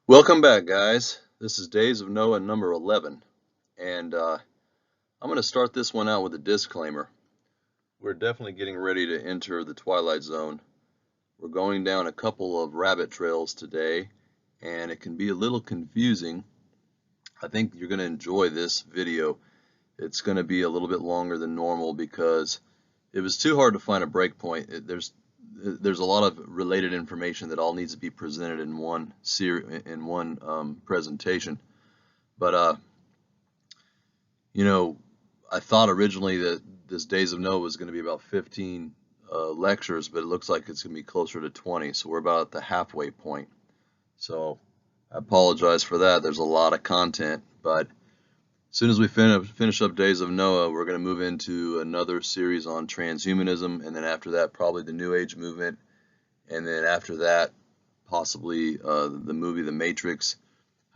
Welcome back, guys. This is Days of Noah number 11, and I'm going to start this one out with a disclaimer. We're definitely getting ready to enter the Twilight Zone. We're going down a couple of rabbit trails today, and it can be a little confusing. I think you're going to enjoy this video. It's going to be a little bit longer than normal because it was too hard to find a break point. There's a lot of related information that all needs to be presented in one presentation. But I thought originally that this Days of Noah was going to be about 15 lectures, but it looks like it's going to be closer to 20. So we're about at the halfway point. So I apologize for that. There's a lot of content, but as soon as we finish up Days of Noah, we're going to move into another series on transhumanism, and then after that, probably the New Age movement, and then after that, possibly the movie The Matrix.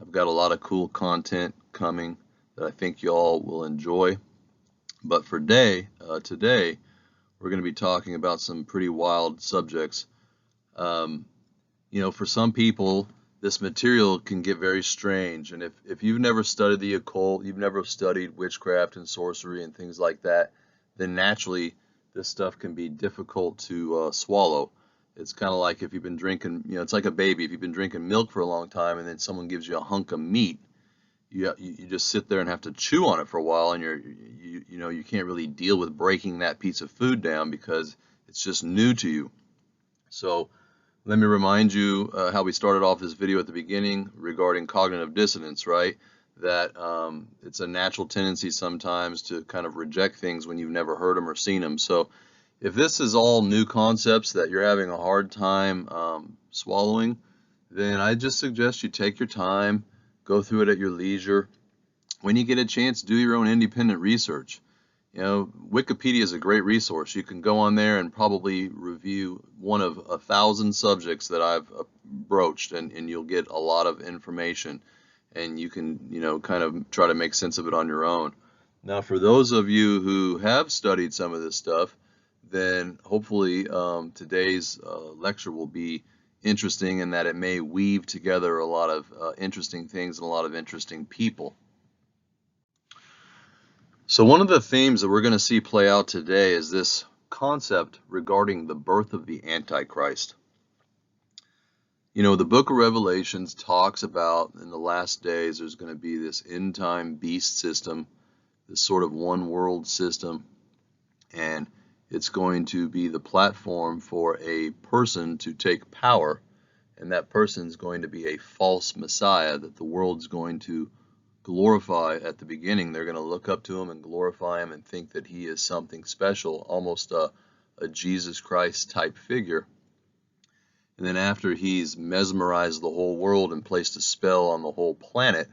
I've got a lot of cool content coming that I think y'all will enjoy. But for today, we're going to be talking about some pretty wild subjects. For some people, this material can get very strange. And if you've never studied the occult, you've never studied witchcraft and sorcery and things like that, then naturally this stuff can be difficult to swallow. It's kind of like if you've been drinking, it's like a baby. If you've been drinking milk for a long time and then someone gives you a hunk of meat, you just sit there and have to chew on it for a while, and you can't really deal with breaking that piece of food down because it's just new to you. So let me remind you how we started off this video at the beginning regarding cognitive dissonance, right? That it's a natural tendency sometimes to kind of reject things when you've never heard them or seen them. So if this is all new concepts that you're having a hard time swallowing, then I just suggest you take your time, go through it at your leisure. When you get a chance, do your own independent research. Wikipedia is a great resource. You can go on there and probably review one of 1,000 subjects that I've broached, and you'll get a lot of information, and you can, kind of try to make sense of it on your own. Now, for those of you who have studied some of this stuff, then hopefully today's lecture will be interesting in that it may weave together a lot of interesting things and a lot of interesting people. So one of the themes that we're going to see play out today is this concept regarding the birth of the Antichrist. The book of Revelations talks about in the last days there's going to be this end time beast system, this sort of one world system, and it's going to be the platform for a person to take power, and that person's going to be a false Messiah that the world's going to glorify at the beginning. They're going to look up to him and glorify him and think that he is something special, almost a Jesus Christ type figure. And then after he's mesmerized the whole world and placed a spell on the whole planet,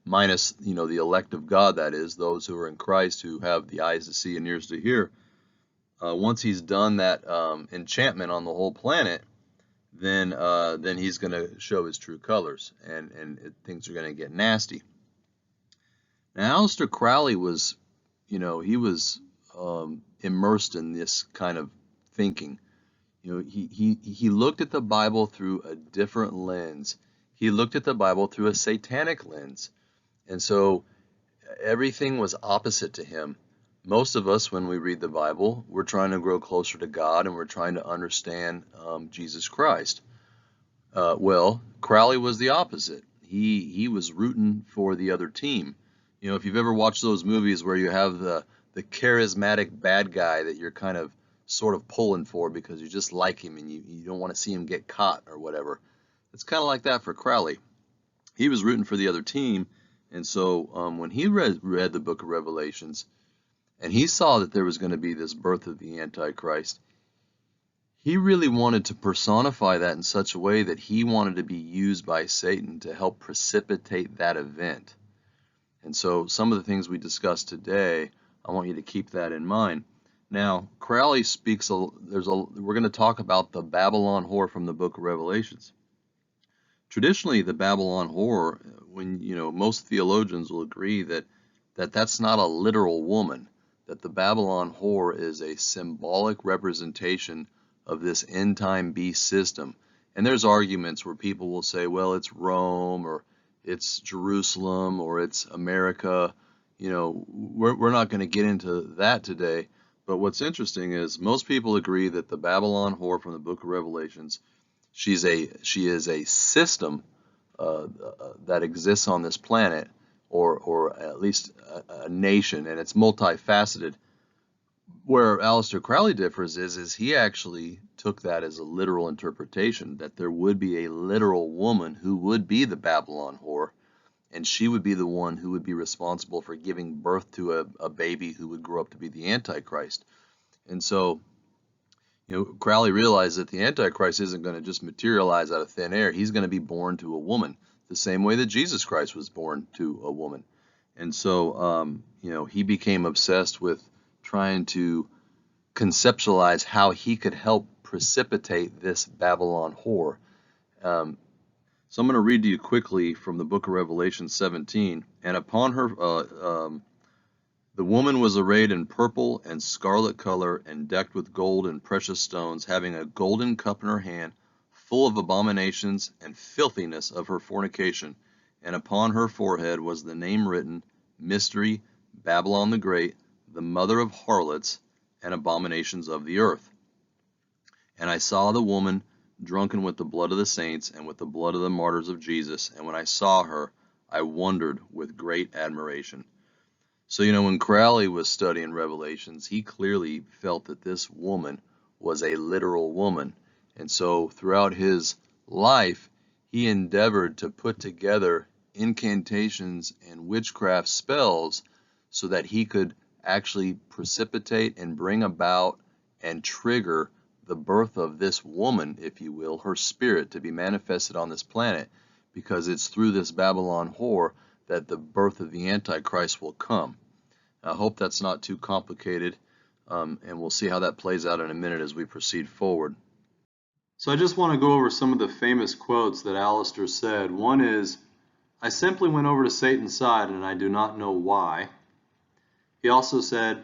minus, the elect of God, that is, those who are in Christ who have the eyes to see and ears to hear, once he's done that enchantment on the whole planet, then he's going to show his true colors, and things are going to get nasty. Now, Aleister Crowley was, he was immersed in this kind of thinking. He looked at the Bible through a different lens. He looked at the Bible through a satanic lens. And so everything was opposite to him. Most of us, when we read the Bible, we're trying to grow closer to God and we're trying to understand Jesus Christ. Well, Crowley was the opposite. He was rooting for the other team. If you've ever watched those movies where you have the charismatic bad guy that you're kind of sort of pulling for because you just like him and you don't want to see him get caught or whatever, it's kind of like that for Crowley. He was rooting for the other team, and so when he read the book of Revelations and he saw that there was going to be this birth of the Antichrist, he really wanted to personify that in such a way that he wanted to be used by Satan to help precipitate that event. And so some of the things we discussed today, I want you to keep that in mind. Now, Crowley speaks, we're going to talk about the Babylon whore from the book of Revelations. Traditionally, the Babylon whore, when, most theologians will agree that that's not a literal woman, that the Babylon whore is a symbolic representation of this end time beast system. And there's arguments where people will say, well, it's Rome, or it's Jerusalem, or it's America. We're not going to get into that today. But what's interesting is most people agree that the Babylon whore from the book of Revelations, she is a system that exists on this planet, or at least a nation, and it's multifaceted. Where Aleister Crowley differs is he actually took that as a literal interpretation, that there would be a literal woman who would be the Babylon whore, and she would be the one who would be responsible for giving birth to a baby who would grow up to be the Antichrist. And so, Crowley realized that the Antichrist isn't going to just materialize out of thin air. He's going to be born to a woman, the same way that Jesus Christ was born to a woman. And so, he became obsessed with trying to conceptualize how he could help precipitate this Babylon whore. So I'm going to read to you quickly from the book of Revelation 17. And upon her, the woman was arrayed in purple and scarlet color and decked with gold and precious stones, having a golden cup in her hand, full of abominations and filthiness of her fornication. And upon her forehead was the name written, Mystery, Babylon the Great, the mother of harlots and abominations of the earth. And I saw the woman drunken with the blood of the saints and with the blood of the martyrs of Jesus. And when I saw her, I wondered with great admiration. So, when Crowley was studying Revelations, he clearly felt that this woman was a literal woman. And so throughout his life, he endeavored to put together incantations and witchcraft spells so that he could actually precipitate and bring about and trigger the birth of this woman, if you will, her spirit, to be manifested on this planet, because it's through this Babylon whore that the birth of the Antichrist will come. I hope that's not too complicated, and we'll see how that plays out in a minute as we proceed forward. So I just want to go over some of the famous quotes that Aleister said. One is, I simply went over to Satan's side and I do not know why. He also said,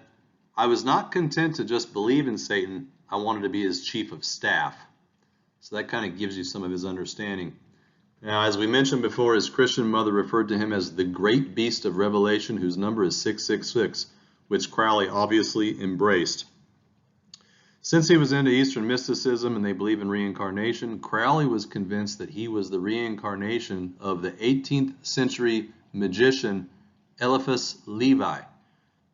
I was not content to just believe in Satan, I wanted to be his chief of staff. So that kind of gives you some of his understanding. Now, as we mentioned before, his Christian mother referred to him as the great beast of Revelation, whose number is 666, which Crowley obviously embraced. Since he was into Eastern mysticism and they believe in reincarnation, Crowley was convinced that he was the reincarnation of the 18th century magician Eliphas Levi.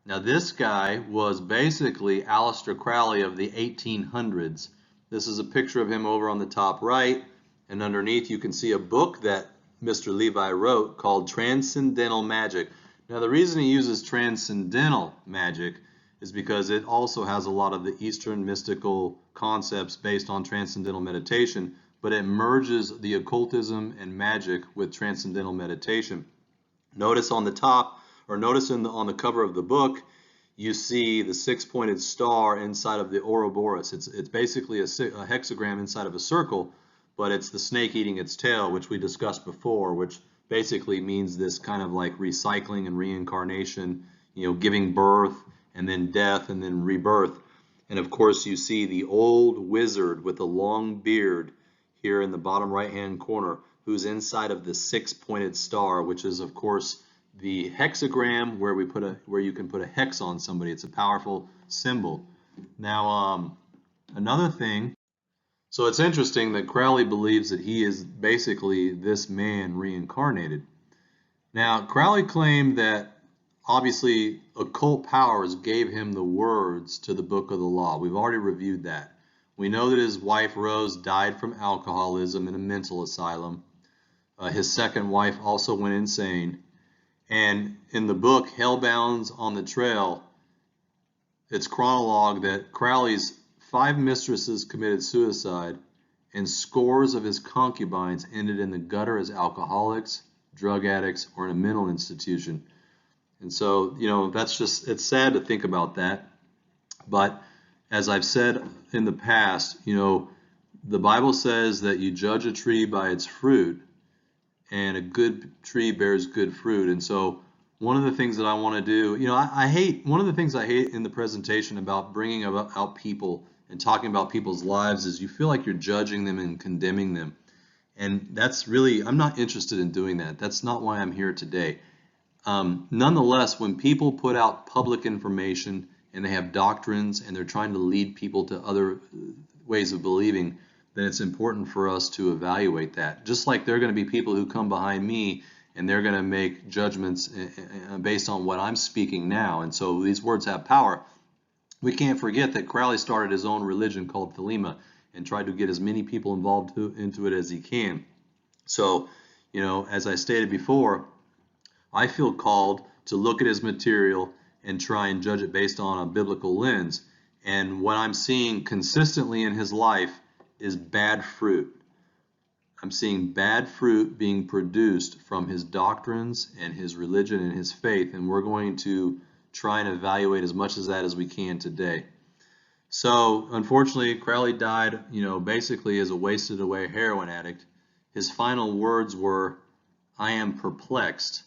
Now, this guy was basically Aleister Crowley of the 1800s. This is a picture of him over on the top right, and underneath you can see a book that Mr. Levi wrote called Transcendental Magic. Now, the reason he uses transcendental magic is because it also has a lot of the Eastern mystical concepts based on transcendental meditation, but it merges the occultism and magic with transcendental meditation. Notice on the top, or notice on the cover of the book, you see the six-pointed star inside of the Ouroboros. It's basically a hexagram inside of a circle, but it's the snake eating its tail, which we discussed before, which basically means this kind of like recycling and reincarnation, giving birth and then death and then rebirth. And of course you see the old wizard with a long beard here in the bottom right-hand corner, who's inside of the six-pointed star, which is of course the hexagram where you can put a hex on somebody. It's a powerful symbol. Now, another thing, so it's interesting that Crowley believes that he is basically this man reincarnated. Now, Crowley claimed that obviously occult powers gave him the words to the Book of the Law. We've already reviewed that. We know that his wife Rose died from alcoholism in a mental asylum. His second wife also went insane. And in the book Hellbound on the Trail, it's chronologue that Crowley's 5 mistresses committed suicide and scores of his concubines ended in the gutter as alcoholics, drug addicts, or in a mental institution. And so, it's sad to think about that. But as I've said in the past, the Bible says that you judge a tree by its fruit, and a good tree bears good fruit. And so one of the things that I want to do, one of the things I hate in the presentation about bringing out people and talking about people's lives is you feel like you're judging them and condemning them. And that's really, I'm not interested in doing that. That's not why I'm here today. Nonetheless, when people put out public information and they have doctrines and they're trying to lead people to other ways of believing, then it's important for us to evaluate that. Just like there are going to be people who come behind me and they're going to make judgments based on what I'm speaking now. And so these words have power. We can't forget that Crowley started his own religion called Thelema and tried to get as many people involved into it as he can. So, you know, as I stated before, I feel called to look at his material and try and judge it based on a biblical lens. And what I'm seeing consistently in his life is bad fruit. I'm seeing bad fruit being produced from his doctrines and his religion and his faith, and we're going to try and evaluate as much of that as we can today. So, unfortunately, Crowley died, you know, basically as a wasted away heroin addict. His final words were, "I am perplexed."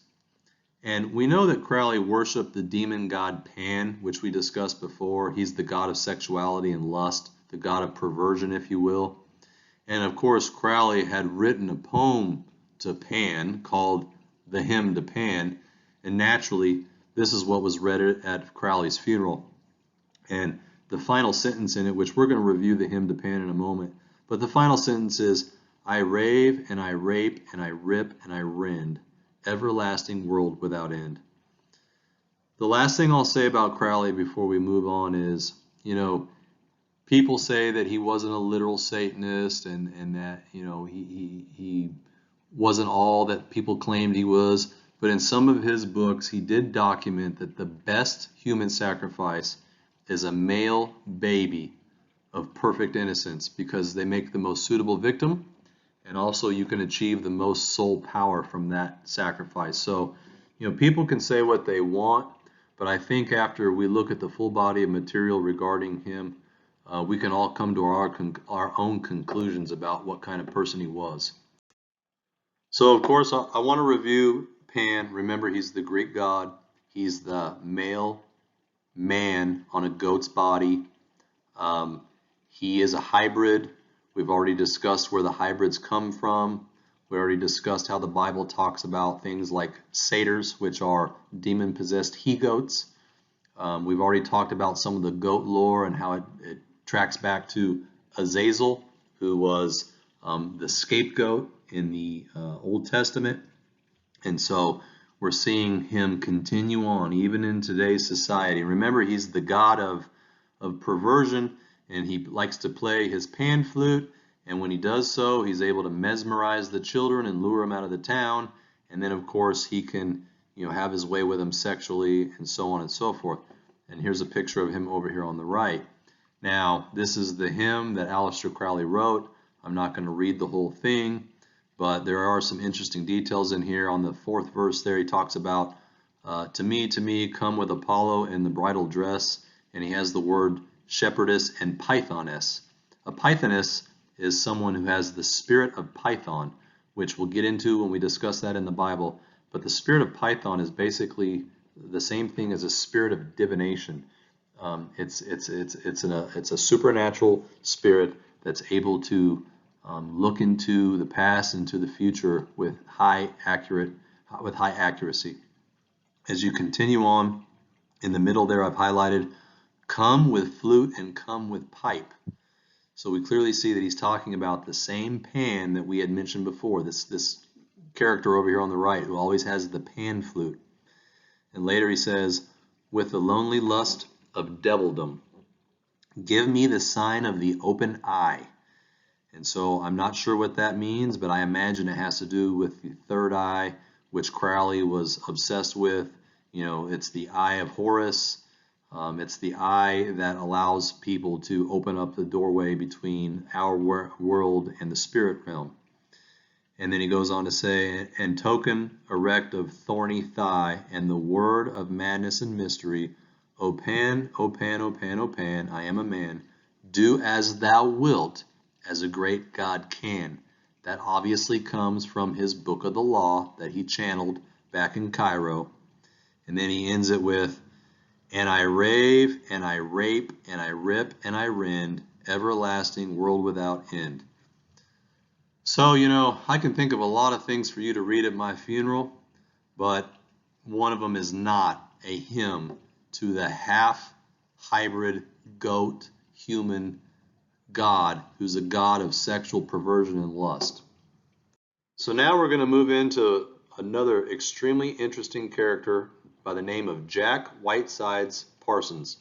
And we know that Crowley worshiped the demon god Pan, which we discussed before. He's the god of sexuality and lust, the god of perversion, if you will. And of course, Crowley had written a poem to Pan called The Hymn to Pan. And naturally, this is what was read at Crowley's funeral. And the final sentence in it, which we're going to review the Hymn to Pan in a moment, but the final sentence is, "I rave and I rape and I rip and I rend, everlasting world without end." The last thing I'll say about Crowley before we move on is, you know, people say that he wasn't a literal Satanist and that, you know, he wasn't all that people claimed he was, but in some of his books he did document that the best human sacrifice is a male baby of perfect innocence, because they make the most suitable victim, and also you can achieve the most soul power from that sacrifice. So, you know, people can say what they want, but I think after we look at the full body of material regarding him, we can all come to our own conclusions about what kind of person he was. So, of course, I want to review Pan. Remember, he's the Greek god. He's the male man on a goat's body. He is a hybrid. We've already discussed where the hybrids come from. We already discussed how the Bible talks about things like satyrs, which are demon-possessed he-goats. We've already talked about some of the goat lore and how it tracks back to Azazel, who was the scapegoat in the Old Testament. And so we're seeing him continue on even in today's society. Remember, he's the god of perversion, and he likes to play his pan flute, and when he does so, he's able to mesmerize the children and lure them out of the town, and then of course he can, you know, have his way with them sexually and so on and so forth. And here's a picture of him over here on the right. Now, this is the hymn that Aleister Crowley wrote. I'm not going to read the whole thing, but there are some interesting details in here. On the 4th verse there, he talks about, to me, come with Apollo in the bridal dress, and he has the word shepherdess and pythoness. A pythoness is someone who has the spirit of Python, which we'll get into when we discuss that in the Bible. But the spirit of Python is basically the same thing as a spirit of divination. It's a supernatural spirit that's able to look into the past, into the future with high accuracy. As you continue on, in the middle there I've highlighted, come with flute and come with pipe. So we clearly see that he's talking about the same Pan that we had mentioned before, this character over here on the right who always has the pan flute. And later he says, with the lonely lust of devildom, give me the sign of the open eye. And so I'm not sure what that means, but I imagine it has to do with the third eye, which Crowley was obsessed with. You know, it's the eye of Horus. It's the eye that allows people to open up the doorway between our world and the spirit realm. And then he goes on to say, and token erect of thorny thigh, and the word of madness and mystery, O Pan, O Pan, O Pan, O Pan, I am a man, do as thou wilt, as a great God can. That obviously comes from his Book of the Law that he channeled back in Cairo. And then he ends it with, and I rave, and I rape, and I rip, and I rend, everlasting world without end. So, you know, I can think of a lot of things for you to read at my funeral, but one of them is not a hymn to the half-hybrid goat human God who's a god of sexual perversion and lust. So now we're going to move into another extremely interesting character by the name of Jack Whitesides Parsons.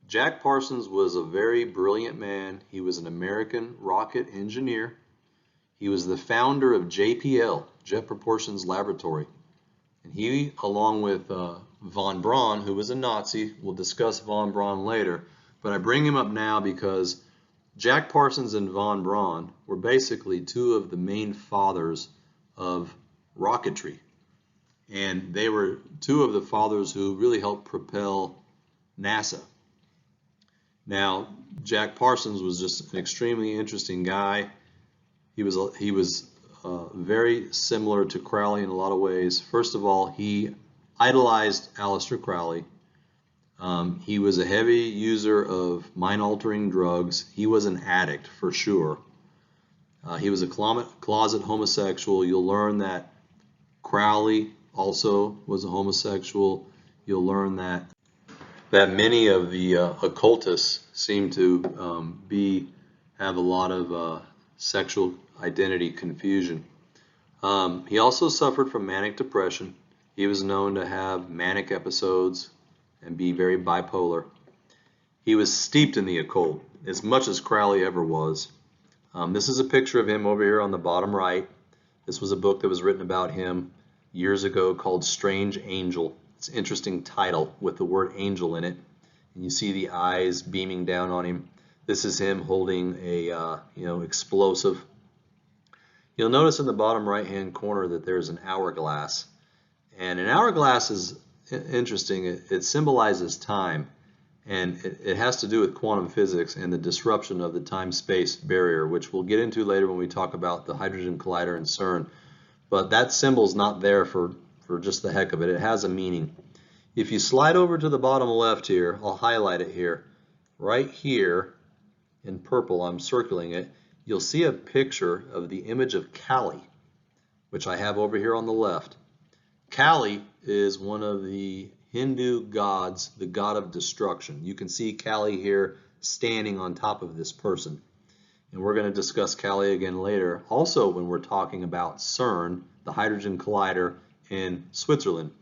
Jack Parsons was a very brilliant man. He was an American rocket engineer. He was the founder of JPL, Jet Proportions Laboratory. And he, along with von Braun, who was a Nazi, we'll discuss von Braun later, but I bring him up now because Jack Parsons and von Braun were basically two of the main fathers of rocketry. And they were two of the fathers who really helped propel NASA. Now, Jack Parsons was just an extremely interesting guy. He was very similar to Crowley in a lot of ways. First of all, he idolized Aleister Crowley. He was a heavy user of mind-altering drugs. He was an addict for sure. He was a closet homosexual. You'll learn that Crowley also was a homosexual. You'll learn that many of the occultists seem to have a lot of sexual identity confusion. He also suffered from manic depression. He was known to have manic episodes and be very bipolar. He was steeped in the occult, as much as Crowley ever was. This is a picture of him over here on the bottom right. This was a book that was written about him years ago called Strange Angel. It's an interesting title with the word angel in it. And you see the eyes beaming down on him. This is him holding a explosive. You'll notice in the bottom right-hand corner that there's an hourglass. And an hourglass is interesting. It symbolizes time, and it has to do with quantum physics and the disruption of the time-space barrier, which we'll get into later when we talk about the Hydrogen Collider and CERN. But that symbol's not there for just the heck of it. It has a meaning. If you slide over to the bottom left here, I'll highlight it here. Right here in purple, I'm circling it, you'll see a picture of the image of Kali, which I have over here on the left. Kali is one of the Hindu gods, the god of destruction. You can see Kali here standing on top of this person. And we're going to discuss Kali again later, also when we're talking about CERN, the Hydrogen Collider in Switzerland.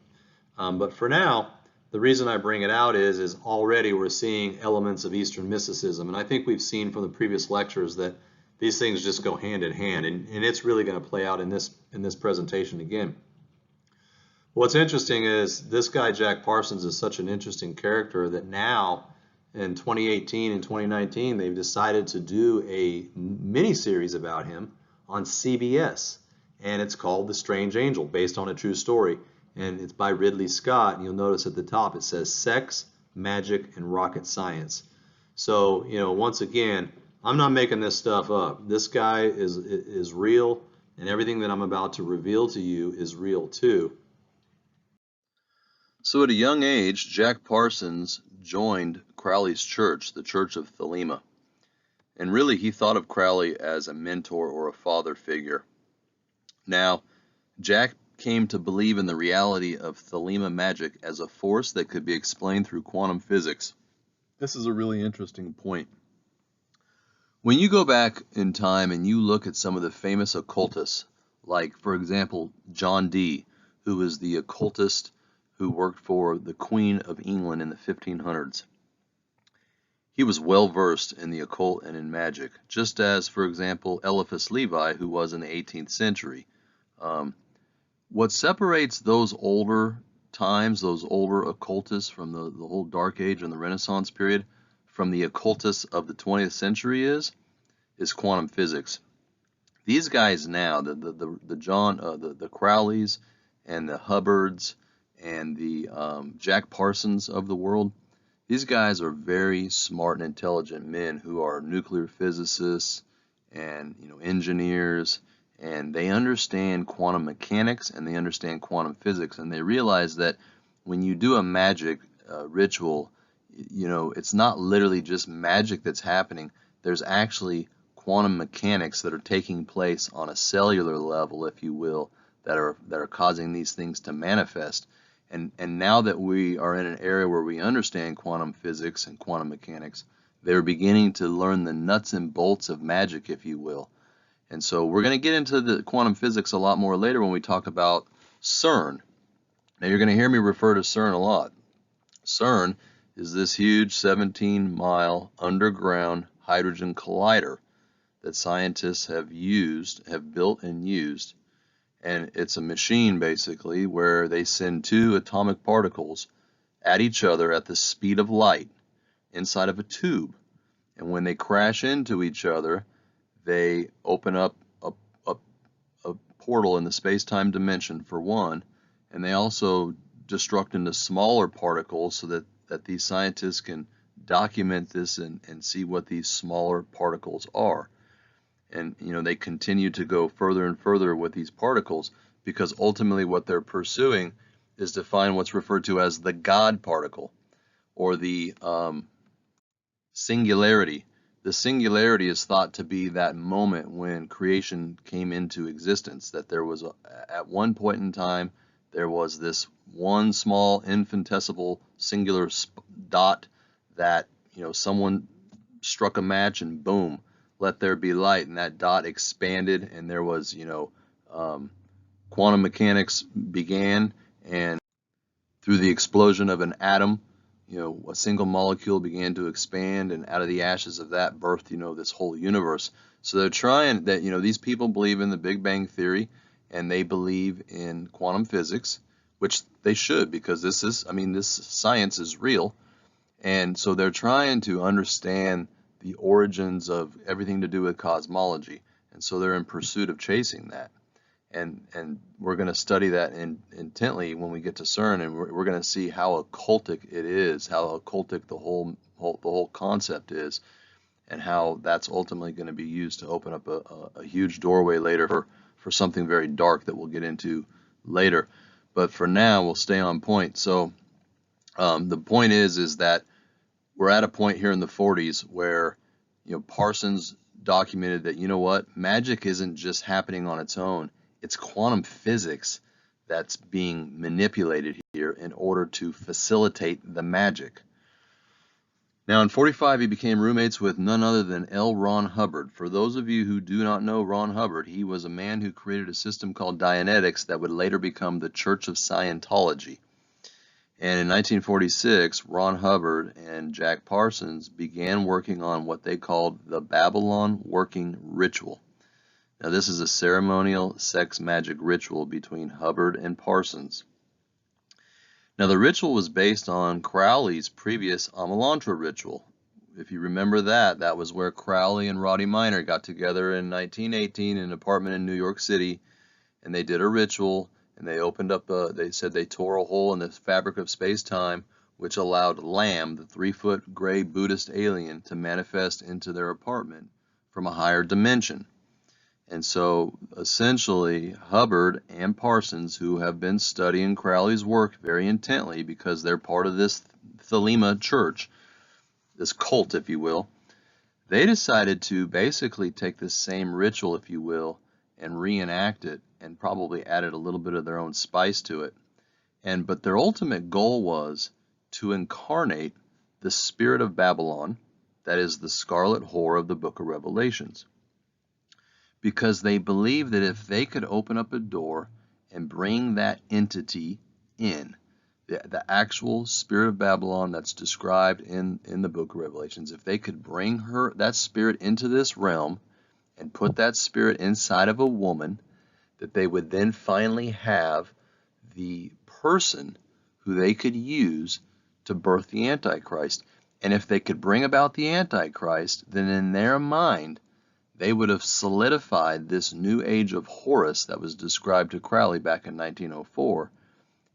But for now, the reason I bring it out is already we're seeing elements of Eastern mysticism. And I think we've seen from the previous lectures that these things just go hand in hand. And it's really going to play out in this presentation again. What's interesting is this guy, Jack Parsons, is such an interesting character that now in 2018 and 2019, they've decided to do a mini-series about him on CBS. And it's called The Strange Angel, based on a true story. And it's by Ridley Scott. And you'll notice at the top it says Sex, Magic, and Rocket Science. So, once again, I'm not making this stuff up. This guy is real, and everything that I'm about to reveal to you is real too. So at a young age, Jack Parsons joined Crowley's church, the Church of Thelema. And really, he thought of Crowley as a mentor or a father figure. Now, Jack came to believe in the reality of Thelema magic as a force that could be explained through quantum physics. This is a really interesting point. When you go back in time and you look at some of the famous occultists, like, for example, John Dee, who was the occultist who worked for the Queen of England in the 1500s. He was well versed in the occult and in magic, just as, for example, Eliphas Levi, who was in the 18th century. What separates those older times, those older occultists from the whole Dark Age and the Renaissance period, from the occultists of the 20th century is quantum physics. These guys now, the Crowleys and the Hubbards and the Jack Parsons of the world, these guys are very smart and intelligent men who are nuclear physicists and engineers, and they understand quantum mechanics and they understand quantum physics, and they realize that when you do a magic ritual, it's not literally just magic that's happening. there's actually quantum mechanics that are taking place on a cellular level, if you will, that are causing these things to manifest. And now that we are in an area where we understand quantum physics and quantum mechanics, they're beginning to learn the nuts and bolts of magic, if you will. And so we're going to get into the quantum physics a lot more later when we talk about CERN. Now you're going to hear me refer to CERN a lot. CERN is this huge 17-mile underground hydrogen collider that scientists have built and used. And it's a machine basically where they send two atomic particles at each other at the speed of light inside of a tube. And when they crash into each other, they open up a portal in the space-time dimension for one, and they also destruct into smaller particles so that these scientists can document this and see what these smaller particles are. And they continue to go further and further with these particles, because ultimately what they're pursuing is to find what's referred to as the God particle, or the singularity. The singularity is thought to be that moment when creation came into existence, that there was at one point in time there was this one small infinitesimal singular dot that someone struck a match and boom, let there be light, and that dot expanded, and there was quantum mechanics began, and through the explosion of an atom, a single molecule began to expand, and out of the ashes of that birthed this whole universe. So they're trying that these people believe in the Big Bang Theory, and they believe in quantum physics, which they should, because this science is real. And so they're trying to understand the origins of everything to do with cosmology, and so they're in pursuit of chasing that. And we're going to study that intently when we get to CERN, and we're going to see how occultic it is, how occultic the whole concept is, and how that's ultimately going to be used to open up a huge doorway later for something very dark that we'll get into later. But for now, we'll stay on point. So the point is that we're at a point here in the 40s where Parsons documented that magic isn't just happening on its own. It's quantum physics that's being manipulated here in order to facilitate the magic. Now in 45 he became roommates with none other than L. Ron Hubbard. For those of you who do not know Ron Hubbard, he was a man who created a system called Dianetics that would later become the Church of Scientology. And in 1946, Ron Hubbard and Jack Parsons began working on what they called the Babylon Working Ritual. Now this is a ceremonial sex magic ritual between Hubbard and Parsons. Now the ritual was based on Crowley's previous Amalantrah ritual. If you remember that was where Crowley and Roddy Minor got together in 1918 in an apartment in New York City, and they did a ritual, and they opened up they said they tore a hole in the fabric of space-time, which allowed Lamb, the 3-foot gray Buddhist alien, to manifest into their apartment from a higher dimension. And so essentially Hubbard and Parsons, who have been studying Crowley's work very intently because they're part of this Thelema church, this cult if you will, they decided to basically take this same ritual if you will and reenact it, and probably added a little bit of their own spice to it. But their ultimate goal was to incarnate the spirit of Babylon, that is the scarlet whore of the book of Revelations. Because they believed that if they could open up a door and bring that entity in, the actual spirit of Babylon that's described in the book of Revelations, if they could bring that spirit into this realm and put that spirit inside of a woman, that they would then finally have the person who they could use to birth the Antichrist. And if they could bring about the Antichrist, then in their mind, they would have solidified this new age of Horus that was described to Crowley back in 1904,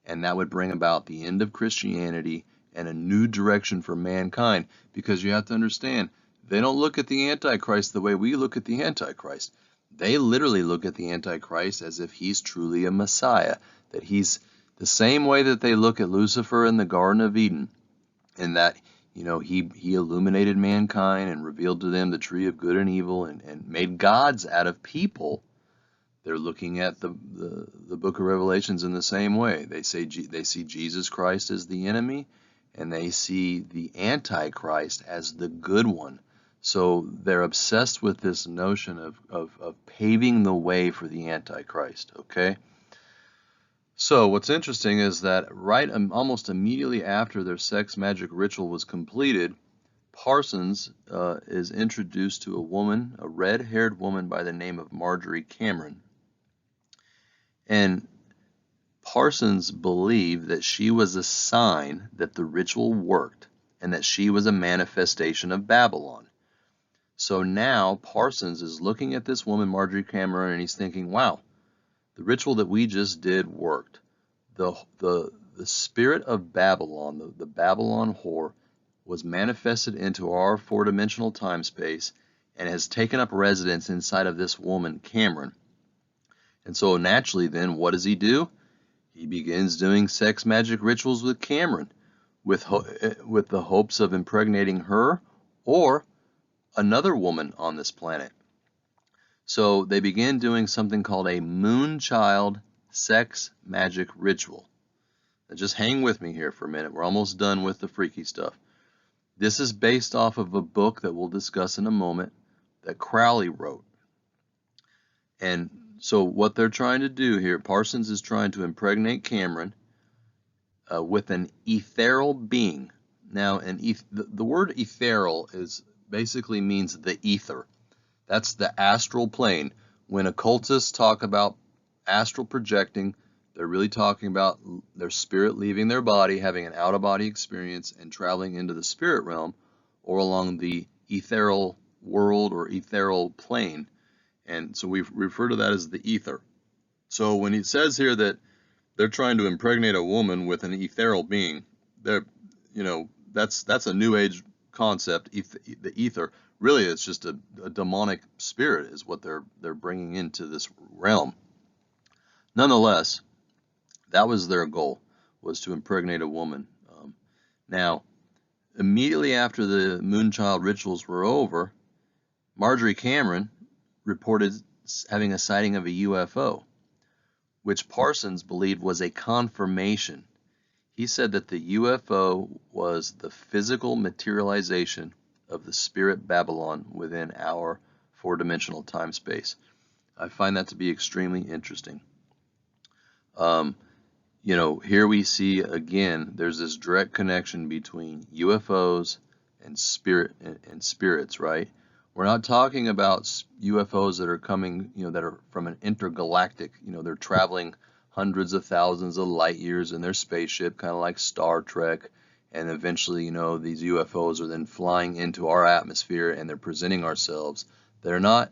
and that would bring about the end of Christianity and a new direction for mankind. Because you have to understand, they don't look at the Antichrist the way we look at the Antichrist. They literally look at the Antichrist as if he's truly a Messiah, that he's the same way that they look at Lucifer in the Garden of Eden, and that he illuminated mankind and revealed to them the tree of good and evil and made gods out of people. They're looking at the book of Revelations in the same way. They see Jesus Christ as the enemy, and they see the Antichrist as the good one. So they're obsessed with this notion of paving the way for the Antichrist, okay? So what's interesting is that almost immediately after their sex magic ritual was completed, Parsons is introduced to a red-haired woman by the name of Marjorie Cameron. And Parsons believed that she was a sign that the ritual worked and that she was a manifestation of Babylon. So now Parsons is looking at this woman, Marjorie Cameron, and he's thinking, wow, the ritual that we just did worked. The spirit of Babylon, the Babylon whore, was manifested into our four-dimensional time space and has taken up residence inside of this woman, Cameron. And so naturally then, what does he do? He begins doing sex magic rituals with Cameron with the hopes of impregnating her or another woman on this planet. So they began doing something called a moonchild sex magic ritual. Now just hang with me here for a minute. We're almost done with the freaky stuff. This is based off of a book that we'll discuss in a moment that Crowley wrote. And so what they're trying to do here, Parsons is trying to impregnate Cameron with an ethereal being. Now, the word ethereal basically means the ether. That's the astral plane. When occultists talk about astral projecting, they're really talking about their spirit leaving their body, having an out-of-body experience, and traveling into the spirit realm or along the ethereal world or ethereal plane. And so we refer to that as the ether. So when he says here that they're trying to impregnate a woman with an ethereal being, that's a New Age concept. The ether, really, it's just a demonic spirit is what they're bringing into this realm. Nonetheless, that was their goal, was to impregnate a woman. Now, immediately after the Moonchild rituals were over, Marjorie Cameron reported having a sighting of a UFO, which Parsons believed was a confirmation. He said that the UFO was the physical materialization of the spirit Babylon within our four-dimensional time space. I find that to be extremely interesting. Here we see again, there's this direct connection between UFOs and spirits, right? We're not talking about UFOs that are coming, that are from an intergalactic, they're traveling hundreds of thousands of light years in their spaceship, kind of like Star Trek, and eventually, these UFOs are then flying into our atmosphere and they're presenting ourselves. They're not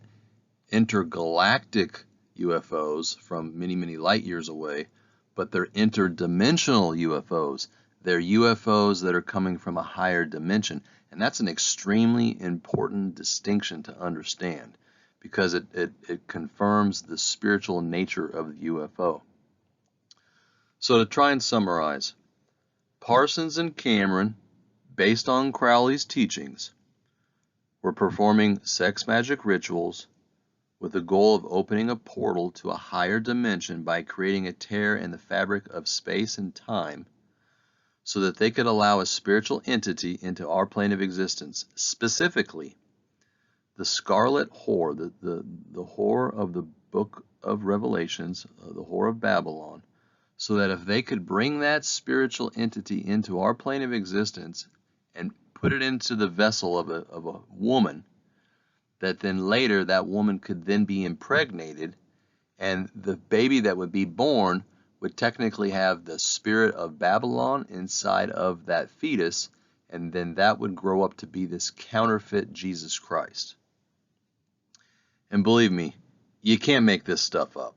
intergalactic UFOs from many, many light years away, but they're interdimensional UFOs. They're UFOs that are coming from a higher dimension. And that's an extremely important distinction to understand because it confirms the spiritual nature of the UFO. So to try and summarize, Parsons and Cameron, based on Crowley's teachings, were performing sex magic rituals with the goal of opening a portal to a higher dimension by creating a tear in the fabric of space and time so that they could allow a spiritual entity into our plane of existence, specifically the scarlet whore, the whore of the book of Revelations, the whore of Babylon, so that if they could bring that spiritual entity into our plane of existence and put it into the vessel of a woman, that then later that woman could then be impregnated, and the baby that would be born would technically have the spirit of Babylon inside of that fetus, and then that would grow up to be this counterfeit Jesus Christ. And believe me, you can't make this stuff up.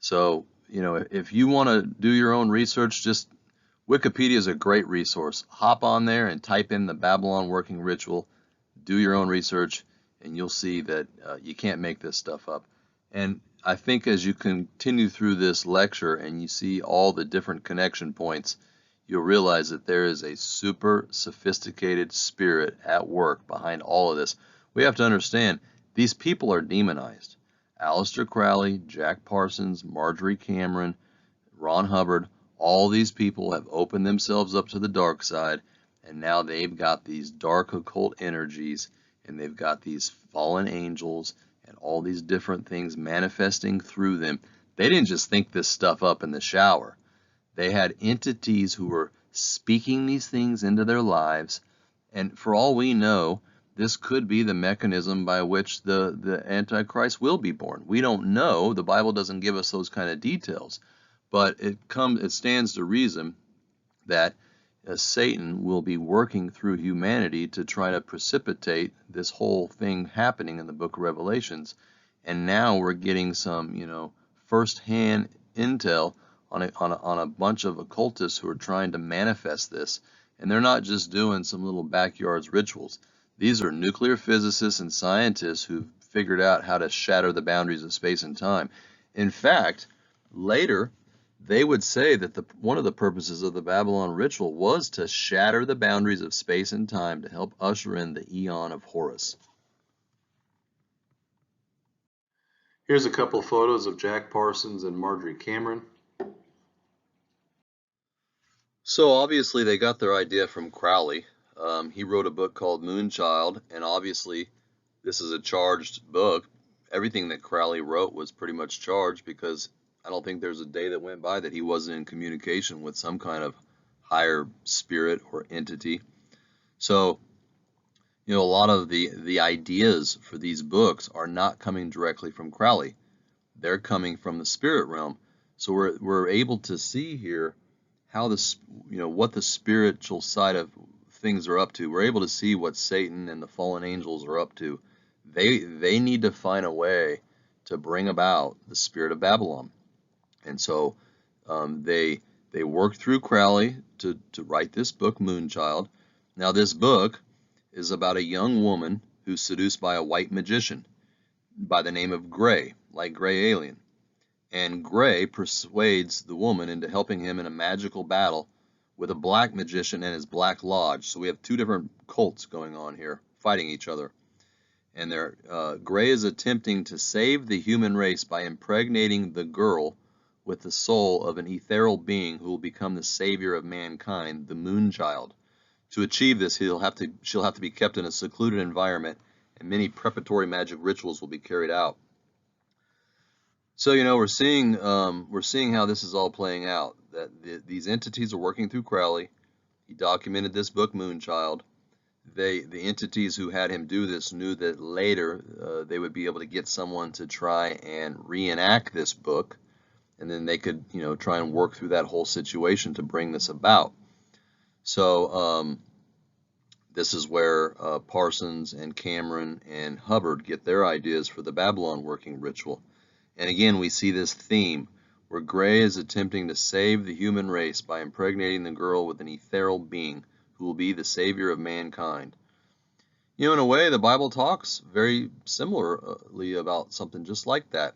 So, if you want to do your own research, just Wikipedia is a great resource. Hop on there and type in the Babylon working ritual, do your own research, and you'll see that you can't make this stuff up. And I think as you continue through this lecture and you see all the different connection points, you'll realize that there is a super sophisticated spirit at work behind all of this. We have to understand these people are demonized. Aleister Crowley, Jack Parsons, Marjorie Cameron, Ron Hubbard, all these people have opened themselves up to the dark side, and now they've got these dark occult energies, and they've got these fallen angels and all these different things manifesting through them. They didn't just think this stuff up in the shower. They had entities who were speaking these things into their lives, and for all we know, this could be the mechanism by which the Antichrist will be born. We don't know. The Bible doesn't give us those kind of details, but it stands to reason that Satan will be working through humanity to try to precipitate this whole thing happening in the book of Revelations. And now we're getting some, first-hand intel on a bunch of occultists who are trying to manifest this. And they're not just doing some little backyards rituals. These are nuclear physicists and scientists who've figured out how to shatter the boundaries of space and time. In fact, later, they would say that one of the purposes of the Babylon ritual was to shatter the boundaries of space and time to help usher in the Eon of Horus. Here's a couple photos of Jack Parsons and Marjorie Cameron. So obviously they got their idea from Crowley. He wrote a book called Moonchild, and obviously this is a charged book. Everything that Crowley wrote was pretty much charged, because I don't think there's a day that went by that he wasn't in communication with some kind of higher spirit or entity. So, a lot of the ideas for these books are not coming directly from Crowley. They're coming from the spirit realm. So we're able to see here how what the spiritual side of things are up to. We're able to see what Satan and the fallen angels are up to. They need to find a way to bring about the spirit of Babylon. And so they worked through Crowley to write this book, Moonchild. Now this book is about a young woman who's seduced by a white magician by the name of Gray, like Gray Alien. And Gray persuades the woman into helping him in a magical battle with a black magician and his black lodge. So we have two different cults going on here, fighting each other. And Gray is attempting to save the human race by impregnating the girl with the soul of an ethereal being who will become the savior of mankind, the Moonchild. To achieve this, she'll have to be kept in a secluded environment, and many preparatory magic rituals will be carried out. So we're seeing how this is all playing out. That these entities are working through Crowley. He documented this book, Moonchild. The entities who had him do this knew that later they would be able to get someone to try and reenact this book, and then they could try and work through that whole situation to bring this about. So this is where Parsons and Cameron and Hubbard get their ideas for the Babylon working ritual. And again, we see this theme where Gray is attempting to save the human race by impregnating the girl with an ethereal being who will be the savior of mankind. In a way, the Bible talks very similarly about something just like that.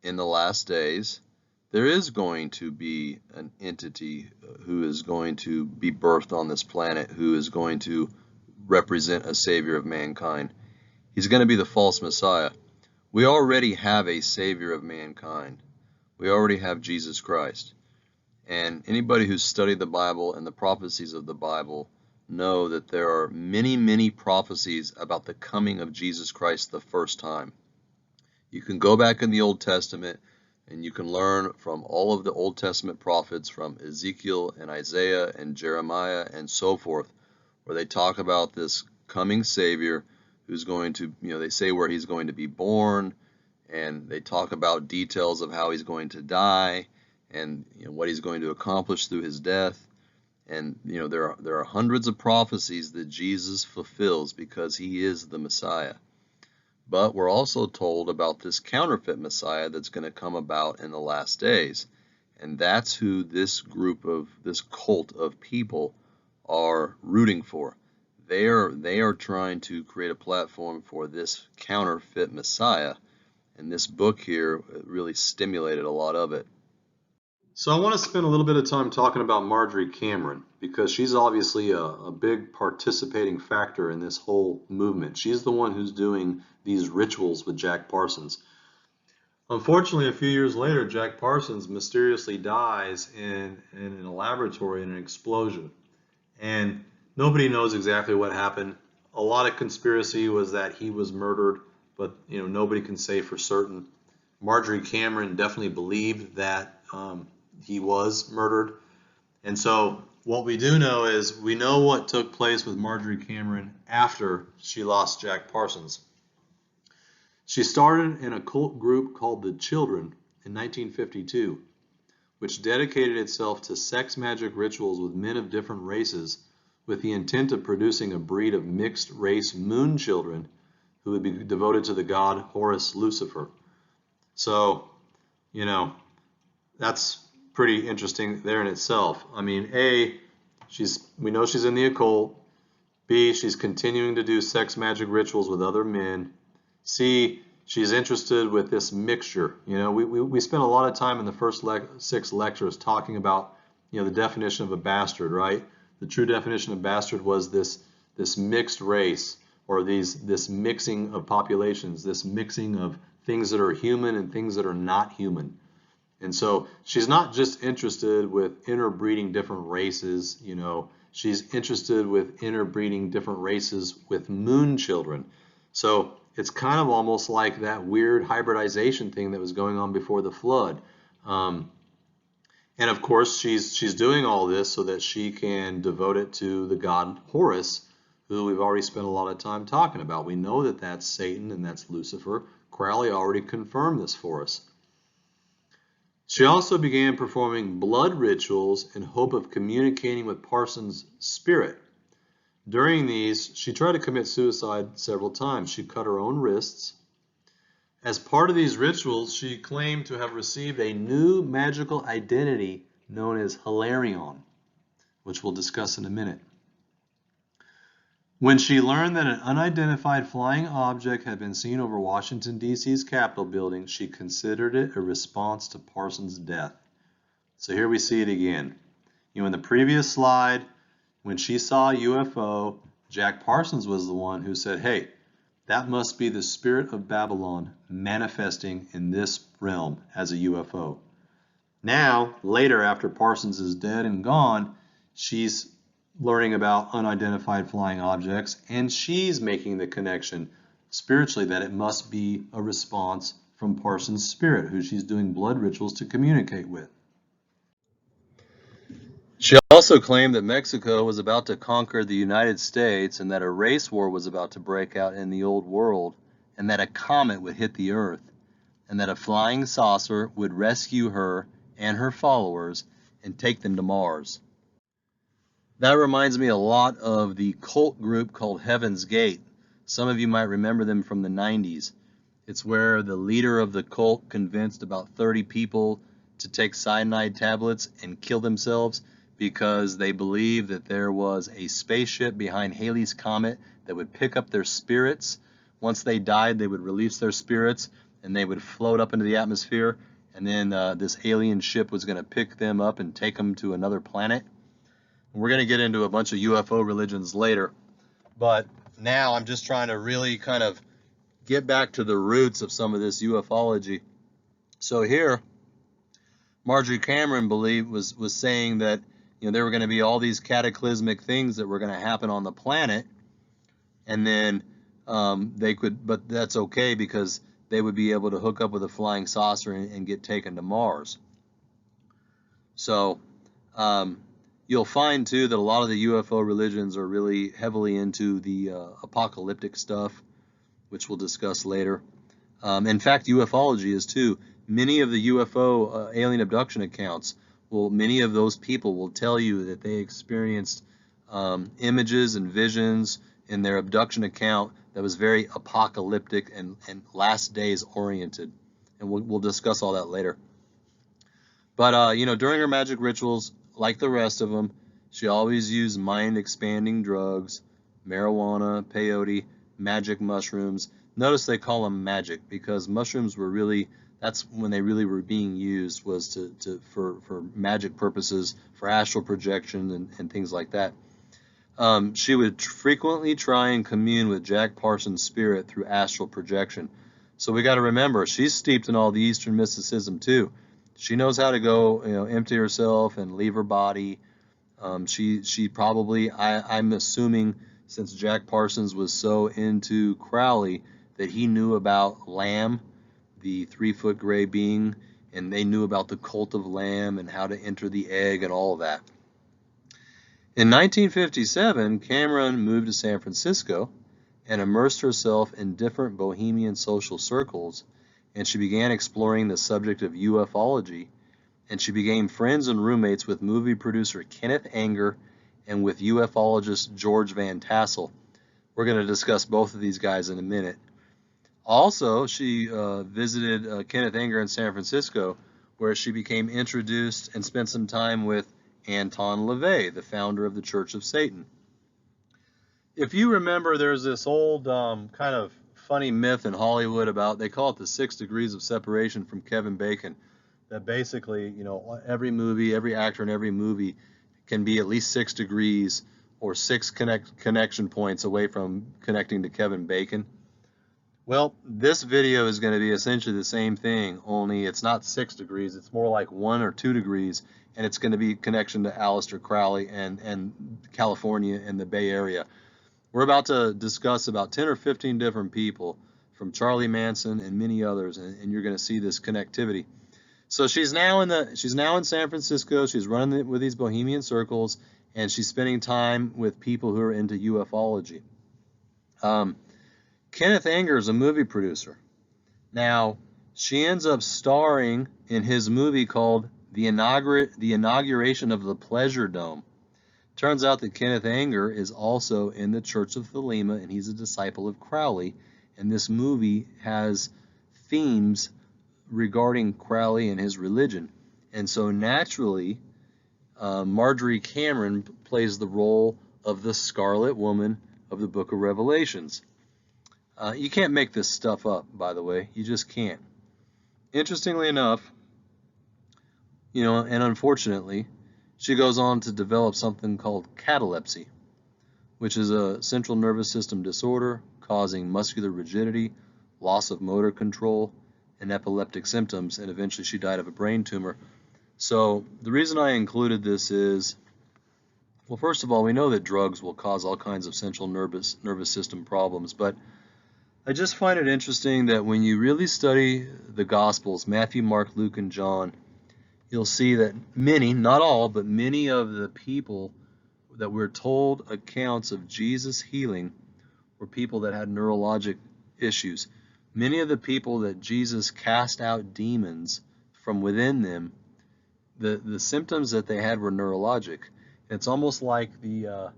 In the last days, there is going to be an entity who is going to be birthed on this planet, who is going to represent a savior of mankind. He's going to be the false Messiah. We already have a savior of mankind. We already have Jesus Christ. And anybody who's studied the Bible and the prophecies of the Bible know that there are many, many prophecies about the coming of Jesus Christ the first time. You can go back in the Old Testament and you can learn from all of the Old Testament prophets, from Ezekiel and Isaiah and Jeremiah and so forth, where they talk about this coming Savior who's going to, they say where he's going to be born, and they talk about details of how he's going to die and what he's going to accomplish through his death. And there are hundreds of prophecies that Jesus fulfills because he is the Messiah. But we're also told about this counterfeit Messiah that's going to come about in the last days. And that's who this cult of people are rooting for. They are trying to create a platform for this counterfeit Messiah. And this book here really stimulated a lot of it. So I want to spend a little bit of time talking about Marjorie Cameron because she's obviously a big participating factor in this whole movement. She's the one who's doing these rituals with Jack Parsons. Unfortunately, a few years later, Jack Parsons mysteriously dies in a laboratory in an explosion. And nobody knows exactly what happened. A lot of conspiracy was that he was murdered, but nobody can say for certain. Marjorie Cameron definitely believed that he was murdered. And so what we do know is we know what took place with Marjorie Cameron after she lost Jack Parsons. She started an occult group called the Children in 1952, which dedicated itself to sex magic rituals with men of different races with the intent of producing a breed of mixed race moon children who would be devoted to the god Horus Lucifer. So, that's pretty interesting there in itself. I mean, A, we know she's in the occult. B, she's continuing to do sex magic rituals with other men. C, she's interested with this mixture. We spent a lot of time in the first 6 lectures talking about, the definition of a bastard, right? The true definition of bastard was this mixed race, or this mixing of populations, this mixing of things that are human and things that are not human. And so she's not just interested with interbreeding different races, she's interested with interbreeding different races with moon children. So it's kind of almost like that weird hybridization thing that was going on before the flood. And of course, she's doing all this so that she can devote it to the god Horus, who we've already spent a lot of time talking about. We know that that's Satan and that's Lucifer. Crowley already confirmed this for us. She also began performing blood rituals in hope of communicating with Parsons' spirit. During these, she tried to commit suicide several times. She cut her own wrists. As part of these rituals, she claimed to have received a new magical identity known as Hilarion, which we'll discuss in a minute. When she learned that an unidentified flying object had been seen over Washington, D.C.'s Capitol building, she considered it a response to Parsons' death. So here we see it again. In the previous slide, when she saw a UFO, Jack Parsons was the one who said, hey, that must be the spirit of Babylon manifesting in this realm as a UFO. Now, later, after Parsons is dead and gone, she's learning about unidentified flying objects, and she's making the connection spiritually that it must be a response from Parsons' spirit, who she's doing blood rituals to communicate with. She also claimed that Mexico was about to conquer the United States and that a race war was about to break out in the old world, and that a comet would hit the earth, and that a flying saucer would rescue her and her followers and take them to Mars. That reminds me a lot of the cult group called Heaven's Gate. Some of you might remember them from the 90s. It's where the leader of the cult convinced about 30 people to take cyanide tablets and kill themselves because they believed that there was a spaceship behind Halley's Comet that would pick up their spirits. Once they died, they would release their spirits and they would float up into the atmosphere, and then this alien ship was going to pick them up and take them to another planet. We're going to get into a bunch of UFO religions later, but now I'm just trying to really kind of get back to the roots of some of this ufology. So here, Marjorie Cameron was saying that there were going to be all these cataclysmic things that were going to happen on the planet, and then they could, but that's okay because they would be able to hook up with a flying saucer and get taken to Mars. So you'll find too that a lot of the UFO religions are really heavily into the apocalyptic stuff, which we'll discuss later. In fact, ufology is too. Many of the UFO alien abduction accounts, many of those people will tell you that they experienced images and visions in their abduction account that was very apocalyptic and last days oriented. And we'll discuss all that later. But, during her magic rituals, like the rest of them, she always used mind-expanding drugs, marijuana, peyote, magic mushrooms. Notice they call them magic because mushrooms were really That's when they really were being used, was for magic purposes, for astral projection and things like that. She would frequently try and commune with Jack Parsons' spirit through astral projection. So we got to remember, she's steeped in all the Eastern mysticism too. She knows how to go, empty herself and leave her body. She probably, I'm assuming, since Jack Parsons was so into Crowley, that he knew about Lamb, the 3-foot gray being, and they knew about the cult of Lamb and how to enter the egg and all of that. In 1957, Cameron moved to San Francisco and immersed herself in different bohemian social circles, and she began exploring the subject of ufology, and she became friends and roommates with movie producer Kenneth Anger and with ufologist George Van Tassel. We're going to discuss both of these guys in a minute. Also, she visited Kenneth Anger in San Francisco, where she became introduced and spent some time with Anton LaVey, the founder of the Church of Satan. If you remember, there's this old kind of funny myth in Hollywood about, they call it the 6 degrees of separation from Kevin Bacon, that basically, every movie, every actor in every movie can be at least 6 degrees or 6 connection points away from connecting to Kevin Bacon. Well, this video is going to be essentially the same thing, only it's not 6 degrees, it's more like 1 or 2 degrees, and it's going to be connection to Aleister Crowley and California and the Bay Area. We're about to discuss about 10 or 15 different people, from Charlie Manson and many others, and you're going to see this connectivity. So she's now in San Francisco. She's running with these bohemian circles, and she's spending time with people who are into ufology. Kenneth Anger is a movie producer. Now, she ends up starring in his movie called The Inauguration of the Pleasure Dome. Turns out that Kenneth Anger is also in the Church of Thelema, and he's a disciple of Crowley, and this movie has themes regarding Crowley and his religion. And so naturally, Marjorie Cameron plays the role of the Scarlet Woman of the Book of Revelations. You can't make this stuff up, by the way. You just can't. Interestingly enough, and unfortunately, she goes on to develop something called catalepsy, which is a central nervous system disorder causing muscular rigidity, loss of motor control, and epileptic symptoms, and eventually she died of a brain tumor. So the reason I included this is, well, first of all, we know that drugs will cause all kinds of central nervous system problems, but I just find it interesting that when you really study the Gospels, Matthew, Mark, Luke, and John, you'll see that many, not all, but many of the people that we're told accounts of Jesus healing were people that had neurologic issues. Many of the people that Jesus cast out demons from within them, the symptoms that they had were neurologic. It's almost like the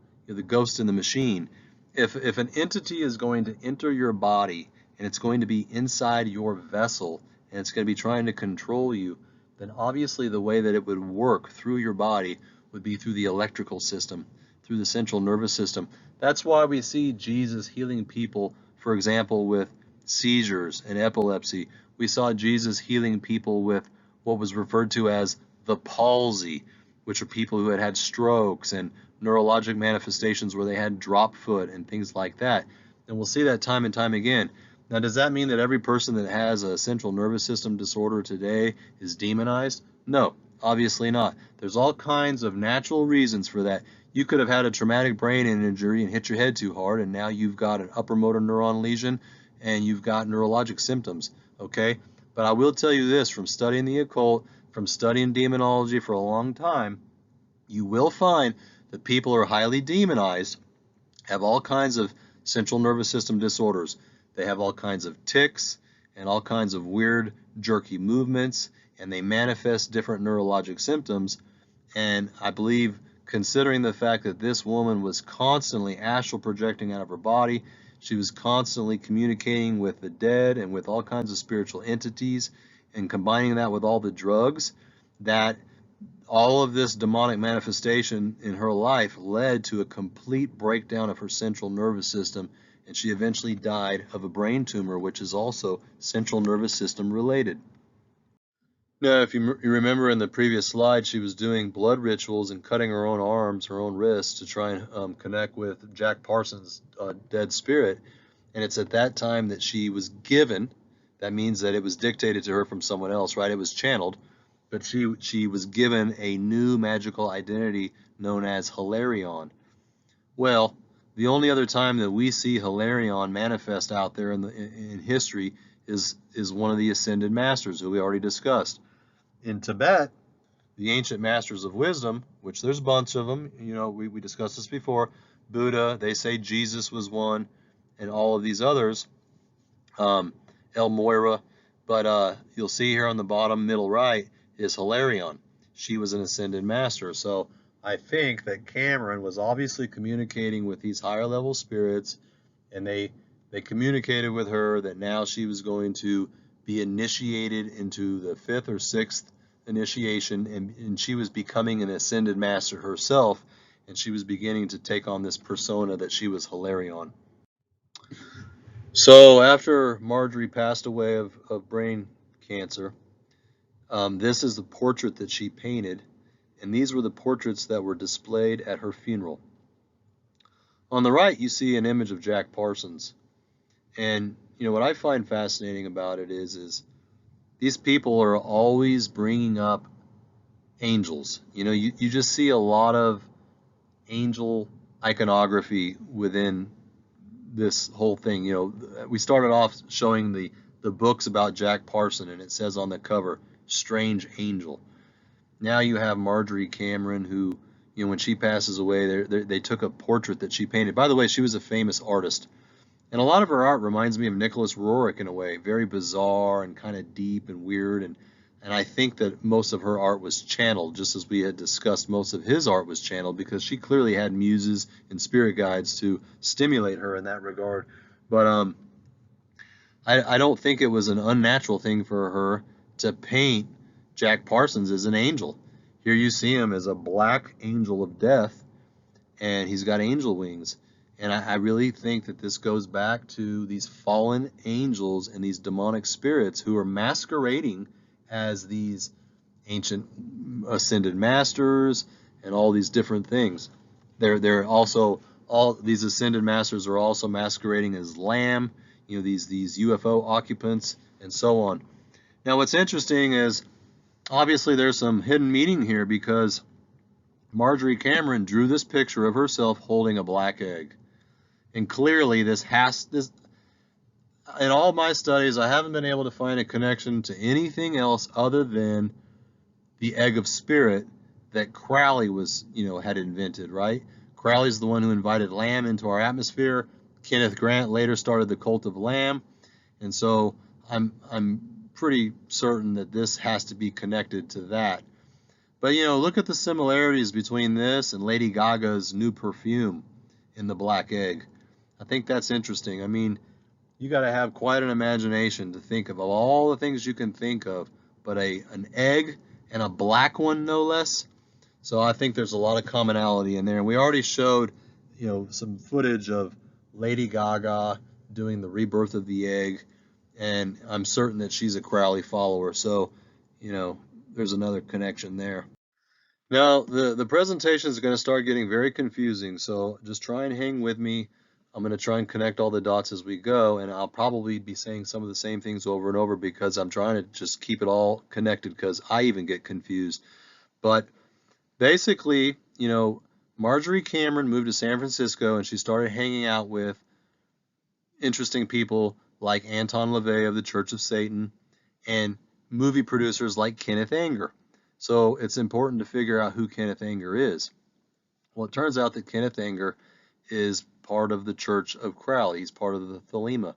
ghost in the machine. If an entity is going to enter your body and it's going to be inside your vessel and it's going to be trying to control you, then obviously the way that it would work through your body would be through the electrical system, through the central nervous system. That's why we see Jesus healing people, for example, with seizures and epilepsy. We saw Jesus healing people with what was referred to as the palsy, which are people who had strokes and neurologic manifestations where they had drop foot and things like that. And we'll see that time and time again. Now, does that mean that every person that has a central nervous system disorder today is demonized? No, obviously not. There's all kinds of natural reasons for that. You could have had a traumatic brain injury and hit your head too hard, and now you've got an upper motor neuron lesion and you've got neurologic symptoms, okay? But I will tell you this, from studying the occult, from studying demonology for a long time, you will find that people who are highly demonized have all kinds of central nervous system disorders. They have all kinds of tics and all kinds of weird jerky movements, and they manifest different neurologic symptoms. And I believe, considering the fact that this woman was constantly astral projecting out of her body, she was constantly communicating with the dead and with all kinds of spiritual entities, and combining that with all the drugs, that all of this demonic manifestation in her life led to a complete breakdown of her central nervous system, and she eventually died of a brain tumor, which is also central nervous system related. Now, if you remember in the previous slide, she was doing blood rituals and cutting her own arms, her own wrists to try and connect with Jack Parsons' dead spirit. And it's at that time that she was given, that means that it was dictated to her from someone else, right? It was channeled, but she was given a new magical identity known as Hilarion. Well, the only other time that we see Hilarion manifest out there in history is one of the ascended masters who we already discussed. In Tibet, the ancient masters of wisdom, which there's a bunch of them, we discussed this before, Buddha, they say Jesus was one, and all of these others, El Moira, but you'll see here on the bottom middle right is Hilarion. She was an ascended master. So I think that Cameron was obviously communicating with these higher level spirits, and they communicated with her that now she was going to be initiated into the 5th or 6th initiation, and she was becoming an ascended master herself, and she was beginning to take on this persona that she was Hilarion. So after Marjorie passed away of brain cancer, this is the portrait that she painted, and these were the portraits that were displayed at her funeral. On the right, you see an image of Jack Parsons, and what I find fascinating about it is these people are always bringing up angels. You just see a lot of angel iconography within this whole thing. We started off showing the books about Jack Parson, and it says on the cover, Strange Angel. Now you have Marjorie Cameron, who, when she passes away, they took a portrait that she painted. By the way, she was a famous artist. And a lot of her art reminds me of Nicholas Roerich in a way, very bizarre and kind of deep and weird. And I think that most of her art was channeled, just as we had discussed most of his art was channeled, because she clearly had muses and spirit guides to stimulate her in that regard. But I don't think it was an unnatural thing for her to paint Jack Parsons as an angel. Here you see him as a black angel of death, and he's got angel wings. And I really think that this goes back to these fallen angels and these demonic spirits who are masquerading as these ancient ascended masters and all these different things. They're also, all these ascended masters are also masquerading as lamb, these UFO occupants and so on. Now what's interesting is obviously there's some hidden meaning here, because Marjorie Cameron drew this picture of herself holding a black egg. And clearly in all my studies, I haven't been able to find a connection to anything else other than the egg of spirit that Crowley had invented, right? Crowley's the one who invited Lamb into our atmosphere. Kenneth Grant later started the cult of Lamb. And so I'm pretty certain that this has to be connected to that. But look at the similarities between this and Lady Gaga's new perfume in the black egg. I think that's interesting. I mean, you got to have quite an imagination to think of all the things you can think of, but an egg and a black one, no less. So I think there's a lot of commonality in there. And we already showed, some footage of Lady Gaga doing the rebirth of the egg, and I'm certain that she's a Crowley follower. So, there's another connection there. Now, the presentation is going to start getting very confusing, so just try and hang with me. I'm going to try and connect all the dots as we go, and I'll probably be saying some of the same things over and over because I'm trying to just keep it all connected, because I even get confused. But basically, Marjorie Cameron moved to San Francisco, and she started hanging out with interesting people like Anton LaVey of the Church of Satan and movie producers like Kenneth Anger. So it's important to figure out who Kenneth Anger is. Well, it turns out that Kenneth Anger is part of the Church of Crowley. He's part of the Thelema.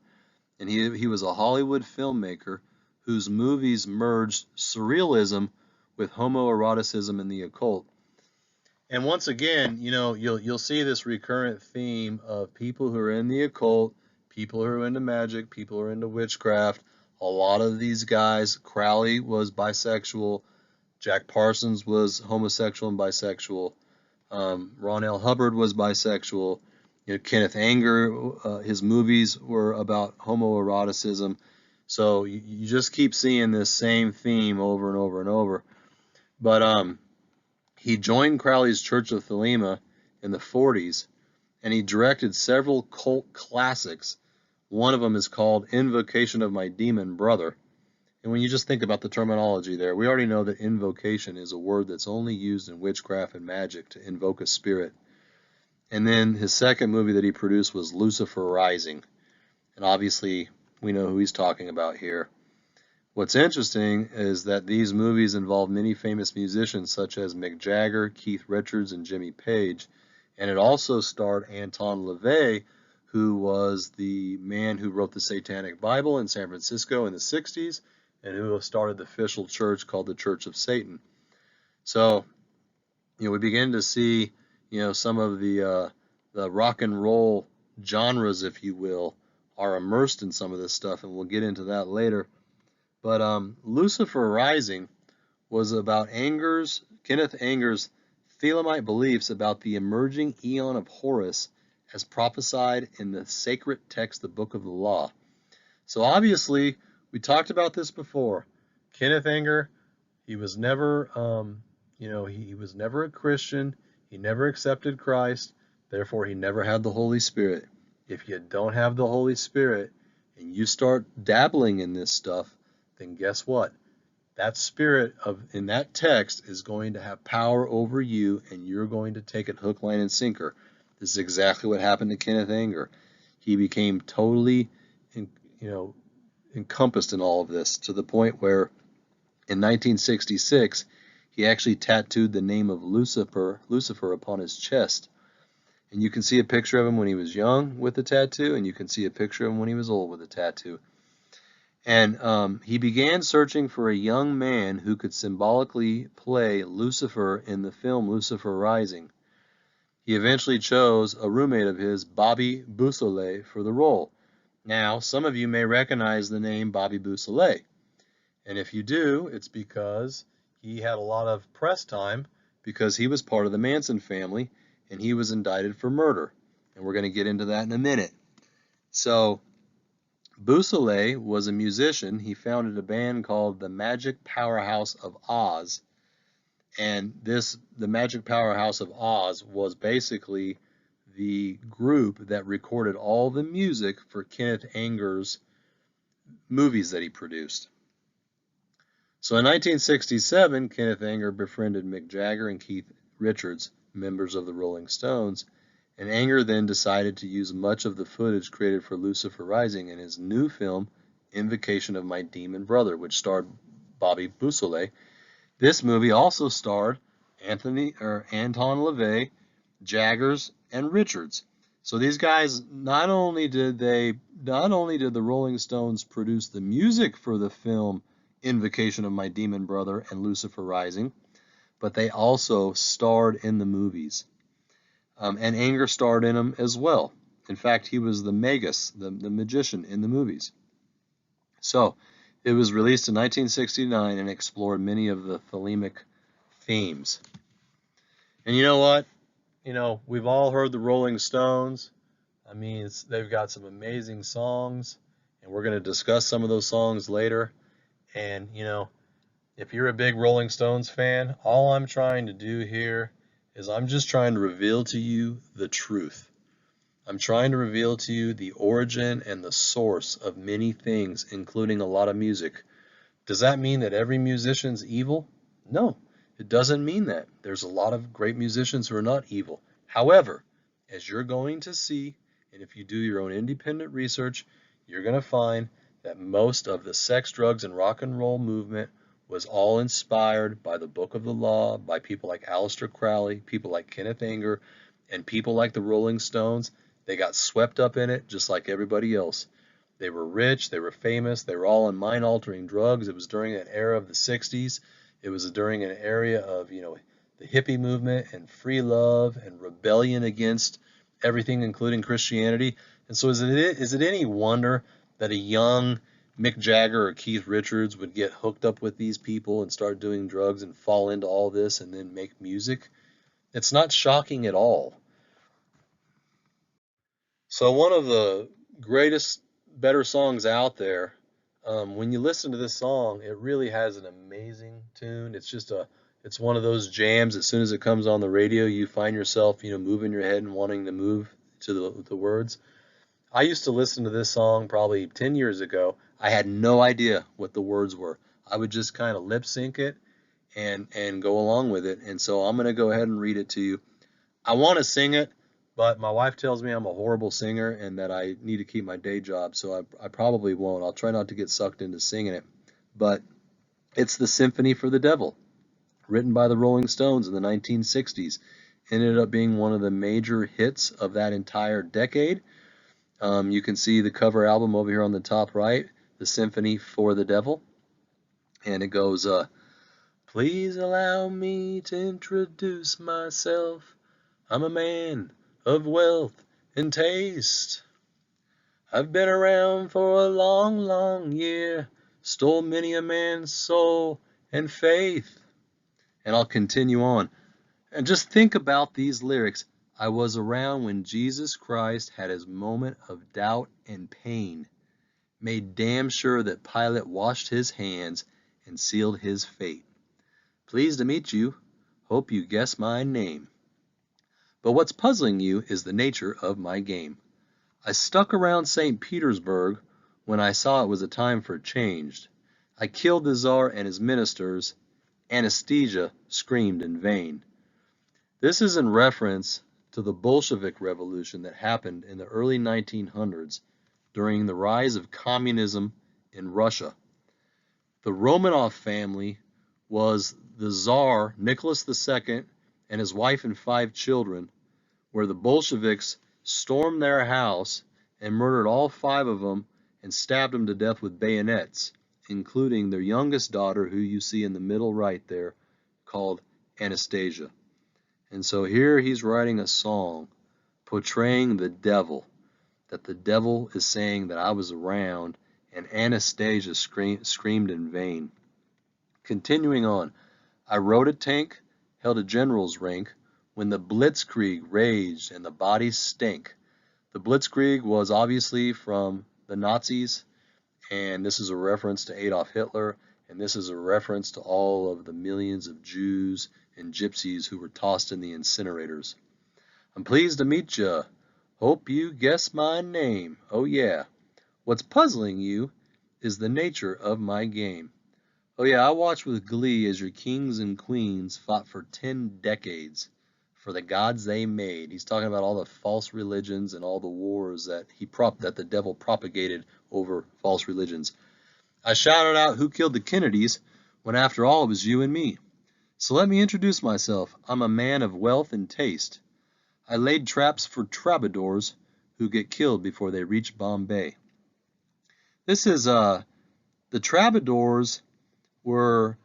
And he was a Hollywood filmmaker whose movies merged surrealism with homoeroticism and the occult. And once again, you'll see this recurrent theme of people who are in the occult, people who are into magic, people who are into witchcraft. A lot of these guys, Crowley was bisexual, Jack Parsons was homosexual and bisexual, Ron L. Hubbard was bisexual, Kenneth Anger, his movies were about homoeroticism. So you just keep seeing this same theme over and over and over. But he joined Crowley's Church of Thelema in the 40s, and he directed several cult classics. One of them is called Invocation of My Demon Brother. And when you just think about the terminology there, we already know that invocation is a word that's only used in witchcraft and magic to invoke a spirit. And then his second movie that he produced was Lucifer Rising. And obviously, we know who he's talking about here. What's interesting is that these movies involve many famous musicians such as Mick Jagger, Keith Richards, and Jimmy Page. And it also starred Anton LaVey, who was the man who wrote the Satanic Bible in San Francisco in the 60s, and who started the official church called the Church of Satan. So, we begin to see, some of the rock and roll genres, if you will, are immersed in some of this stuff, and we'll get into that later. But Lucifer Rising was about Kenneth Anger's Thelemite beliefs about the emerging eon of Horus as prophesied in the sacred text, the Book of the Law. So obviously, we talked about this before. Kenneth Anger, he was never, he was never a Christian. He never accepted Christ. Therefore, he never had the Holy Spirit. If you don't have the Holy Spirit and you start dabbling in this stuff, then guess what? That spirit in that text is going to have power over you, and you're going to take it hook, line, and sinker. This is exactly what happened to Kenneth Anger. He became totally, encompassed in all of this, to the point where in 1966 he actually tattooed the name of Lucifer upon his chest. And you can see a picture of him when he was young with the tattoo, and you can see a picture of him when he was old with the tattoo. And he began searching for a young man who could symbolically play Lucifer in the film Lucifer Rising. He eventually chose a roommate of his, Bobby Beausoleil, for the role. Now, some of you may recognize the name Bobby Beausoleil. And if you do, it's because he had a lot of press time because he was part of the Manson family, and he was indicted for murder. And we're going to get into that in a minute. So, Beausoleil was a musician. He founded a band called the Magic Powerhouse of Oz. And the Magic Powerhouse of Oz was basically the group that recorded all the music for Kenneth Anger's movies that he produced. So in 1967, Kenneth Anger befriended Mick Jagger and Keith Richards, members of the Rolling Stones, and Anger then decided to use much of the footage created for Lucifer Rising in his new film, Invocation of My Demon Brother, which starred Bobby Beausoleil. This movie also starred Anton LaVey, Jaggers, and Richards. So these guys, not only did the Rolling Stones produce the music for the film Invocation of My Demon Brother and Lucifer Rising, but they also starred in the movies. And Anger starred in them as well. In fact, he was the Magus, the magician in the movies. So, it was released in 1969 and explored many of the Thelemic themes. And you know what? We've all heard the Rolling Stones. I mean, they've got some amazing songs, and we're going to discuss some of those songs later. And, if you're a big Rolling Stones fan, all I'm trying to do here is I'm just trying to reveal to you the truth. I'm trying to reveal to you the origin and the source of many things, including a lot of music. Does that mean that every musician's evil? No, it doesn't mean that. There's a lot of great musicians who are not evil. However, as you're going to see, and if you do your own independent research, you're going to find that most of the sex, drugs, and rock and roll movement was all inspired by the Book of the Law, by people like Aleister Crowley, people like Kenneth Anger, and people like the Rolling Stones. They got swept up in it just like everybody else. They were rich, they were famous, they were all on mind-altering drugs. It was during an era of the 60s. It was during an area of, the hippie movement and free love and rebellion against everything, including Christianity. And so is it any wonder that a young Mick Jagger or Keith Richards would get hooked up with these people and start doing drugs and fall into all this and then make music? It's not shocking at all. So one of the better songs out there When you listen to this song, it really has an amazing tune. It's one of those jams. As soon as it comes on the radio, you find yourself, moving your head and wanting to move to the words. I used to listen to this song probably 10 years ago. I had no idea what the words were. I would just kind of lip sync it and go along with it. And so I'm going to go ahead and read it to you. I want to sing it, but my wife tells me I'm a horrible singer and that I need to keep my day job, so I probably won't. I'll try not to get sucked into singing it. But it's the Symphony for the Devil, written by the Rolling Stones in the 1960s. Ended up being one of the major hits of that entire decade. You can see the cover album over here on the top right, the Symphony for the Devil. And it goes, please allow me to introduce myself. I'm a man of wealth and taste. I've been around for a long, long year, stole many a man's soul and faith. And I'll continue on. And just think about these lyrics. I was around when Jesus Christ had his moment of doubt and pain, made damn sure that Pilate washed his hands and sealed his fate. Pleased to meet you. Hope you guess my name. But what's puzzling you is the nature of my game. I stuck around St. Petersburg when I saw it was a time for change. I killed the Tsar and his ministers. Anesthesia screamed in vain. This is in reference to the Bolshevik Revolution that happened in the early 1900s during the rise of communism in Russia. The Romanov family was the Tsar Nicholas II and his wife and 5 children, where the Bolsheviks stormed their house and murdered all 5 of them and stabbed them to death with bayonets, including their youngest daughter, who you see in the middle right there, called Anastasia. And so here he's writing a song portraying the devil, that the devil is saying that I was around, and Anastasia screamed in vain. Continuing on, I rode a tank, held a general's rank, when the blitzkrieg raged and the bodies stank. The blitzkrieg was obviously from the Nazis, and this is a reference to Adolf Hitler, and this is a reference to all of the millions of Jews and gypsies who were tossed in the incinerators. I'm pleased to meet ya. Hope you guess my name. Oh yeah. What's puzzling you is the nature of my game. Oh yeah, I watched with glee as your kings and queens fought for 10 decades for the gods they made. He's talking about all the false religions and all the wars that that the devil propagated over false religions. I shouted out who killed the Kennedys when after all it was you and me. So let me introduce myself. I'm a man of wealth and taste. I laid traps for troubadours who get killed before they reach Bombay. This is the troubadours were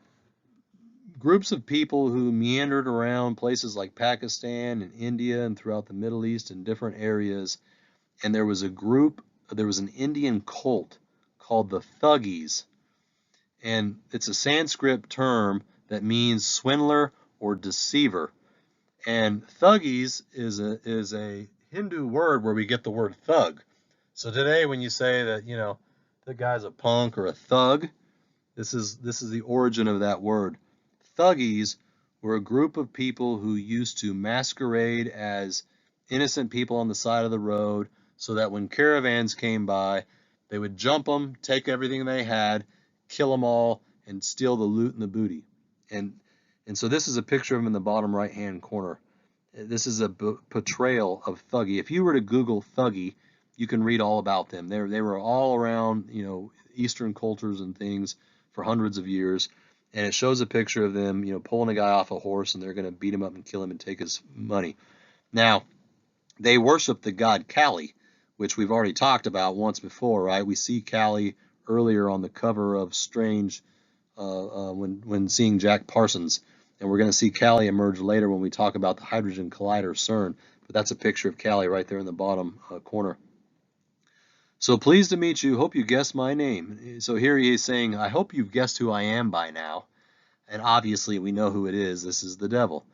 groups of people who meandered around places like Pakistan and India and throughout the Middle East and different areas. And there was an Indian cult called the Thuggees. And it's a Sanskrit term that means swindler or deceiver. And Thuggees is a Hindu word where we get the word thug. So today when you say that, the guy's a punk or a thug, this is the origin of that word. Thuggees were a group of people who used to masquerade as innocent people on the side of the road so that when caravans came by, they would jump them, take everything they had, kill them all, and steal the loot and the booty. And so this is a picture of them in the bottom right-hand corner. This is a portrayal of Thuggee. If you were to Google Thuggee, you can read all about them. They were all around, Eastern cultures and things for hundreds of years. And it shows a picture of them, pulling a guy off a horse, and they're going to beat him up and kill him and take his money. Now, they worship the god Kali, which we've already talked about once before, right? We see Kali earlier on the cover of Strange when seeing Jack Parsons. And we're going to see Kali emerge later when we talk about the Hydrogen Collider CERN. But that's a picture of Kali right there in the bottom corner. So pleased to meet you. Hope you guessed my name. So here he is saying, I hope you've guessed who I am by now. And obviously we know who it is. This is the devil.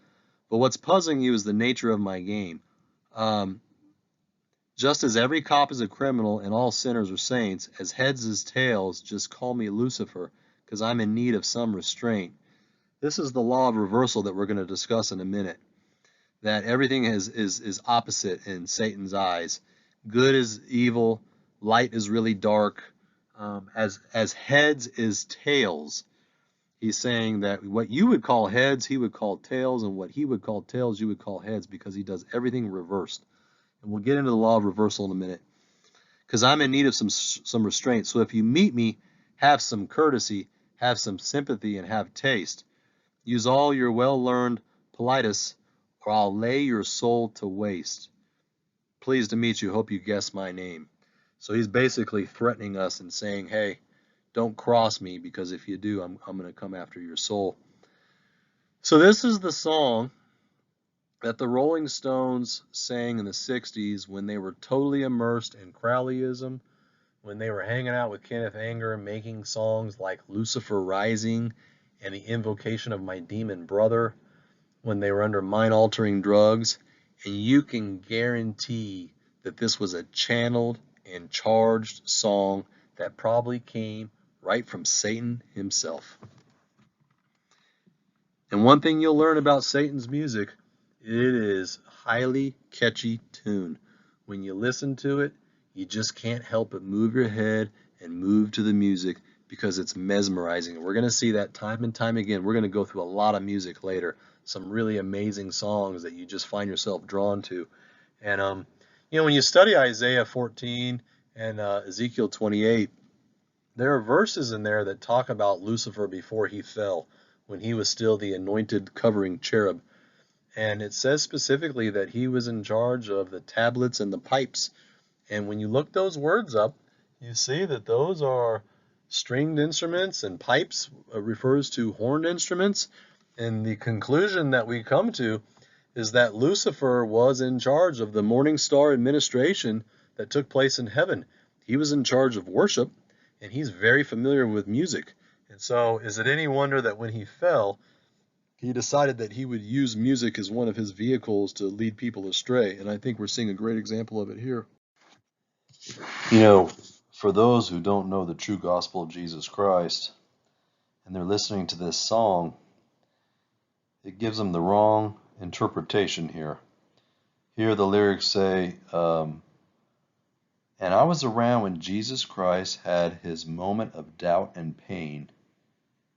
But what's puzzling you is the nature of my game. Just as every cop is a criminal and all sinners are saints, as heads as tails, just call me Lucifer, 'cause I'm in need of some restraint. This is the law of reversal that we're going to discuss in a minute. That everything is opposite in Satan's eyes. Good is evil, light is really dark. As heads is tails. He's saying that what you would call heads, he would call tails, and what he would call tails, you would call heads, because he does everything reversed. And we'll get into the law of reversal in a minute. Because I'm in need of some restraint. So if you meet me, have some courtesy, have some sympathy, and have taste. Use all your well-learned politesse, or I'll lay your soul to waste. Pleased to meet you. Hope you guess my name. So he's basically threatening us and saying, hey, don't cross me, because if you do, I'm going to come after your soul. So this is the song that the Rolling Stones sang in the 60s when they were totally immersed in Crowleyism, when they were hanging out with Kenneth Anger, making songs like Lucifer Rising and The Invocation of My Demon Brother, when they were under mind-altering drugs. And you can guarantee that this was a channeled and charged song that probably came right from Satan himself. And one thing you'll learn about Satan's music, it is highly catchy tune. When you listen to it, you just can't help but move your head and move to the music because it's mesmerizing. We're going to see that time and time again. We're going to go through a lot of music later, some really amazing songs that you just find yourself drawn to. And when you study Isaiah 14 and Ezekiel 28, there are verses in there that talk about Lucifer before he fell, when he was still the anointed covering cherub. And it says specifically that he was in charge of the tablets and the pipes. And when you look those words up, you see that those are stringed instruments, and pipes refers to horned instruments. And the conclusion that we come to is that Lucifer was in charge of the morning star administration that took place in heaven. He was in charge of worship, and he's very familiar with music. And so is it any wonder that when he fell, he decided that he would use music as one of his vehicles to lead people astray? And I think we're seeing a great example of it here. For those who don't know the true gospel of Jesus Christ, and they're listening to this song, it gives them the wrong interpretation here. Here the lyrics say, and I was around when Jesus Christ had his moment of doubt and pain,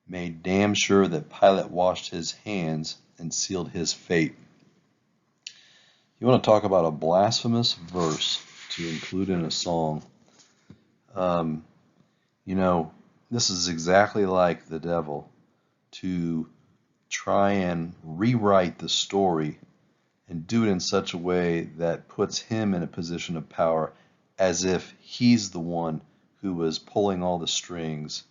made damn sure that Pilate washed his hands and sealed his fate. You want to talk about a blasphemous verse to include in a song? This is exactly like the devil, to try and rewrite the story and do it in such a way that puts him in a position of power, as if he's the one who was pulling all the strings.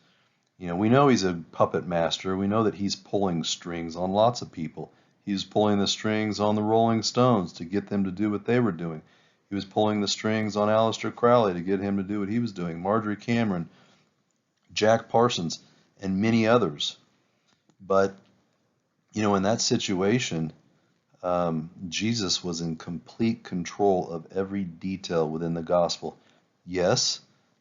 We know he's a puppet master. We know that he's pulling strings on lots of people. He was pulling the strings on the Rolling Stones to get them to do what they were doing. He was pulling the strings on Aleister Crowley to get him to do what he was doing. Marjorie Cameron, Jack Parsons, and many others. But, in that situation, Jesus was in complete control of every detail within the gospel. Yes,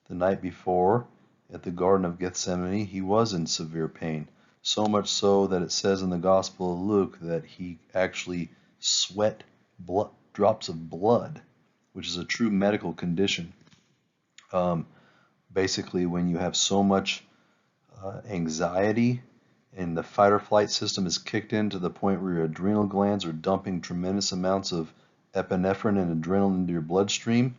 the night before at the Garden of Gethsemane, he was in severe pain. So much so that it says in the Gospel of Luke that he actually sweat drops of blood, which is a true medical condition. Basically, when you have so much anxiety and the fight or flight system is kicked in to the point where your adrenal glands are dumping tremendous amounts of epinephrine and adrenaline into your bloodstream,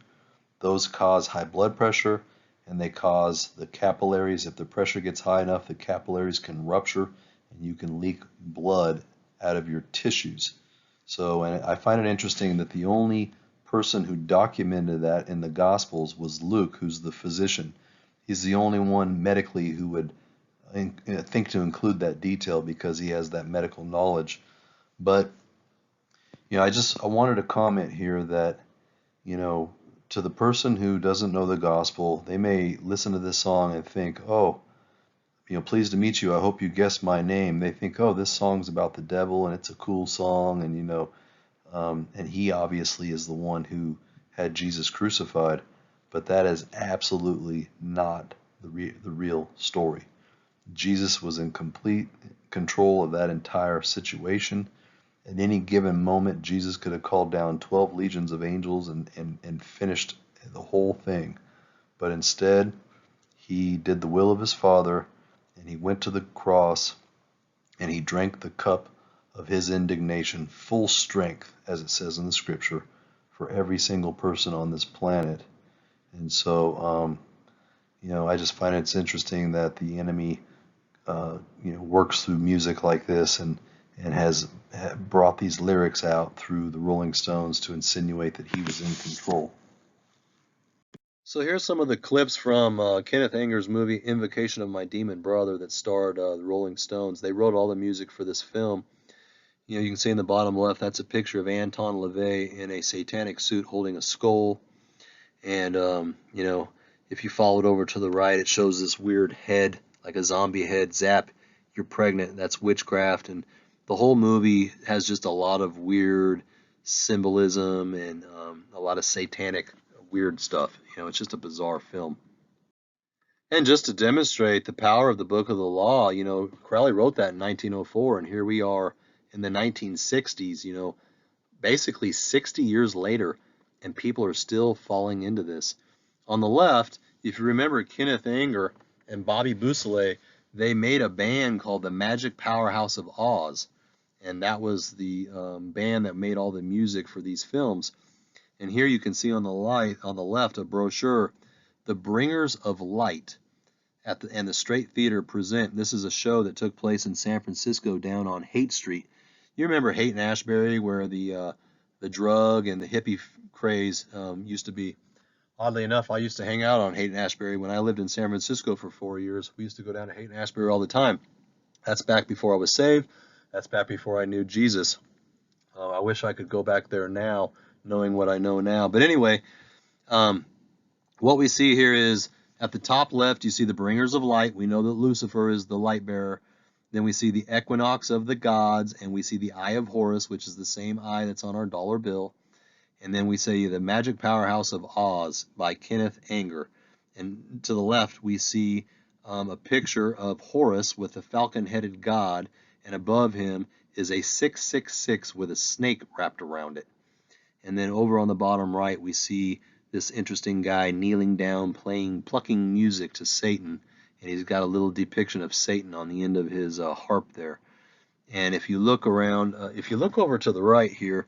those cause high blood pressure, and they cause the capillaries, if the pressure gets high enough, the capillaries can rupture and you can leak blood out of your tissues. So, and I find it interesting that the only person who documented that in the Gospels was Luke, who's the physician. He's the only one medically who would think to include that detail because he has that medical knowledge. But, I wanted to comment here that, to the person who doesn't know the gospel, they may listen to this song and think, oh, pleased to meet you, I hope you guessed my name. They think, oh, this song's about the devil and it's a cool song, and and he obviously is the one who had Jesus crucified, but that is absolutely not the real story. Jesus was in complete control of that entire situation. At any given moment, Jesus could have called down 12 legions of angels and finished the whole thing. But instead, he did the will of his Father, and he went to the cross, and he drank the cup of his indignation, full strength, as it says in the scripture, for every single person on this planet. And so, I just find it's interesting that the enemy, works through music like this and has brought these lyrics out through the Rolling Stones to insinuate that he was in control. So here's some of the clips from Kenneth Anger's movie Invocation of My Demon Brother that starred the Rolling Stones. They wrote all the music for this film. You can see in the bottom left, that's a picture of Anton LaVey in a satanic suit holding a skull. And, if you follow it over to the right, it shows this weird head, like a zombie head. Zap, you're pregnant. That's witchcraft. And the whole movie has just a lot of weird symbolism and a lot of satanic weird stuff. It's just a bizarre film. And just to demonstrate the power of the Book of the Law, Crowley wrote that in 1904, and here we are in the 1960s, basically 60 years later, and people are still falling into this. On the left, if you remember Kenneth Anger and Bobby Beausoleil, they made a band called the Magic Powerhouse of Oz, and that was the band that made all the music for these films. And here you can see on the left a brochure, The Bringers of Light, and the Straight Theater present. This is a show that took place in San Francisco down on Haight Street. You remember Haight and Ashbury, where the drug and the hippie craze used to be. Oddly enough, I used to hang out on Haight and Ashbury when I lived in San Francisco for 4 years. We used to go down to Haight and Ashbury all the time. That's back before I was saved. That's back before I knew Jesus. I wish I could go back there now, knowing what I know now. But anyway, what we see here is at the top left, you see the Bringers of Light. We know that Lucifer is the light bearer. Then we see the Equinox of the Gods, and we see the Eye of Horus, which is the same eye that's on our dollar bill. And then we see the Magic Powerhouse of Oz by Kenneth Anger. And to the left, we see a picture of Horus with a falcon-headed god, and above him is a 666 with a snake wrapped around it. And then over on the bottom right, we see this interesting guy kneeling down, plucking music to Satan, and he's got a little depiction of Satan on the end of his harp there. And if you look around, if you look over to the right here,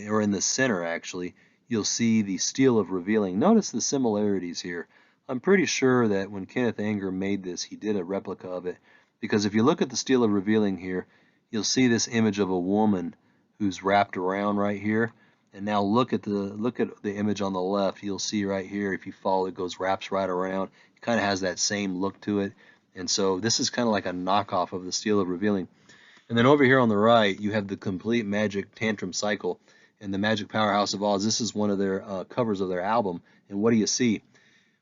or in the center actually, you'll see the Steel of Revealing. Notice the similarities here. I'm pretty sure that when Kenneth Anger made this, he did a replica of it, because if you look at the Steel of Revealing here, you'll see this image of a woman who's wrapped around right here. And now look at the image on the left. You'll see right here, if you follow, it wraps right around. It kind of has that same look to it. And so this is kind of like a knockoff of the Steel of Revealing. And then over here on the right, you have the Complete Magic Tantrum Cycle and the Magic Powerhouse of Oz. This is one of their covers of their album. And what do you see?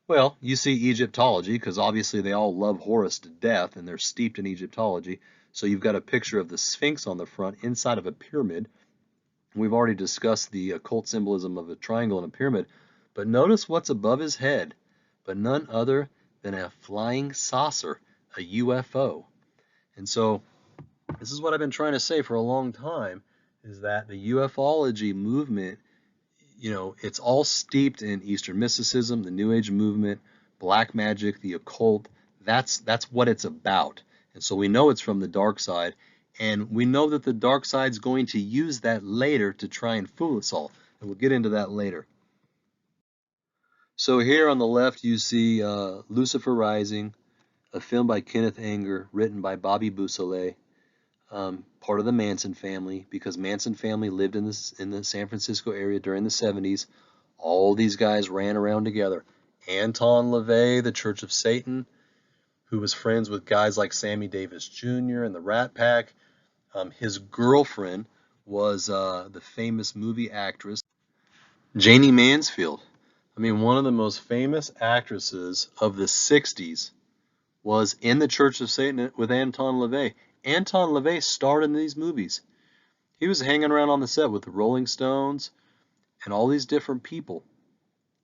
Well, you see Egyptology, because obviously they all love Horus to death, and they're steeped in Egyptology. So you've got a picture of the Sphinx on the front inside of a pyramid. We've already discussed the occult symbolism of a triangle and a pyramid, but notice what's above his head, but none other than a flying saucer, a UFO. And so this is what I've been trying to say for a long time, is that the ufology movement, it's all steeped in Eastern mysticism, the New Age movement, black magic, the occult. That's what it's about. And so we know it's from the dark side. And we know that the dark side's going to use that later to try and fool us all. And we'll get into that later. So here on the left, you see Lucifer Rising, a film by Kenneth Anger, written by Bobby Beausoleil, part of the Manson family, because Manson family lived in the San Francisco area during the 70s. All these guys ran around together. Anton LaVey, the Church of Satan, who was friends with guys like Sammy Davis Jr. and the Rat Pack. His girlfriend was the famous movie actress Janie Mansfield. I mean, one of the most famous actresses of the 60s was in the Church of Satan with Anton LaVey. Anton LaVey starred in these movies. He was hanging around on the set with the Rolling Stones and all these different people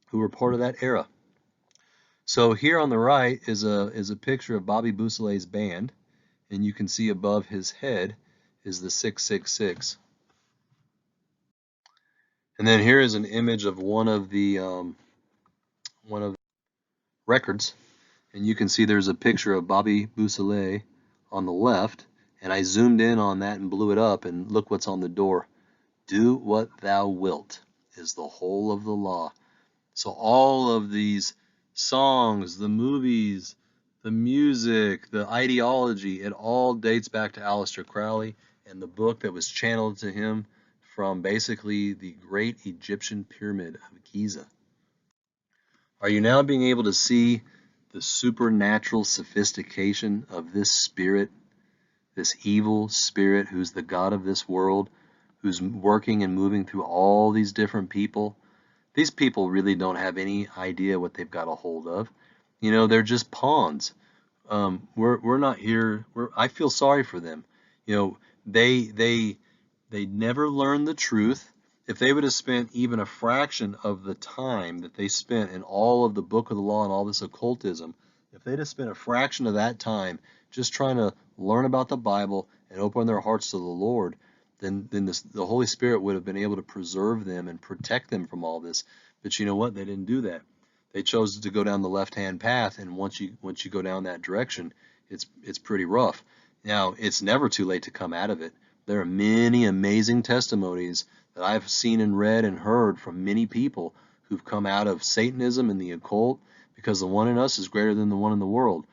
who were part of that era. So here on the right is a picture of Bobby Boussalet's band, and you can see above his head is the 666. And then here is an image of one of the records, and you can see there's a picture of Bobby Boussalet on the left, and I zoomed in on that and blew it up, and look what's on the door. Do what thou wilt is the whole of the law. So all of these songs, the movies, the music, the ideology, it all dates back to Aleister Crowley and the book that was channeled to him from basically the great Egyptian pyramid of Giza. Are you now being able to see the supernatural sophistication of this spirit, this evil spirit who's the god of this world, who's working and moving through all these different people? These people really don't have any idea what they've got a hold of. You know, they're just pawns. We're not here. I feel sorry for them. You know, they never learned the truth. If they would have spent even a fraction of the time that they spent in all of the Book of the Law and all this occultism, if they'd have spent a fraction of that time just trying to learn about the Bible and open their hearts to the Lord, then the Holy Spirit would have been able to preserve them and protect them from all this. But you know what? They didn't do that. They chose to go down the left-hand path, and once you go down that direction, it's pretty rough. Now, it's never too late to come out of it. There are many amazing testimonies that I've seen and read and heard from many people who've come out of Satanism and the occult, because the one in us is greater than the one in the world.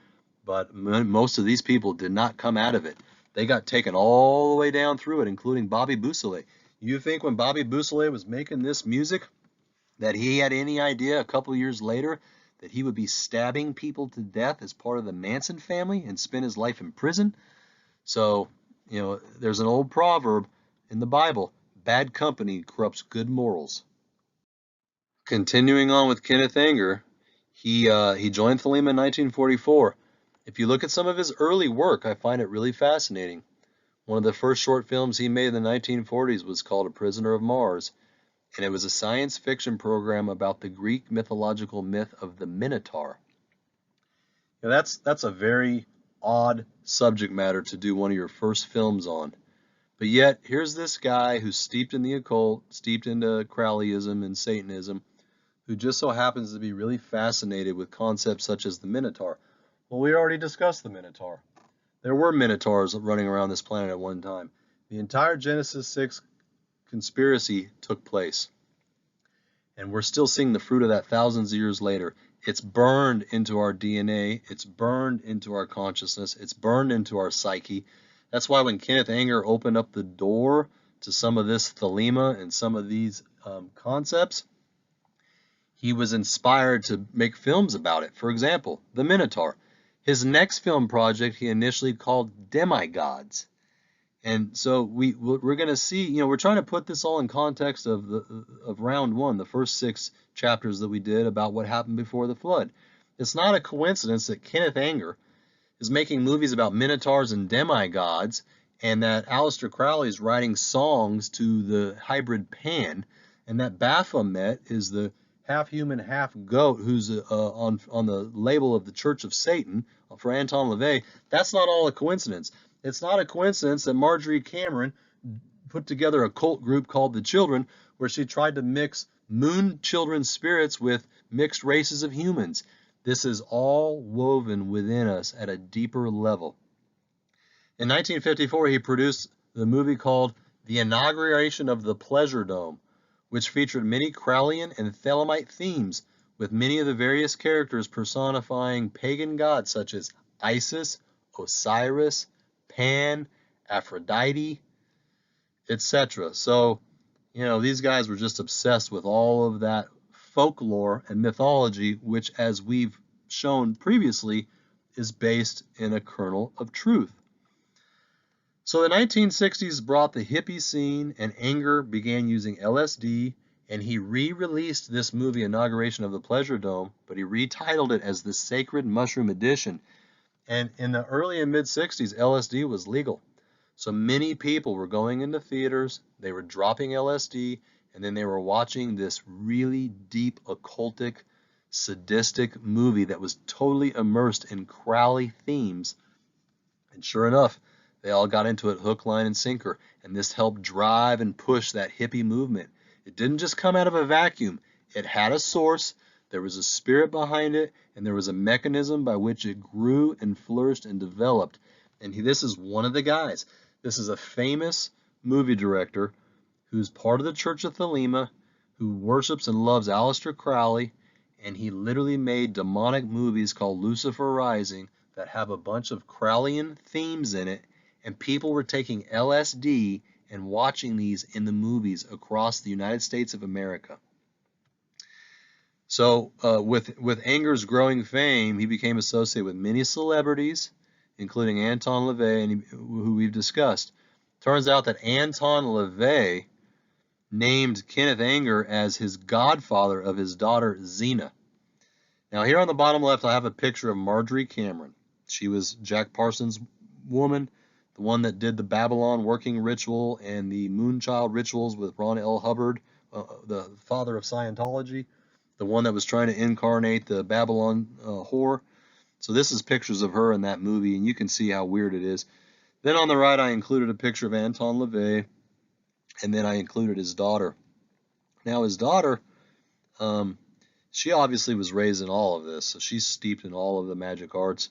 But most of these people did not come out of it. They got taken all the way down through it, including Bobby Boussalet. You think when Bobby Boussalet was making this music that he had any idea a couple years later that he would be stabbing people to death as part of the Manson family and spend his life in prison? So, you know, there's an old proverb in the Bible, bad company corrupts good morals. Continuing on with Kenneth Anger, he joined Thelema in 1944. If you look at some of his early work, I find it really fascinating. One of the first short films he made in the 1940s was called A Prisoner of Mars, and it was a science fiction program about the Greek mythological myth of the Minotaur. Now that's a very odd subject matter to do one of your first films on. But yet, here's this guy who's steeped in the occult, steeped into Crowleyism and Satanism, who just so happens to be really fascinated with concepts such as the Minotaur. Well, we already discussed the Minotaur. There were Minotaurs running around this planet at one time. The entire Genesis 6 conspiracy took place. And we're still seeing the fruit of that thousands of years later. It's burned into our DNA. It's burned into our consciousness. It's burned into our psyche. That's why when Kenneth Anger opened up the door to some of this thelema and some of these concepts, he was inspired to make films about it. For example, the Minotaur. His next film project he initially called Demigods. And so we're going to see, you know, we're trying to put this all in context of round one, the first 6 chapters that we did about what happened before the flood. It's not a coincidence that Kenneth Anger is making movies about minotaurs and demigods, and that Aleister Crowley is writing songs to the hybrid Pan, and that Baphomet is the half human, half goat who's on the label of the Church of Satan for Anton LaVey. That's not all a coincidence. It's not a coincidence that Marjorie Cameron put together a cult group called the Children, where she tried to mix moon children spirits with mixed races of humans. This is all woven within us at a deeper level. In 1954, he produced the movie called The Inauguration of the Pleasure Dome, which featured many Crowleyan and Thelemite themes, with many of the various characters personifying pagan gods such as Isis, Osiris, Pan, Aphrodite, etc. So, you know, these guys were just obsessed with all of that folklore and mythology, which, as we've shown previously, is based in a kernel of truth. So the 1960s brought the hippie scene, and Anger began using LSD, and he re-released this movie, Inauguration of the Pleasure Dome, but he retitled it as the Sacred Mushroom Edition. And in the early and mid-60s, LSD was legal. So many people were going into theaters, they were dropping LSD, and then they were watching this really deep, occultic, sadistic movie that was totally immersed in Crowley themes. And sure enough, they all got into it hook, line, and sinker. And this helped drive and push that hippie movement. It didn't just come out of a vacuum. It had a source, there was a spirit behind it, and there was a mechanism by which it grew and flourished and developed. And this is one of the guys. This is a famous movie director who's part of the Church of Thelema, who worships and loves Aleister Crowley, and he literally made demonic movies called Lucifer Rising that have a bunch of Crowleyan themes in it, and people were taking LSD and watching these in the movies across the United States of America. So with Anger's growing fame, he became associated with many celebrities, including Anton LaVey, who we've discussed. Turns out that Anton LaVey named Kenneth Anger as his godfather of his daughter Zena. Now here on the bottom left, I have a picture of Marjorie Cameron. She was Jack Parsons' woman, the one that did the Babylon working ritual and the Moonchild rituals with Ron L. Hubbard, the father of Scientology, the one that was trying to incarnate the Babylon whore. So this is pictures of her in that movie, and you can see how weird it is. Then on the right, I included a picture of Anton LaVey, and then I included his daughter. Now his daughter, she obviously was raised in all of this, so she's steeped in all of the magic arts.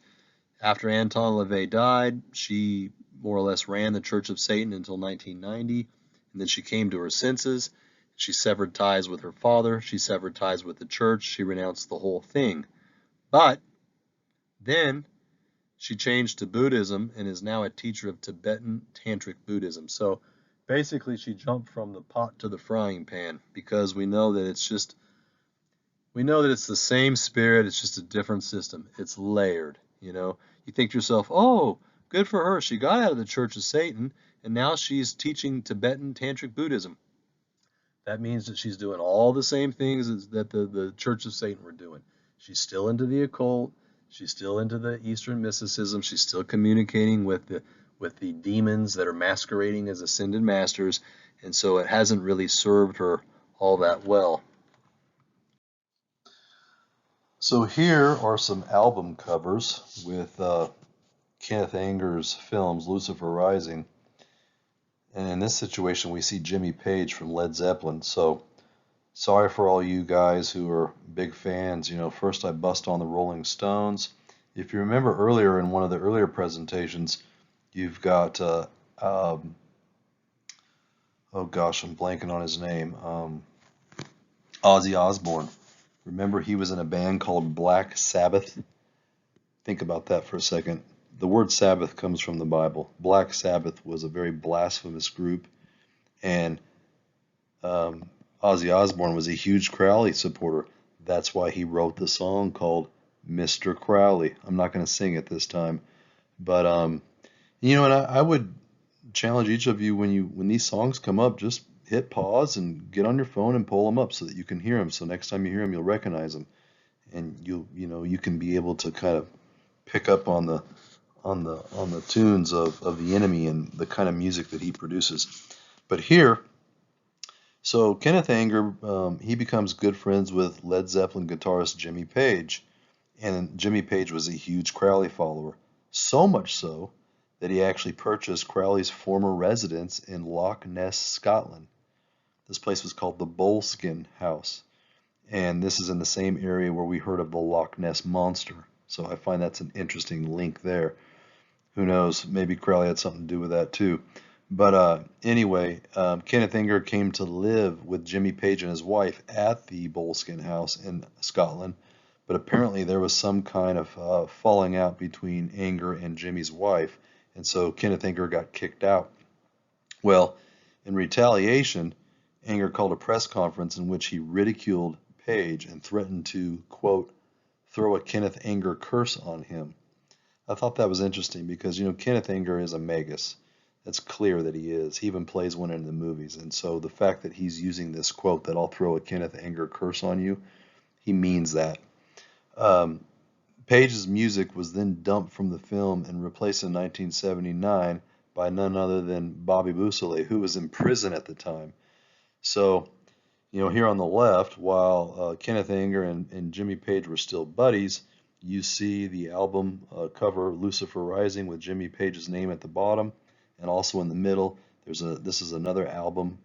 After Anton LaVey died, she more or less ran the Church of Satan until 1990, and then she came to her senses. She severed ties with her father. She severed ties with the church. She renounced the whole thing. But then she changed to Buddhism and is now a teacher of Tibetan Tantric Buddhism. So basically she jumped from the pot to the frying pan, because we know that it's the same spirit, it's just a different system. It's layered, you know. You think to yourself, oh, good for her. She got out of the Church of Satan, and now she's teaching Tibetan Tantric Buddhism. That means that she's doing all the same things that the Church of Satan were doing. She's still into the occult. She's still into the Eastern mysticism. She's still communicating with the demons that are masquerading as ascended masters, and so it hasn't really served her all that well. So here are some album covers with Kenneth Anger's films, Lucifer Rising. And in this situation, we see Jimmy Page from Led Zeppelin. So sorry for all you guys who are big fans. You know, first I bust on the Rolling Stones. If you remember earlier in one of the earlier presentations, you've got, oh gosh, I'm blanking on his name, Ozzy Osbourne. Remember, he was in a band called Black Sabbath? Think about that for a second. The word Sabbath comes from the Bible. Black Sabbath was a very blasphemous group, and Ozzy Osbourne was a huge Crowley supporter. That's why he wrote the song called Mr. Crowley. I'm not going to sing it this time, but you know, and I would challenge each of you, when these songs come up, just hit pause and get on your phone and pull them up so that you can hear them. So next time you hear them, you'll recognize them, and you can be able to kind of pick up on the tunes of the enemy and the kind of music that he produces. But here, so Kenneth Anger, he becomes good friends with Led Zeppelin guitarist Jimmy Page, and Jimmy Page was a huge Crowley follower, so much so that he actually purchased Crowley's former residence in Loch Ness, Scotland. This place was called the Boleskine House, and this is in the same area where we heard of the Loch Ness Monster. So I find that's an interesting link there. Who knows, maybe Crowley had something to do with that too. But anyway, Kenneth Anger came to live with Jimmy Page and his wife at the Boleskine House in Scotland, but apparently there was some kind of falling out between Anger and Jimmy's wife, and so Kenneth Anger got kicked out. Well, in retaliation, Anger called a press conference in which he ridiculed Page and threatened to, quote, throw a Kenneth Anger curse on him. I thought that was interesting because, you know, Kenneth Anger is a magus. It's clear that he is. He even plays one in the movies. And so the fact that he's using this quote that I'll throw a Kenneth Anger curse on you, he means that. Page's music was then dumped from the film and replaced in 1979 by none other than Bobby Beausoleil, who was in prison at the time. So Here on the left, while Kenneth Anger and Jimmy Page were still buddies, you see the album cover Lucifer Rising with Jimmy Page's name at the bottom, and also in the middle, this is another album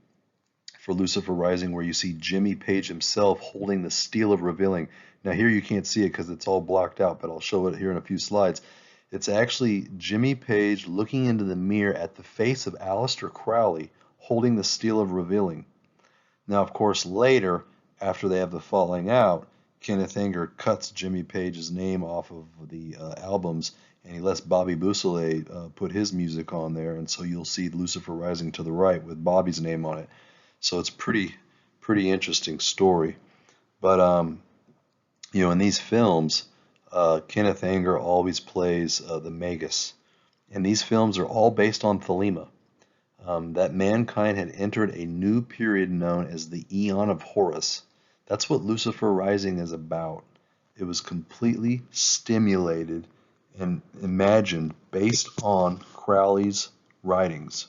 for Lucifer Rising where you see Jimmy Page himself holding the Steel of Revealing. Now here you can't see it because it's all blocked out, but I'll show it here in a few slides. It's actually Jimmy Page looking into the mirror at the face of Aleister Crowley holding the Steel of Revealing. Now, of course, later, after they have the falling out, Kenneth Anger cuts Jimmy Page's name off of the albums, and he lets Bobby Beausoleil put his music on there, and so you'll see Lucifer Rising to the right with Bobby's name on it. So it's pretty interesting story. But in these films, Kenneth Anger always plays the Magus, and these films are all based on Thelema. That mankind had entered a new period known as the Eon of Horus. That's what Lucifer Rising is about. It was completely stimulated and imagined based on Crowley's writings.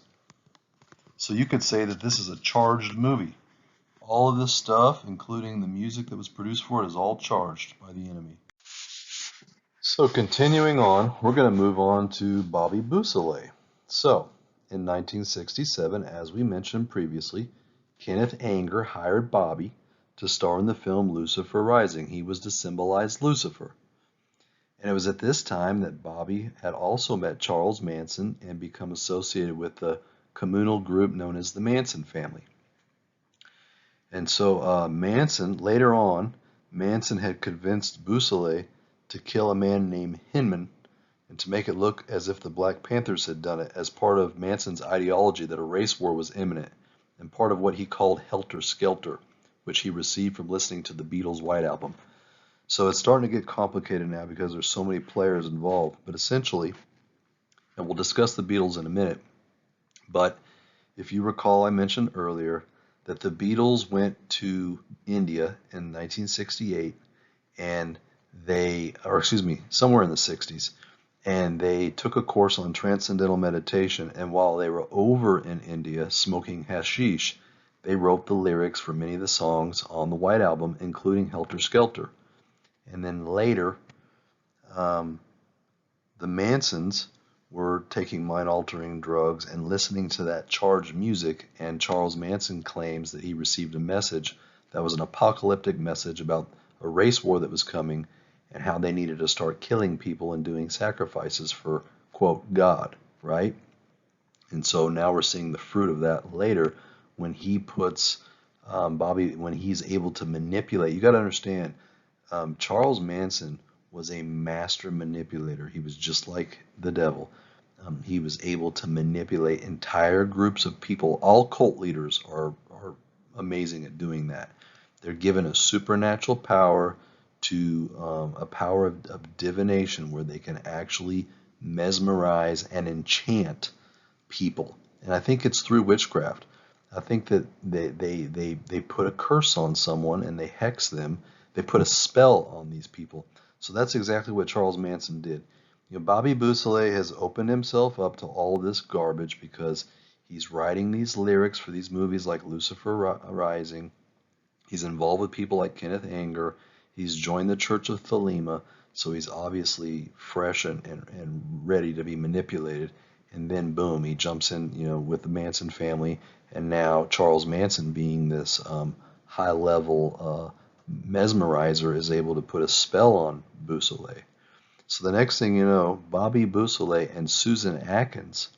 So you could say that this is a charged movie. All of this stuff, including the music that was produced for it, is all charged by the enemy. So continuing on, we're going to move on to Bobby Beausoleil. So, in 1967, as we mentioned previously, Kenneth Anger hired Bobby to star in the film Lucifer Rising. He was to symbolize Lucifer. And it was at this time that Bobby had also met Charles Manson and become associated with the communal group known as the Manson family. And so Manson, later on, Manson had convinced Beausoleil to kill a man named Hinman and to make it look as if the Black Panthers had done it as part of Manson's ideology that a race war was imminent and part of what he called Helter Skelter, which he received from listening to the Beatles' White Album. So it's starting to get complicated now because there's so many players involved. But essentially, and we'll discuss the Beatles in a minute, but if you recall, I mentioned earlier that the Beatles went to India in 1968 and somewhere in the 60s, and they took a course on transcendental meditation, and while they were over in India smoking hashish, they wrote the lyrics for many of the songs on the White Album, including Helter Skelter. And then later, the Mansons were taking mind-altering drugs and listening to that charged music, and Charles Manson claims that he received a message that was an apocalyptic message about a race war that was coming and how they needed to start killing people and doing sacrifices for, quote, God, right? And so now we're seeing the fruit of that later when he puts Bobby, when he's able to manipulate. You got to understand, Charles Manson was a master manipulator. He was just like the devil. He was able to manipulate entire groups of people. All cult leaders are amazing at doing that. They're given a supernatural power to a power of divination where they can actually mesmerize and enchant people. And I think it's through witchcraft. I think that they put a curse on someone and they hex them. They put a spell on these people. So that's exactly what Charles Manson did. Bobby Beausoleil has opened himself up to all this garbage because he's writing these lyrics for these movies like Lucifer Rising. He's involved with people like Kenneth Anger. He's joined the Church of Thelema, so he's obviously fresh and ready to be manipulated. And then, boom, he jumps in, with the Manson family, and now Charles Manson, being this high-level mesmerizer, is able to put a spell on Beausoleil. So the next thing you know, Bobby Beausoleil and Susan Atkins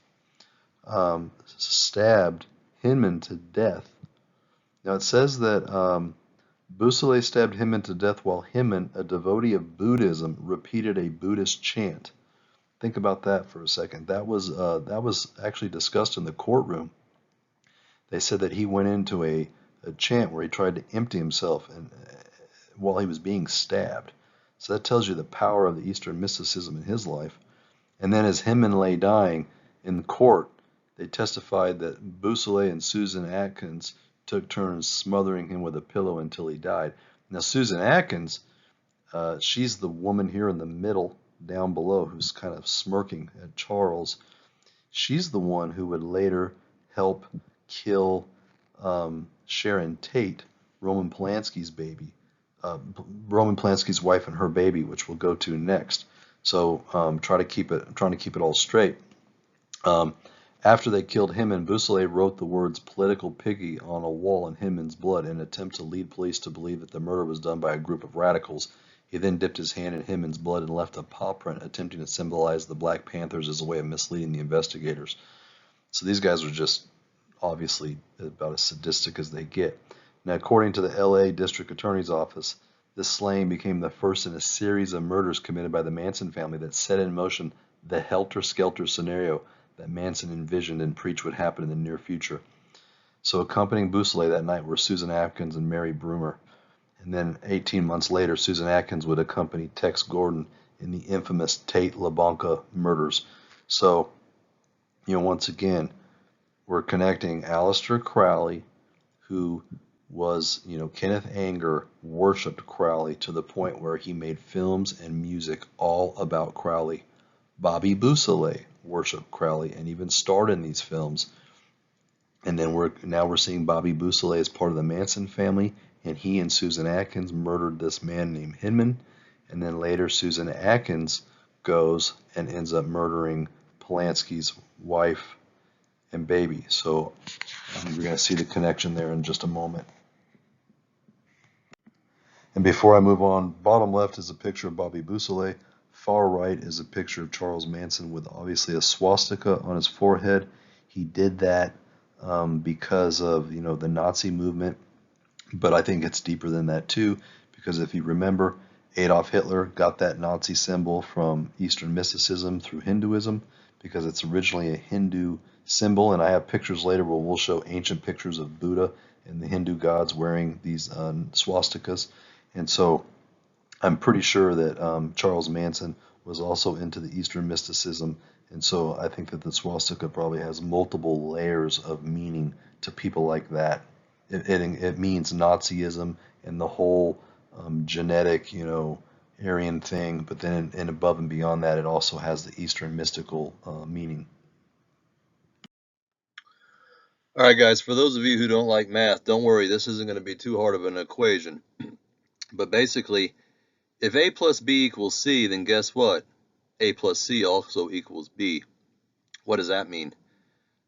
stabbed Hinman to death. Now it says that Beausoleil stabbed Hinman to death while Hinman, a devotee of Buddhism, repeated a Buddhist chant. Think about that for a second. That was actually discussed in the courtroom. They said that he went into a chant where he tried to empty himself while he was being stabbed. So that tells you the power of the Eastern mysticism in his life. And then as Hinman lay dying in court, they testified that Beausoleil and Susan Atkins took turns smothering him with a pillow until he died. Now Susan Atkins, she's the woman here in the middle down below who's kind of smirking at Charles. She's the one who would later help kill Sharon Tate Roman Polanski's baby, Roman Polanski's wife and her baby, which we'll go to next. So I'm trying to keep it all straight. After they killed Hinman, Bousselet wrote the words "political piggy" on a wall in Hinman's blood in an attempt to lead police to believe that the murder was done by a group of radicals. He then dipped his hand in Hinman's blood and left a paw print attempting to symbolize the Black Panthers as a way of misleading the investigators. So these guys were just obviously about as sadistic as they get. Now, according to the LA District Attorney's Office, this slaying became the first in a series of murders committed by the Manson family that set in motion the helter-skelter scenario that Manson envisioned and preached would happen in the near future. So accompanying Bousselet that night were Susan Atkins and Mary Broomer. And then 18 months later, Susan Atkins would accompany Tex Gordon in the infamous Tate-LaBianca murders. So, once again, we're connecting Aleister Crowley, who was, Kenneth Anger worshipped Crowley to the point where he made films and music all about Crowley. Bobby Bousselet worshipped Crowley and even starred in these films. And then we're seeing Bobby Bousselet as part of the Manson family, and he and Susan Atkins murdered this man named Hinman. And then later Susan Atkins goes and ends up murdering Polanski's wife and baby. So we're going to see the connection there in just a moment. And before I move on, bottom left is a picture of Bobby Bousselet. Far right is a picture of Charles Manson with obviously a swastika on his forehead. He did that because of the Nazi movement, but I think it's deeper than that too, because if you remember, Adolf Hitler got that Nazi symbol from Eastern mysticism through Hinduism, because it's originally a Hindu symbol, and I have pictures later where we'll show ancient pictures of Buddha and the Hindu gods wearing these swastikas. And so I'm pretty sure that Charles Manson was also into the Eastern mysticism, and so I think that the swastika probably has multiple layers of meaning to people like that. It means Nazism and the whole genetic, Aryan thing, but then and above and beyond that, it also has the Eastern mystical meaning. All right, guys, for those of you who don't like math, don't worry, this isn't going to be too hard of an equation. But basically, if A plus B equals C, then guess what? A plus C also equals B. What does that mean?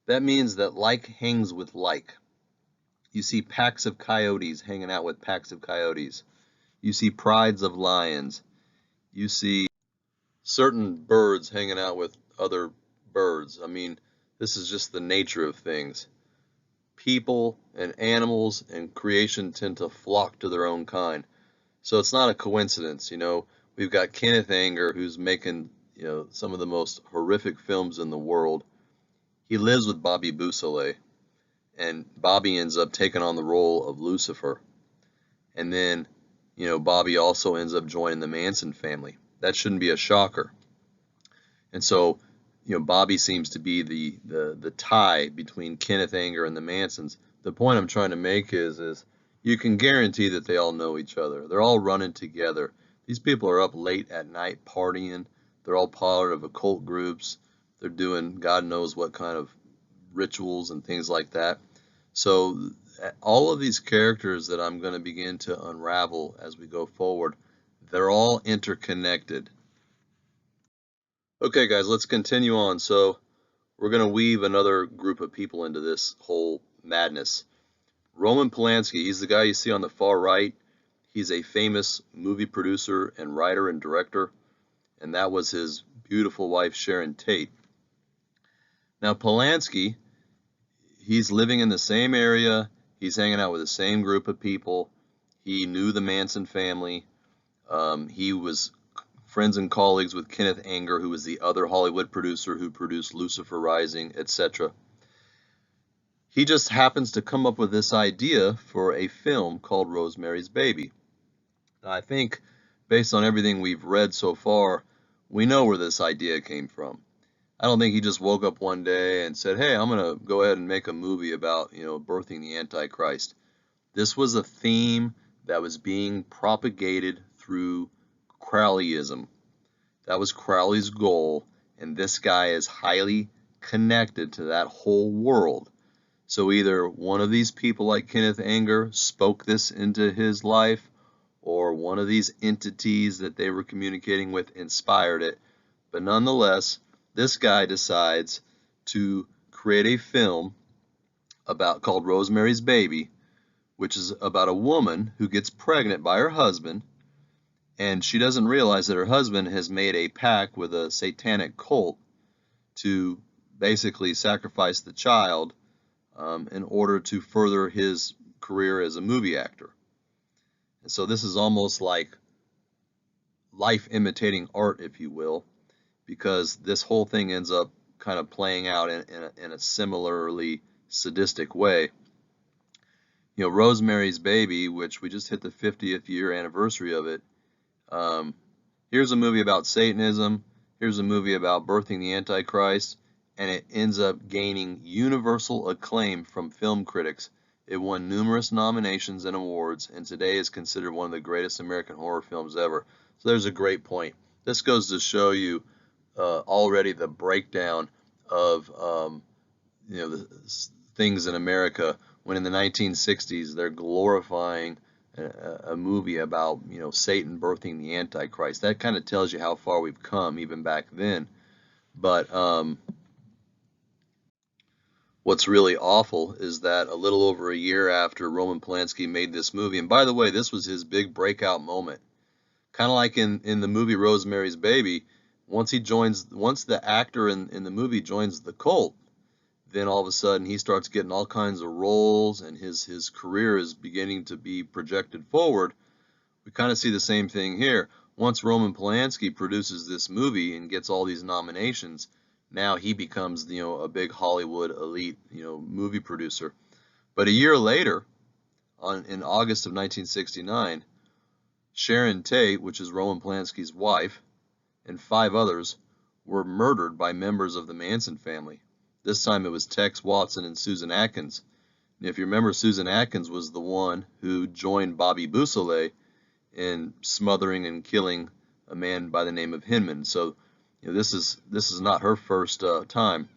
That means that like hangs with like. You see packs of coyotes hanging out with packs of coyotes. You see prides of lions. You see certain birds hanging out with other birds. I mean, this is just the nature of things. People and animals and creation tend to flock to their own kind. So it's not a coincidence, We've got Kenneth Anger, who's making, some of the most horrific films in the world. He lives with Bobby Bousselet, and Bobby ends up taking on the role of Lucifer. And then, Bobby also ends up joining the Manson family. That shouldn't be a shocker. And so, Bobby seems to be the tie between Kenneth Anger and the Mansons. The point I'm trying to make is you can guarantee that they all know each other. They're all running together. These people are up late at night partying. They're all part of occult groups. They're doing God knows what kind of rituals and things like that. So all of these characters that I'm going to begin to unravel as we go forward, they're all interconnected. Okay, guys, let's continue on. So we're going to weave another group of people into this whole madness. Roman Polanski, he's the guy you see on the far right. He's a famous movie producer and writer and director, and that was his beautiful wife, Sharon Tate. Now, Polanski, he's living in the same area. He's hanging out with the same group of people. He knew the Manson family. He was friends and colleagues with Kenneth Anger, who was the other Hollywood producer who produced Lucifer Rising, etc. He just happens to come up with this idea for a film called Rosemary's Baby. Now, I think, based on everything we've read so far, we know where this idea came from. I don't think he just woke up one day and said, hey, I'm going to go ahead and make a movie about, birthing the Antichrist. This was a theme that was being propagated through Crowleyism. That was Crowley's goal, and this guy is highly connected to that whole world. So either one of these people like Kenneth Anger spoke this into his life, or one of these entities that they were communicating with inspired it. But nonetheless, this guy decides to create a film called Rosemary's Baby, which is about a woman who gets pregnant by her husband, and she doesn't realize that her husband has made a pact with a satanic cult to basically sacrifice the child in order to further his career as a movie actor. And so this is almost like life imitating art, if you will, because this whole thing ends up kind of playing out in a similarly sadistic way. You know, Rosemary's Baby, which we just hit the 50th year anniversary of it. Here's a movie about Satanism. Here's a movie about birthing the Antichrist, and it ends up gaining universal acclaim from film critics. It won numerous nominations and awards, and today is considered one of the greatest American horror films ever. So there's a great point. This goes to show you already the breakdown of the things in America, when in the 1960s they're glorifying a movie about Satan birthing the Antichrist. That kind of tells you how far we've come even back then. But what's really awful is that a little over a year after Roman Polanski made this movie, and by the way, this was his big breakout moment, kind of like in the movie Rosemary's Baby. Once the actor in the movie joins the cult, then all of a sudden he starts getting all kinds of roles, and his career is beginning to be projected forward. We kind of see the same thing here. Once Roman Polanski produces this movie and gets all these nominations, now he becomes a big Hollywood elite movie producer. But a year later, in August of 1969, Sharon Tate, which is Roman Polanski's wife, and 5 others were murdered by members of the Manson family. This time it was Tex Watson and Susan Atkins. And if you remember, Susan Atkins was the one who joined Bobby Beausoleil in smothering and killing a man by the name of Hinman. So this is not her first time.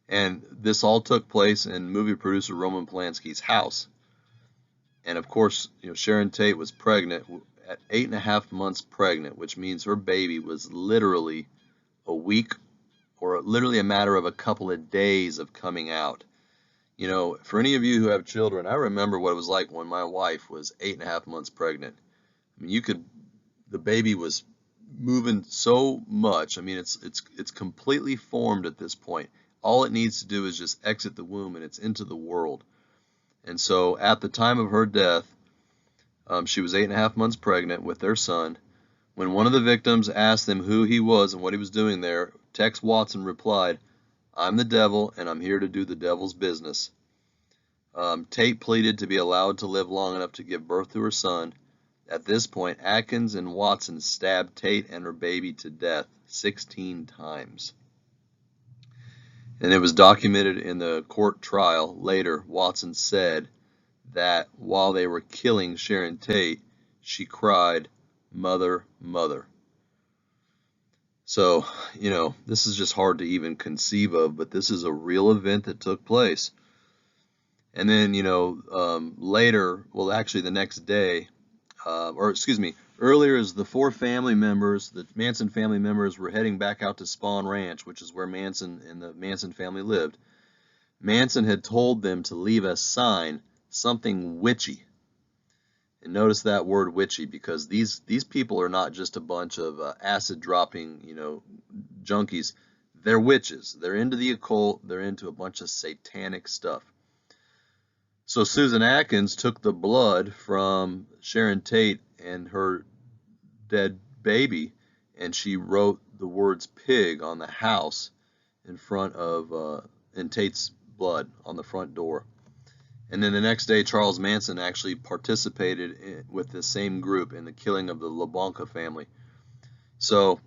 And this all took place in movie producer Roman Polanski's house. And of course, Sharon Tate was pregnant at 8.5 months pregnant, which means her baby was literally a week, or literally a matter of a couple of days of coming out. For any of you who have children, I remember what it was like when my wife was 8.5 months pregnant. I mean, the baby was moving so much. I mean, it's completely formed at this point. All it needs to do is just exit the womb, and it's into the world. And so at the time of her death, she was 8.5 months pregnant with their son. When one of the victims asked them who he was and what he was doing there, Tex Watson replied, "I'm the devil, and I'm here to do the devil's business." Tate pleaded to be allowed to live long enough to give birth to her son. At this point, Atkins and Watson stabbed Tate and her baby to death 16 times. And it was documented in the court trial later. Watson said that while they were killing Sharon Tate, she cried, "Mother, mother." So, this is just hard to even conceive of, but this is a real event that took place. And then, later, well, actually the next day, earlier, as the 4 family members, the Manson family members, were heading back out to Spawn Ranch, which is where Manson and the Manson family lived, Manson had told them to leave a sign, something witchy. And notice that word witchy, because these people are not just a bunch of acid-dropping, junkies. They're witches. They're into the occult. They're into a bunch of satanic stuff. So Susan Atkins took the blood from Sharon Tate and her dead baby, and she wrote the words "pig" on the house in front of in Tate's blood on the front door. And then the next day, Charles Manson actually participated with the same group in the killing of the LaBianca family. So,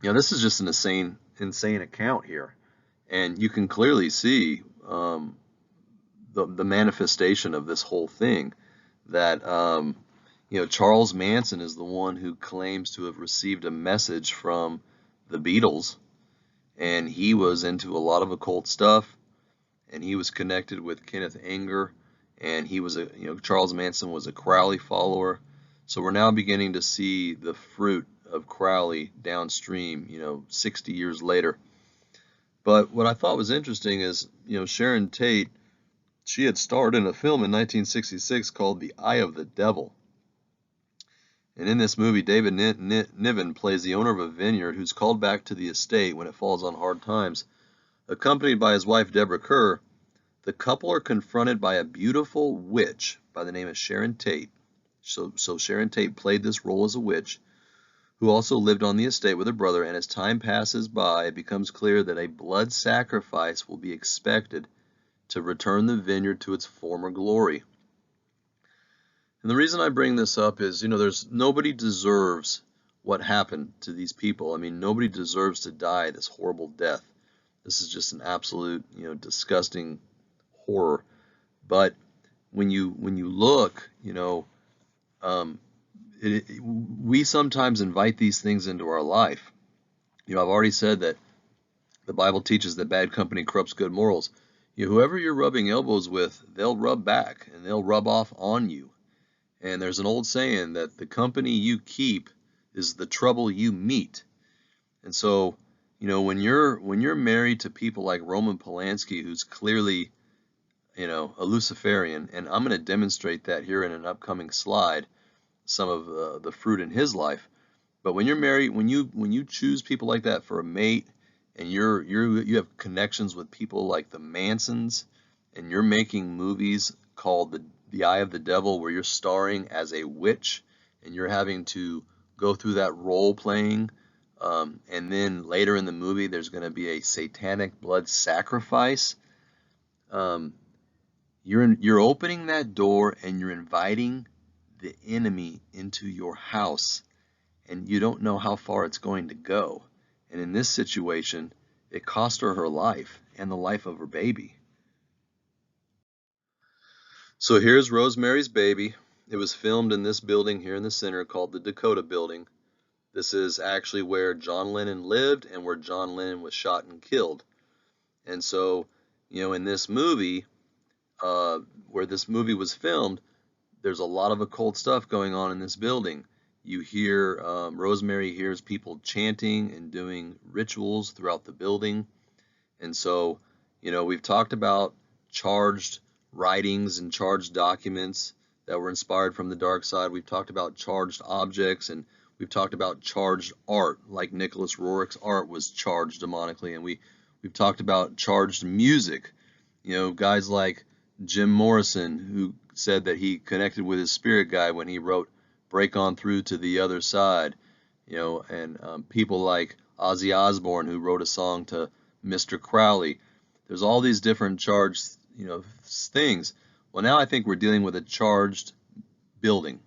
this is just an insane account here, and you can clearly see the manifestation of this whole thing. That Charles Manson is the one who claims to have received a message from the Beatles, and he was into a lot of occult stuff. and he was connected with Kenneth Anger, and he was Charles Manson was a Crowley follower. So we're now beginning to see the fruit of Crowley downstream, 60 years later. But what I thought was interesting is, Sharon Tate, she had starred in a film in 1966 called The Eye of the Devil. And in this movie, David Niven plays the owner of a vineyard who's called back to the estate when it falls on hard times. Accompanied by his wife, Deborah Kerr, the couple are confronted by a beautiful witch by the name of Sharon Tate. So Sharon Tate played this role as a witch who also lived on the estate with her brother, and as time passes by, it becomes clear that a blood sacrifice will be expected to return the vineyard to its former glory. And the reason I bring this up is, nobody deserves what happened to these people. I mean, nobody deserves to die this horrible death. This is just an absolute, disgusting horror. But when you look, we sometimes invite these things into our life. I've already said that the Bible teaches that bad company corrupts good morals. Whoever you're rubbing elbows with, they'll rub back and they'll rub off on you. And there's an old saying that the company you keep is the trouble you meet. And so, when you're married to people like Roman Polanski, who's clearly, a Luciferian, and I'm going to demonstrate that here in an upcoming slide, some of the fruit in his life. But when you're married, when you choose people like that for a mate, and you have connections with people like the Mansons, and you're making movies called the Eye of the Devil, where you're starring as a witch, and you're having to go through that role playing, and then later in the movie there's going to be a satanic blood sacrifice. You're opening that door and you're inviting the enemy into your house, and you don't know how far it's going to go. And in this situation, it cost her life and the life of her baby. So here's Rosemary's Baby. It was filmed in this building here in the center called the Dakota Building. This is actually where John Lennon lived and where John Lennon was shot and killed. And so, in this movie, where this movie was filmed, there's a lot of occult stuff going on in this building. You hear, Rosemary hears people chanting and doing rituals throughout the building. And so, we've talked about charged writings and charged documents that were inspired from the dark side. We've talked about charged objects, and we've talked about charged art, like Nicholas Roerich's art was charged demonically. And we've talked about charged music. Guys like Jim Morrison, who said that he connected with his spirit guide when he wrote Break On Through to the Other Side, and people like Ozzy Osbourne, who wrote a song to Mr. Crowley. There's all these different charged, things. Well, now I think we're dealing with a charged building.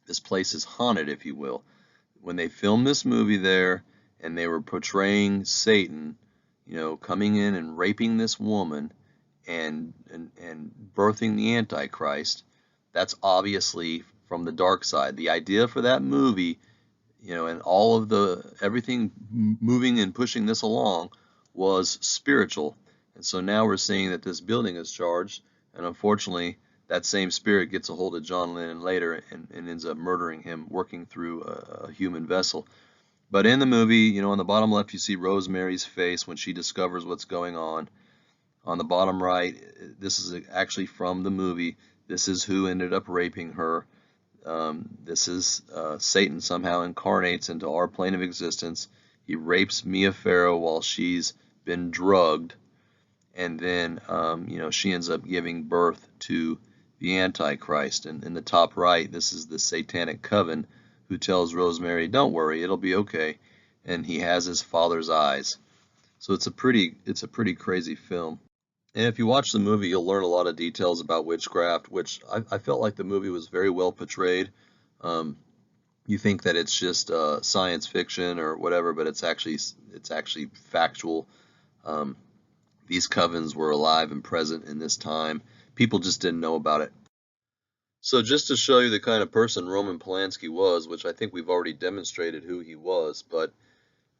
This place is haunted, if you will. When they filmed this movie there and they were portraying Satan, coming in and raping this woman and birthing the Antichrist, that's obviously from the dark side. The idea for that movie, and all of everything moving and pushing this along was spiritual. And so now we're seeing that this building is charged, and unfortunately that same spirit gets a hold of John Lennon later and ends up murdering him, working through a human vessel. But in the movie, on the bottom left you see Rosemary's face when she discovers what's going on. On the bottom right, this is actually from the movie. This is who ended up raping her. This is Satan somehow incarnates into our plane of existence. He rapes Mia Farrow while she's been drugged, and then she ends up giving birth to the Antichrist. And in the top right, this is the satanic coven who tells Rosemary, "Don't worry, it'll be okay." And he has his father's eyes. So it's a pretty crazy film. And if you watch the movie, you'll learn a lot of details about witchcraft, which I felt like the movie was very well portrayed. You think that it's just science fiction or whatever, but it's actually factual. These covens were alive and present in this time. People just didn't know about it. So just to show you the kind of person Roman Polanski was, which I think we've already demonstrated who he was, but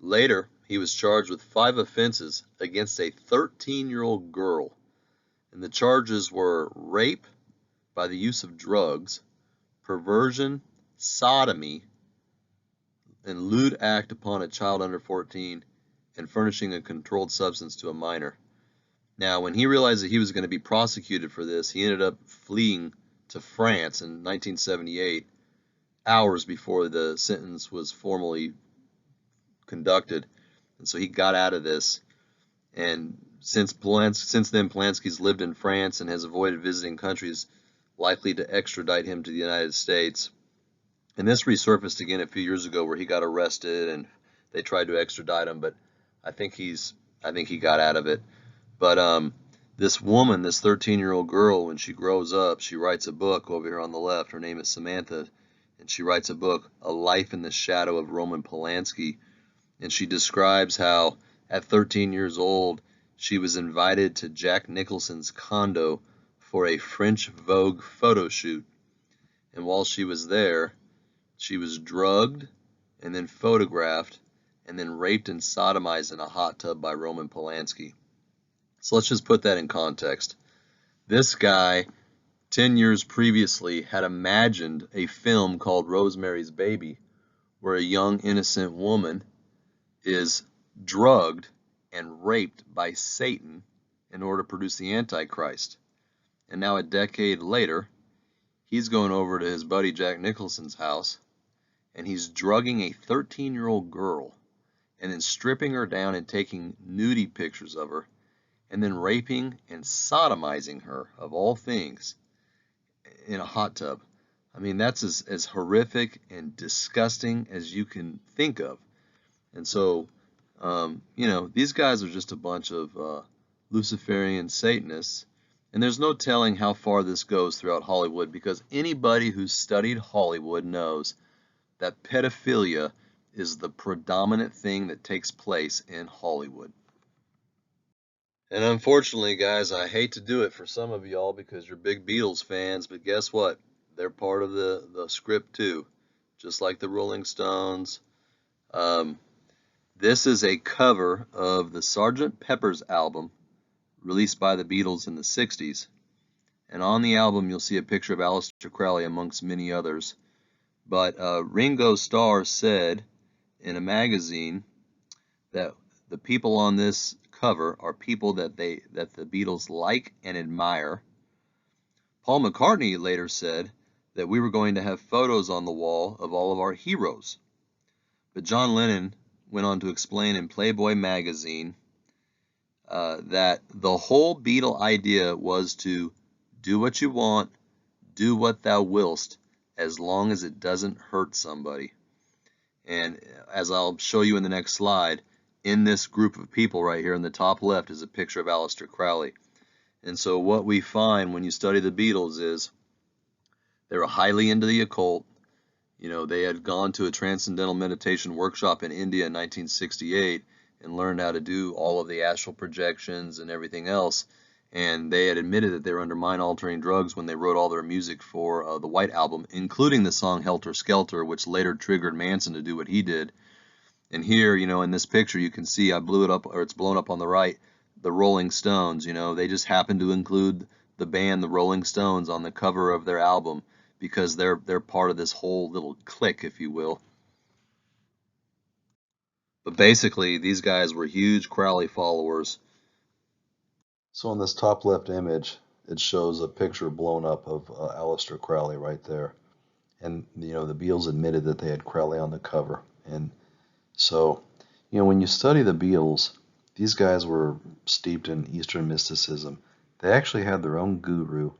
later he was charged with 5 offenses against a 13-year-old girl. And the charges were rape by the use of drugs, perversion, sodomy, and lewd act upon a child under 14, and furnishing a controlled substance to a minor. Now, when he realized that he was going to be prosecuted for this, he ended up fleeing to France in 1978, hours before the sentence was formally conducted. And so he got out of this. And since then, Polanski's lived in France and has avoided visiting countries likely to extradite him to the United States. And this resurfaced again a few years ago where he got arrested and they tried to extradite him, but I think he got out of it. But this woman, this 13-year-old girl, when she grows up, she writes a book over here on the left. Her name is Samantha, and she writes a book, A Life in the Shadow of Roman Polanski. And she describes how at 13 years old, she was invited to Jack Nicholson's condo for a French Vogue photo shoot. And while she was there, she was drugged and then photographed and then raped and sodomized in a hot tub by Roman Polanski. So let's just put that in context. This guy, 10 years previously, had imagined a film called Rosemary's Baby, where a young innocent woman is drugged and raped by Satan in order to produce the Antichrist. And now a decade later, he's going over to his buddy Jack Nicholson's house, and he's drugging a 13-year-old girl and then stripping her down and taking nudie pictures of her, and then raping and sodomizing her, of all things, in a hot tub. I mean, that's as horrific and disgusting as you can think of. And so, these guys are just a bunch of Luciferian Satanists. And there's no telling how far this goes throughout Hollywood, because anybody who's studied Hollywood knows that pedophilia is the predominant thing that takes place in Hollywood. And unfortunately, guys, I hate to do it for some of y'all because you're big Beatles fans, but guess what? They're part of the script too, just like the Rolling Stones. This is a cover of the Sgt. Pepper's album released by the Beatles in the 60s. And on the album, you'll see a picture of Aleister Crowley amongst many others. But Ringo Starr said in a magazine that the people on this cover are people that the Beatles like and admire. Paul McCartney later said that we were going to have photos on the wall of all of our heroes. But John Lennon went on to explain in Playboy magazine that the whole Beatle idea was to do what you want, do what thou willst, as long as it doesn't hurt somebody. And as I'll show you in the next slide, in this group of people right here in the top left is a picture of Aleister Crowley. And so what we find when you study the Beatles is they were highly into the occult. They had gone to a transcendental meditation workshop in India in 1968 and learned how to do all of the astral projections and everything else. And they had admitted that they were under mind-altering drugs when they wrote all their music for the White Album, including the song Helter Skelter, which later triggered Manson to do what he did. And here, in this picture, you can see I blew it up, or it's blown up on the right, the Rolling Stones. They just happened to include the band, the Rolling Stones, on the cover of their album because they're part of this whole little clique, if you will. But basically, these guys were huge Crowley followers. So in this top left image, it shows a picture blown up of Aleister Crowley right there. And, the Beatles admitted that they had Crowley on the cover. And so, when you study the Beatles, these guys were steeped in Eastern mysticism. They actually had their own guru.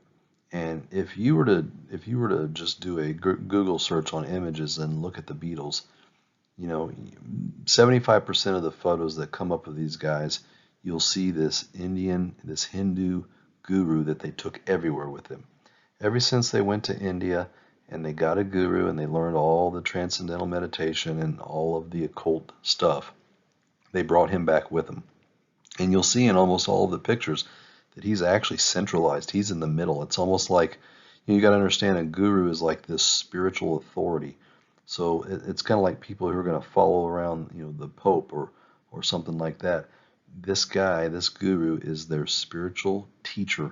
And if you were to just do a Google search on images and look at the Beatles, 75% of the photos that come up of these guys, you'll see this Hindu guru that they took everywhere with them. Ever since they went to India and they got a guru and they learned all the transcendental meditation and all of the occult stuff, they brought him back with them. And you'll see in almost all of the pictures that he's actually centralized. He's in the middle. It's almost like, you got to understand, a guru is like this spiritual authority. So it's kind of like people who are going to follow around, the Pope or something like that. This guy, this guru, is their spiritual teacher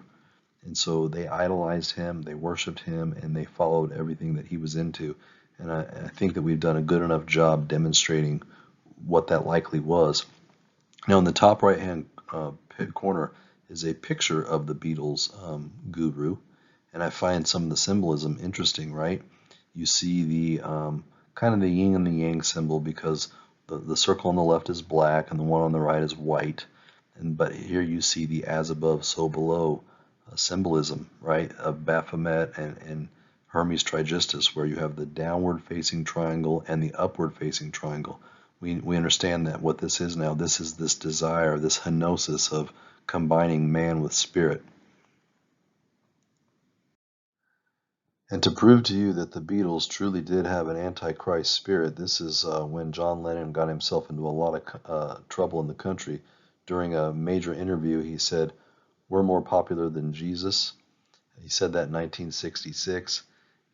And so they idolized him, they worshiped him, and they followed everything that he was into. And I think that we've done a good enough job demonstrating what that likely was. Now, in the top right-hand corner is a picture of the Beatles guru, and I find some of the symbolism interesting, right? You see the kind of the yin and the yang symbol, because the circle on the left is black and the one on the right is white. But here you see the as above, so below symbolism, right, of Baphomet and Hermes Trismegistus, where you have the downward facing triangle and the upward facing triangle. We understand that what this is now, this is this desire, this henosis of combining man with spirit. And to prove to you that the Beatles truly did have an antichrist spirit, this is when John Lennon got himself into a lot of trouble in the country. During a major interview, he said, "We're more popular than Jesus." He said that in 1966.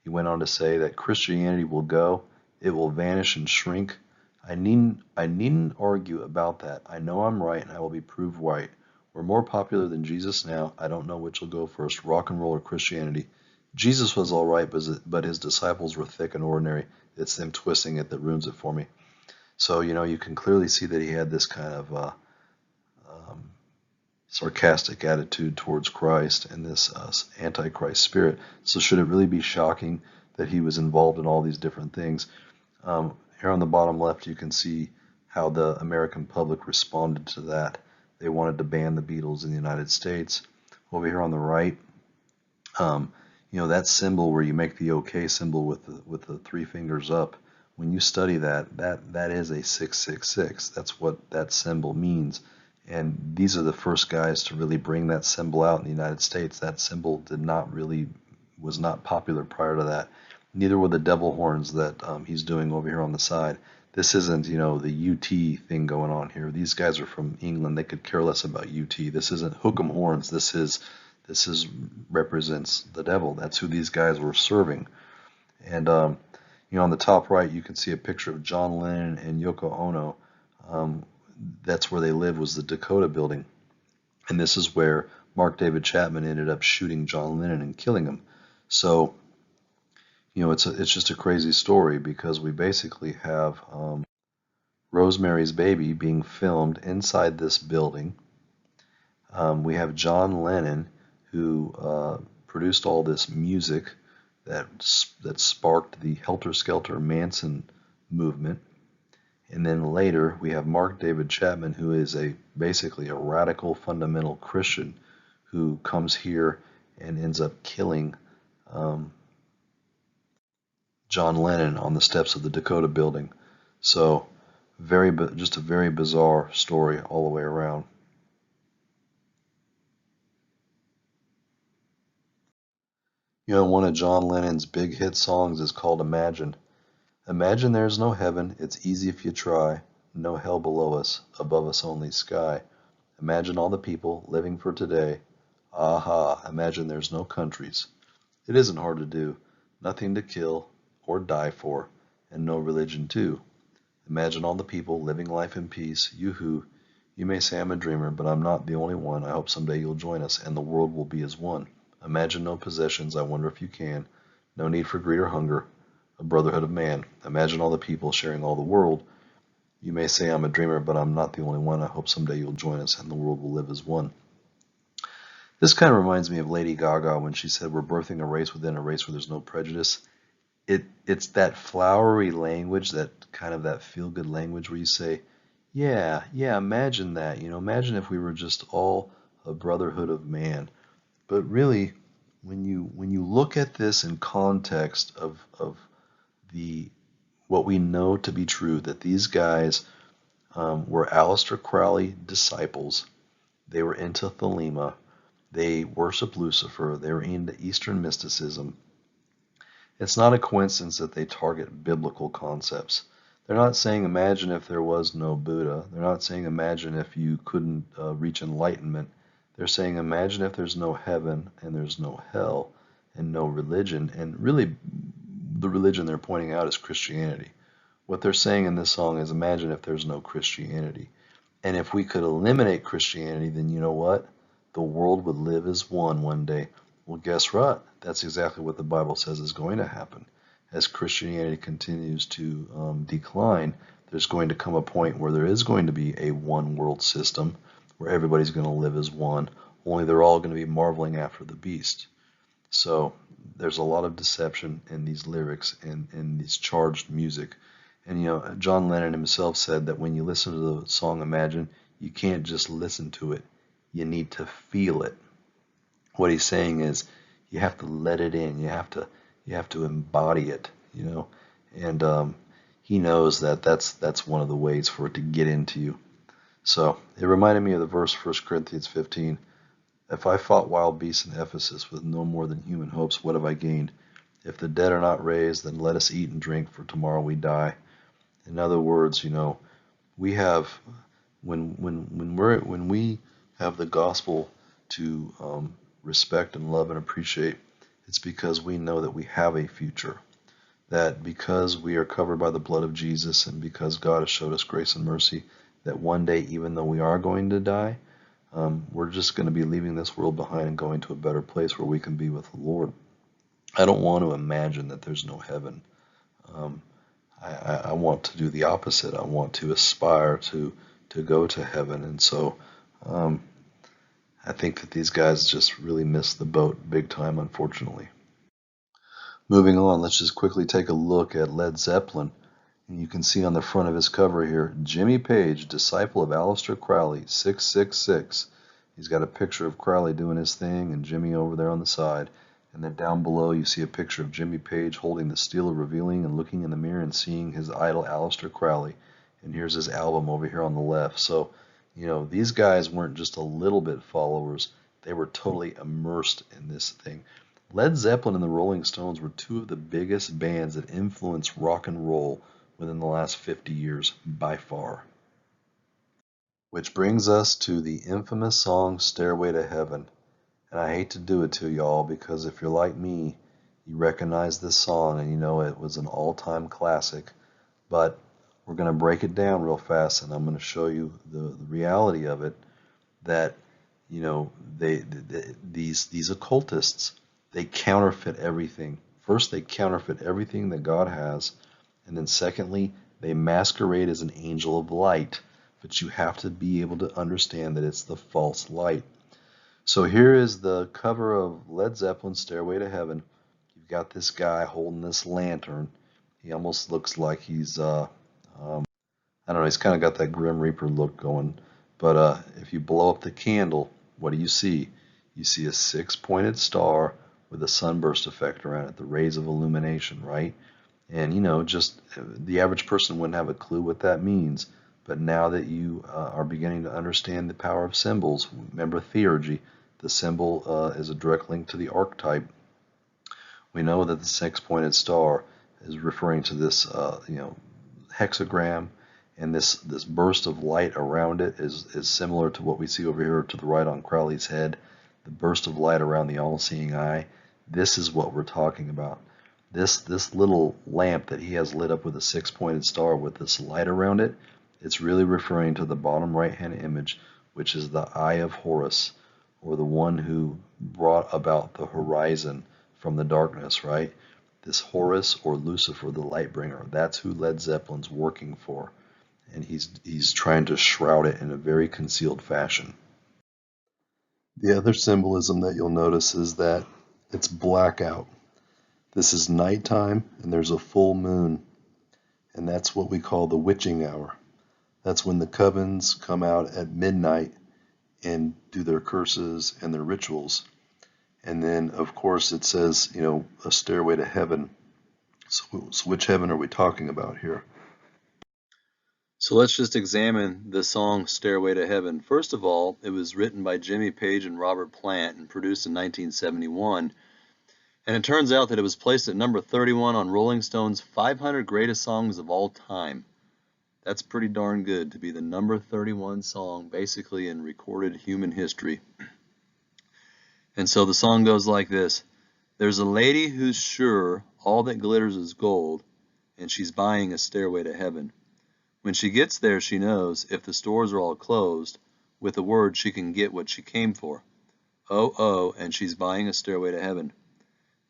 He went on to say that Christianity will go, it will vanish and shrink. I needn't argue about that. I know I'm right and I will be proved right. We're more popular than Jesus now. I don't know which will go first, rock and roll or Christianity. Jesus was all right, but his disciples were thick and ordinary. It's them twisting it that ruins it for me. So, you can clearly see that he had this kind of sarcastic attitude towards Christ and this antichrist spirit. So should it really be shocking that he was involved in all these different things? Here on the bottom left, you can see how the American public responded to that. They wanted to ban the Beatles in the United States. Over here on the right, that symbol where you make the OK symbol with the three fingers up, when you study that is a 666. That's what that symbol means. And these are the first guys to really bring that symbol out in the United States. That symbol was not popular prior to that. Neither were the devil horns that he's doing over here on the side. This isn't, the UT thing going on here. These guys are from England. They could care less about UT. This isn't hook 'em horns. This represents the devil. That's who these guys were serving. And on the top right, you can see a picture of John Lennon and Yoko Ono. That's where they lived, was the Dakota building. And this is where Mark David Chapman ended up shooting John Lennon and killing him. So, it's just a crazy story, because we basically have Rosemary's Baby being filmed inside this building. We have John Lennon, who produced all this music that sparked the Helter Skelter Manson movement. And then later we have Mark David Chapman, who is basically a radical fundamental Christian, who comes here and ends up killing John Lennon on the steps of the Dakota building. So just a very bizarre story all the way around. One of John Lennon's big hit songs is called Imagine. Imagine there's no heaven, it's easy if you try. No hell below us, above us only sky. Imagine all the people living for today. Aha, imagine there's no countries. It isn't hard to do. Nothing to kill or die for, and no religion too. Imagine all the people living life in peace. You may say I'm a dreamer, but I'm not the only one. I hope someday you'll join us, and the world will be as one. Imagine no possessions, I wonder if you can. No need for greed or hunger, a brotherhood of man. Imagine all the people sharing all the world. You may say I'm a dreamer, but I'm not the only one. I hope someday you'll join us and the world will live as one. This kind of reminds me of Lady Gaga when she said we're birthing a race within a race where there's no prejudice. It's that flowery language, that kind of that feel-good language where you say, yeah, imagine that. Imagine if we were just all a brotherhood of man. But really, when you look at this in context of what we know to be true, that these guys were Aleister Crowley disciples. They were into Thelema. They worshiped Lucifer. They were into Eastern mysticism. It's not a coincidence that they target biblical concepts. They're not saying imagine if there was no Buddha. They're not saying imagine if you couldn't reach enlightenment. They're saying imagine if there's no heaven and there's no hell and no religion. And really, the religion they're pointing out is Christianity. What they're saying in this song is imagine if there's no Christianity. And if we could eliminate Christianity, then you know what? the world would live as one day. Well, guess what? That's exactly what the Bible says is going to happen. As Christianity continues to decline, there's going to come a point where there is going to be a one world system where everybody's going to live as one, only they're all going to be marveling after the beast. So there's a lot of deception in these lyrics and in this charged music. And John Lennon himself said that when you listen to the song Imagine, you can't just listen to it. You need to feel it. What he's saying is you have to let it in. You have to embody it, And he knows that that's one of the ways for it to get into you. So it reminded me of the verse 1 Corinthians 15. If I fought wild beasts in Ephesus with no more than human hopes, what have I gained? If the dead are not raised, then let us eat and drink, for tomorrow we die. In other words, we have when we have the gospel to respect and love and appreciate, it's because we know that we have a future. That because we are covered by the blood of Jesus and because God has showed us grace and mercy, that one day, even though we are going to die, we're just going to be leaving this world behind and going to a better place where we can be with the Lord. I don't want to imagine that there's no heaven. I want to do the opposite. I want to aspire to go to heaven. And so I think that these guys just really missed the boat big time, unfortunately. Moving on, let's just quickly take a look at Led Zeppelin. And you can see on the front of his cover here, Jimmy Page, disciple of Aleister Crowley, 666. He's got a picture of Crowley doing his thing and Jimmy over there on the side. And then down below you see a picture of Jimmy Page holding the steel of revealing and looking in the mirror and seeing his idol Aleister Crowley. And here's his album over here on the left. So, these guys weren't just a little bit followers. They were totally immersed in this thing. Led Zeppelin and the Rolling Stones were two of the biggest bands that influenced rock and roll within the last 50 years by far. Which brings us to the infamous song Stairway to Heaven. And I hate to do it to y'all because if you're like me, you recognize this song and you know it was an all-time classic. But we're going to break it down real fast and I'm going to show you the reality of it, that these occultists, they counterfeit everything. First, they counterfeit everything that God has, and then secondly, they masquerade as an angel of light. But you have to be able to understand that it's the false light. So here is the cover of Led Zeppelin's Stairway to Heaven. You've got this guy holding this lantern. He almost looks like he's, I don't know, he's kind of got that Grim Reaper look going. But if you blow up the candle, what do you see? You see a six-pointed star with a sunburst effect around it, the rays of illumination, right? And just the average person wouldn't have a clue what that means. But now that you are beginning to understand the power of symbols, remember theurgy, the symbol is a direct link to the archetype. We know that the six-pointed star is referring to this, hexagram, and this burst of light around it is similar to what we see over here to the right on Crowley's head, the burst of light around the all-seeing eye. This is what we're talking about. This little lamp that he has lit up with a six-pointed star with this light around it, it's really referring to the bottom right-hand image, which is the Eye of Horus, or the one who brought about the horizon from the darkness, right? This Horus or Lucifer, the light bringer, that's who Led Zeppelin's working for. And he's trying to shroud it in a very concealed fashion. The other symbolism that you'll notice is that it's blackout. This is nighttime and there's a full moon. And that's what we call the witching hour. That's when the covens come out at midnight and do their curses and their rituals. And then, of course, it says, a stairway to heaven. So which heaven are we talking about here? So let's just examine the song Stairway to Heaven. First of all, it was written by Jimmy Page and Robert Plant and produced in 1971. And it turns out that it was placed at number 31 on Rolling Stone's 500 Greatest Songs of All Time. That's pretty darn good to be the number 31 song basically in recorded human history. And so the song goes like this. There's a lady who's sure all that glitters is gold, and she's buying a stairway to heaven. When she gets there, she knows if the stores are all closed, with a word she can get what she came for. Oh, oh, and she's buying a stairway to heaven.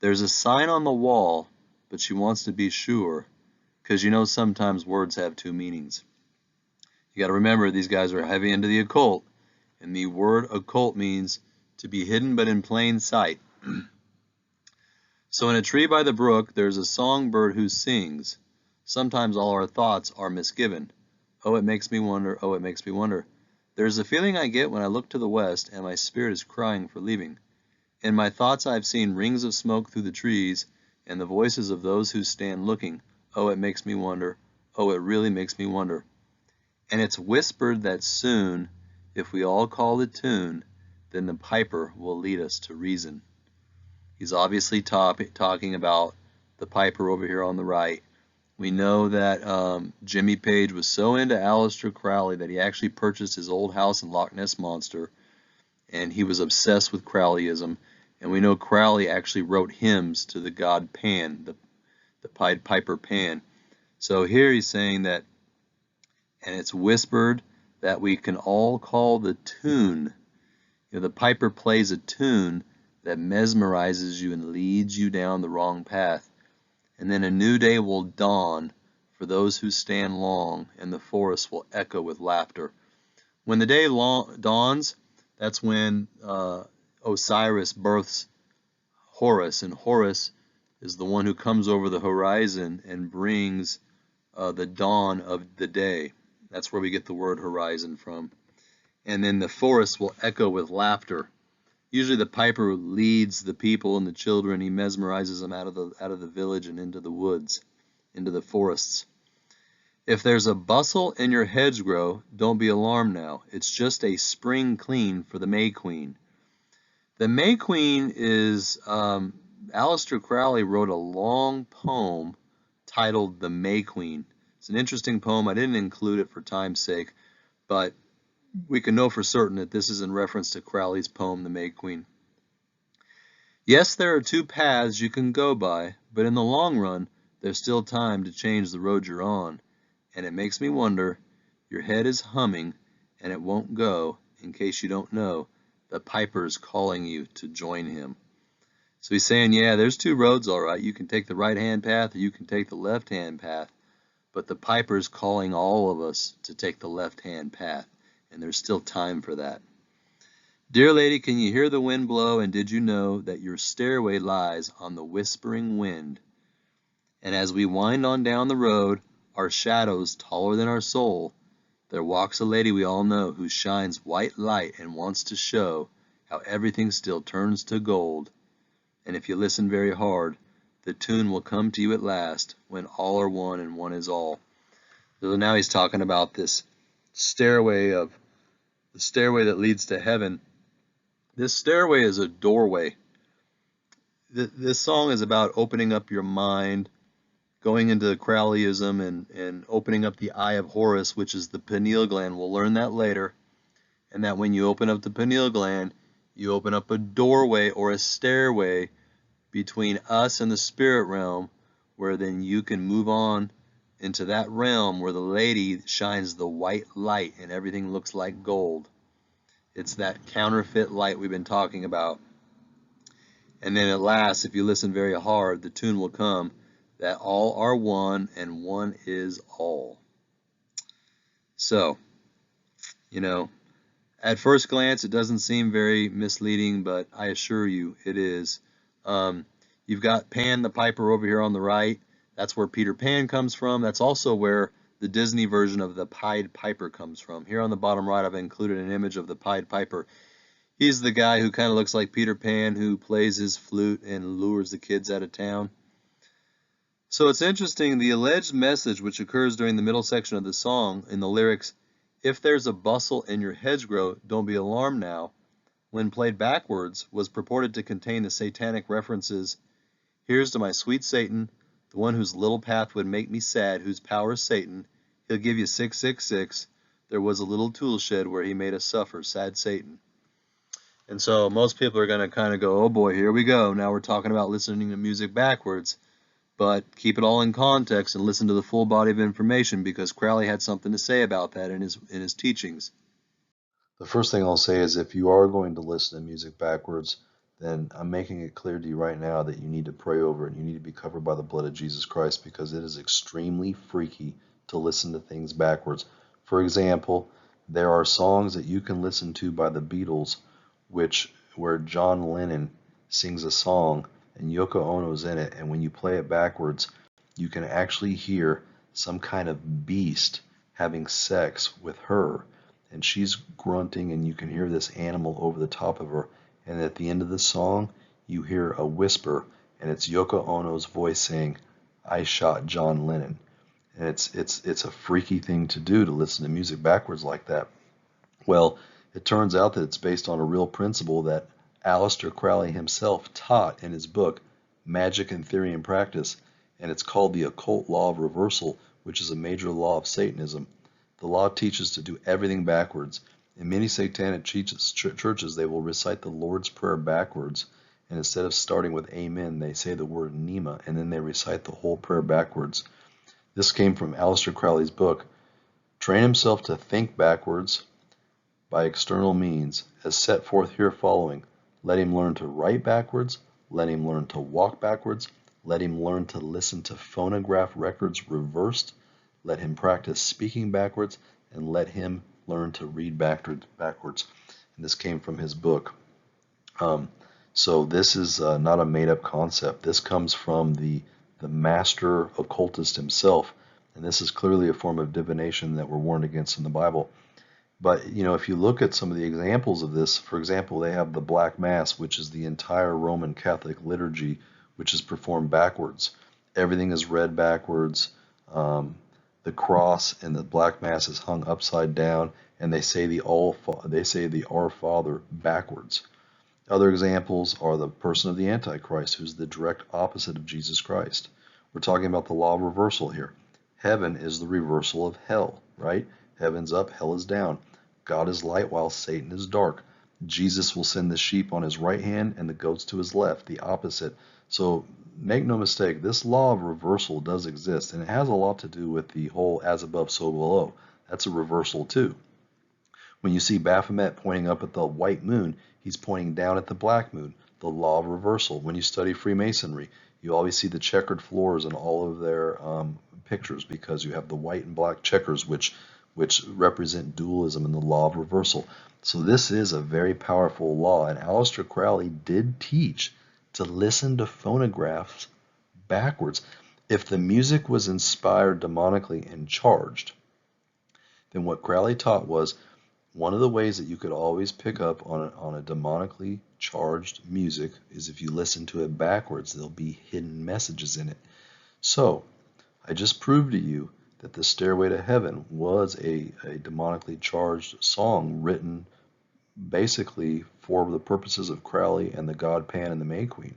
There's a sign on the wall, but she wants to be sure, 'cause you know sometimes words have two meanings. You got to remember these guys are heavy into the occult, and the word occult means to be hidden but in plain sight. So in a tree by the brook, there's a songbird who sings. Sometimes all our thoughts are misgiven. Oh, it makes me wonder, oh, it makes me wonder. There's a feeling I get when I look to the west, and my spirit is crying for leaving. In my thoughts I've seen rings of smoke through the trees, and the voices of those who stand looking. Oh, it makes me wonder, oh, it really makes me wonder. And it's whispered that soon, if we all call the tune, then the piper will lead us to reason. He's obviously talking about the piper over here on the right. We know that Jimmy Page was so into Aleister Crowley that he actually purchased his old house in Loch Ness Monster, and he was obsessed with Crowleyism. And we know Crowley actually wrote hymns to the god Pan, the Pied Piper Pan. So here he's saying that, and it's whispered that we can all call the tune. You know, the piper plays a tune that mesmerizes you and leads you down the wrong path. And then a new day will dawn for those who stand long, and the forest will echo with laughter. When the day dawns, that's when Osiris births Horus, and Horus is the one who comes over the horizon and brings the dawn of the day. That's where we get the word horizon from. And then the forest will echo with laughter. Usually the piper leads the people and the children. He mesmerizes them out of the village and into the woods, into the forests. If there's a bustle in your hedgerow, don't be alarmed now. It's just a spring clean for the May Queen. The May Queen is, Aleister Crowley wrote a long poem titled The May Queen. It's an interesting poem. I didn't include it for time's sake, but we can know for certain that this is in reference to Crowley's poem, The May Queen. Yes, there are two paths you can go by, but in the long run, there's still time to change the road you're on. And it makes me wonder, your head is humming, and it won't go, in case you don't know, the piper's calling you to join him. So he's saying, yeah, there's two roads, all right. You can take the right-hand path, or you can take the left-hand path, but the piper's calling all of us to take the left-hand path. And there's still time for that. Dear lady, can you hear the wind blow, and did you know that your stairway lies on the whispering wind? And as we wind on down the road, our shadows taller than our soul, there walks a lady we all know who shines white light and wants to show how everything still turns to gold. And if you listen very hard, the tune will come to you at last when all are one and one is all. So now he's talking about this stairway that leads to heaven. This stairway is a doorway. This song is about opening up your mind, going into Crowleyism and opening up the eye of Horus, which is the pineal gland. We'll learn that later. And that when you open up the pineal gland, you open up a doorway or a stairway between us and the spirit realm, where then you can move on into that realm where the lady shines the white light and everything looks like gold. It's that counterfeit light we've been talking about. And then at last, if you listen very hard, the tune will come that all are one and one is all. So, you know, at first glance it doesn't seem very misleading, but I assure you it is. You've got Pan the Piper over here on the right. That's where Peter Pan comes from. That's also where the Disney version of the Pied Piper comes from. Here on the bottom right, I've included an image of the Pied Piper. He's the guy who kind of looks like Peter Pan, who plays his flute and lures the kids out of town. So it's interesting, the alleged message which occurs during the middle section of the song in the lyrics, if there's a bustle in your hedgerow, don't be alarmed now, when played backwards, was purported to contain the satanic references, here's to my sweet Satan, the one whose little path would make me sad, whose power is Satan. He'll give you 666. There was a little tool shed where he made us suffer, sad Satan. And so most people are going to kind of go, oh boy, here we go. Now we're talking about listening to music backwards. But keep it all in context and listen to the full body of information, because Crowley had something to say about that in his teachings. The first thing I'll say is if you are going to listen to music backwards, then I'm making it clear to you right now that you need to pray over it. You need to be covered by the blood of Jesus Christ because it is extremely freaky to listen to things backwards. For example, there are songs that you can listen to by the Beatles, where John Lennon sings a song and Yoko Ono's in it, and when you play it backwards, you can actually hear some kind of beast having sex with her, and she's grunting, and you can hear this animal over the top of her. And at the end of the song, you hear a whisper, and it's Yoko Ono's voice saying, "I shot John Lennon." And it's a freaky thing to do, to listen to music backwards like that. Well, it turns out that it's based on a real principle that Aleister Crowley himself taught in his book, Magic in Theory and Practice, and it's called the occult law of reversal, which is a major law of Satanism. The law teaches to do everything backwards. In many satanic churches, they will recite the Lord's Prayer backwards, and instead of starting with Amen, they say the word Nema, and then they recite the whole prayer backwards. This came from Aleister Crowley's book. Train himself to think backwards by external means, as set forth here following. Let him learn to write backwards, let him learn to walk backwards, let him learn to listen to phonograph records reversed, let him practice speaking backwards, and let him learn to read backwards. And this came from his book. So this is not a made-up concept. This comes from the master occultist himself, and this is clearly a form of divination that we're warned against in the Bible. But, if you look at some of the examples of this, for example, they have the Black Mass, which is the entire Roman Catholic liturgy, which is performed backwards. Everything is read backwards. The cross and the Black Mass is hung upside down, and they say the Our Father backwards. Other examples are the person of the Antichrist, who's the direct opposite of Jesus Christ. We're talking about the law of reversal here. Heaven is the reversal of hell, right? Heaven's up, hell is down. God is light while Satan is dark. Jesus will send the sheep on his right hand and the goats to his left, the opposite. So make no mistake, this law of reversal does exist, and it has a lot to do with the whole as above, so below. That's a reversal too. When you see Baphomet pointing up at the white moon, he's pointing down at the black moon, the law of reversal. When you study Freemasonry, you always see the checkered floors in all of their pictures, because you have the white and black checkers, which represent dualism and the law of reversal. So this is a very powerful law, and Aleister Crowley did teach to listen to phonographs backwards. If the music was inspired demonically and charged, then what Crowley taught was one of the ways that you could always pick up on a demonically charged music is if you listen to it backwards. There'll be hidden messages in it. So I just proved to you that the Stairway to Heaven was a demonically charged song written basically for the purposes of Crowley and the God Pan and the May Queen.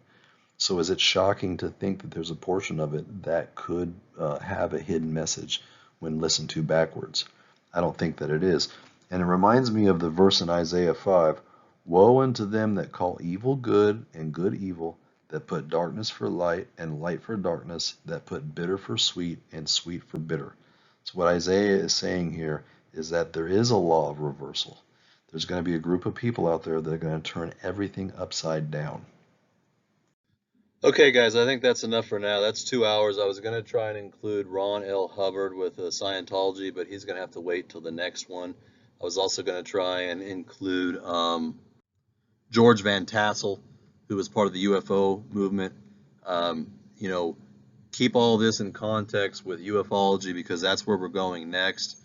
So is it shocking to think that there's a portion of it that could have a hidden message when listened to backwards? I don't think that it is. And it reminds me of the verse in Isaiah 5, "Woe unto them that call evil good and good evil, that put darkness for light and light for darkness, that put bitter for sweet and sweet for bitter." So what Isaiah is saying here is that there is a law of reversal. There's going to be a group of people out there that are going to turn everything upside down. Okay, guys, I think that's enough for now. That's 2 hours. I was going to try and include Ron L. Hubbard with Scientology, but he's going to have to wait till the next one. I was also going to try and include George Van Tassel, who was part of the UFO movement. Keep all this in context with ufology, because that's where we're going next.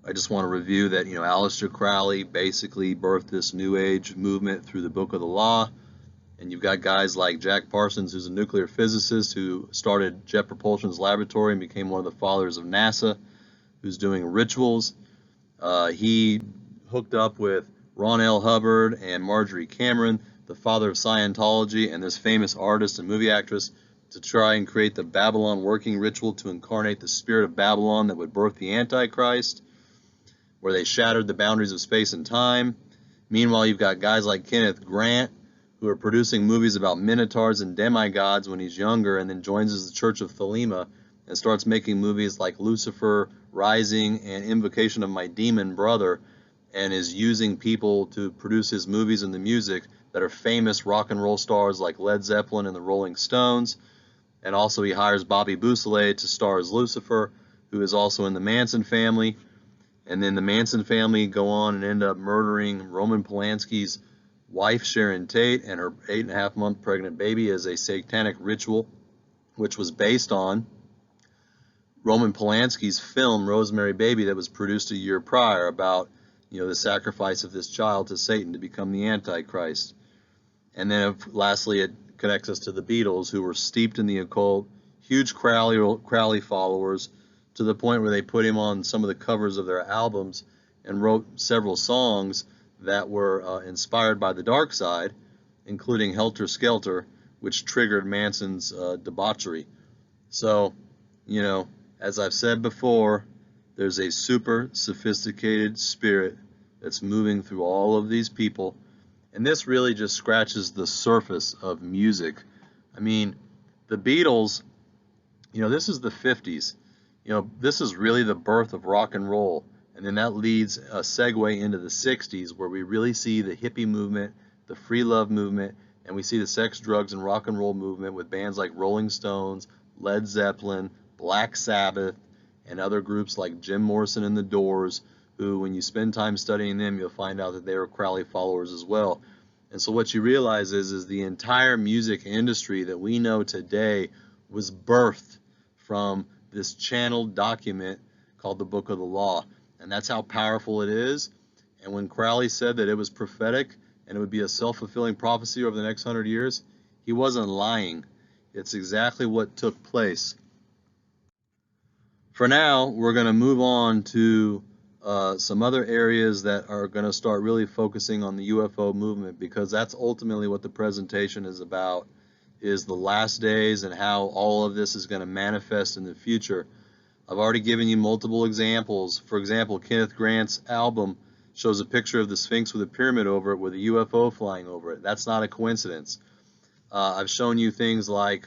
I just want to review that, Aleister Crowley basically birthed this New Age movement through the Book of the Law. And you've got guys like Jack Parsons, who's a nuclear physicist who started Jet Propulsion's laboratory and became one of the fathers of NASA, who's doing rituals. He hooked up with Ron L. Hubbard and Marjorie Cameron, the father of Scientology, and this famous artist and movie actress, to try and create the Babylon working ritual to incarnate the spirit of Babylon that would birth the Antichrist, where they shattered the boundaries of space and time. Meanwhile, you've got guys like Kenneth Grant, who are producing movies about minotaurs and demigods when he's younger, and then joins the Church of Thelema and starts making movies like Lucifer, Rising, and Invocation of My Demon Brother. and is using people to produce his movies and the music that are famous rock and roll stars like Led Zeppelin and the Rolling Stones. And also he hires Bobby Beausoleil to star as Lucifer, who is also in the Manson family. And then the Manson family go on and end up murdering Roman Polanski's wife, Sharon Tate, and her 8.5-month pregnant baby as a satanic ritual, which was based on Roman Polanski's film Rosemary Baby that was produced a year prior about, the sacrifice of this child to Satan to become the Antichrist. And then lastly, it connects us to the Beatles, who were steeped in the occult, huge Crowley followers, to the point where they put him on some of the covers of their albums and wrote several songs that were inspired by the dark side, including Helter Skelter, which triggered Manson's debauchery. So, as I've said before, there's a super sophisticated spirit that's moving through all of these people. And this really just scratches the surface of music. I mean, the Beatles, this is the 50s. This is really the birth of rock and roll. And then that leads a segue into the 60s, where we really see the hippie movement, the free love movement, and we see the sex, drugs, and rock and roll movement with bands like Rolling Stones, Led Zeppelin, Black Sabbath, and other groups like Jim Morrison and the Doors, who, when you spend time studying them, you'll find out that they were Crowley followers as well. And so what you realize is the entire music industry that we know today was birthed from this channeled document called the Book of the Law. And that's how powerful it is. And when Crowley said that it was prophetic and it would be a self-fulfilling prophecy over the next 100 years, he wasn't lying. It's exactly what took place. For now, we're going to move on to some other areas that are going to start really focusing on the UFO movement, because that's ultimately what the presentation is about, is the last days and how all of this is going to manifest in the future. I've already given you multiple examples. For example, Kenneth Grant's album shows a picture of the Sphinx with a pyramid over it with a UFO flying over it. That's not a coincidence. I've shown you things like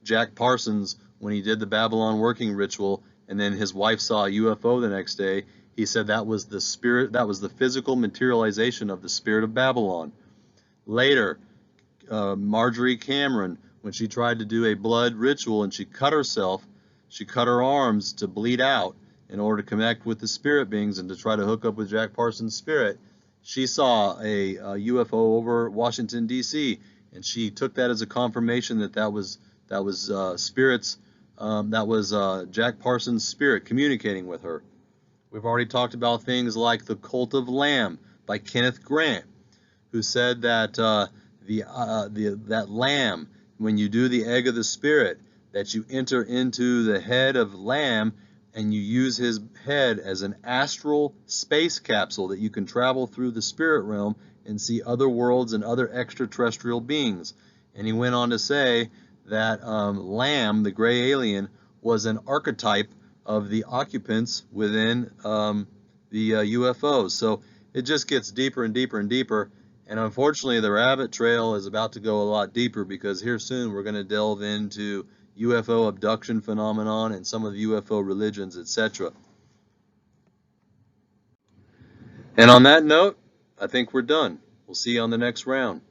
Jack Parsons, when he did the Babylon working ritual and then his wife saw a UFO the next day, he said that was the spirit, that was the physical materialization of the spirit of Babylon. Later, Marjorie Cameron, when she tried to do a blood ritual and she cut herself, she cut her arms to bleed out in order to connect with the spirit beings and to try to hook up with Jack Parsons' spirit. She saw a UFO over Washington, D.C., and she took that as a confirmation that was spirits, that was Jack Parsons' spirit communicating with her. We've already talked about things like the Cult of Lamb by Kenneth Grant, who said that that lamb, when you do the egg of the spirit, that you enter into the head of lamb and you use his head as an astral space capsule that you can travel through the spirit realm and see other worlds and other extraterrestrial beings. And he went on to say that Lamb, the gray alien, was an archetype of the occupants within the UFOs. So it just gets deeper and deeper and deeper. And unfortunately, the rabbit trail is about to go a lot deeper, because here soon we're going to delve into UFO abduction phenomenon and some of the UFO religions, etc. And on that note, I think we're done. We'll see you on the next round.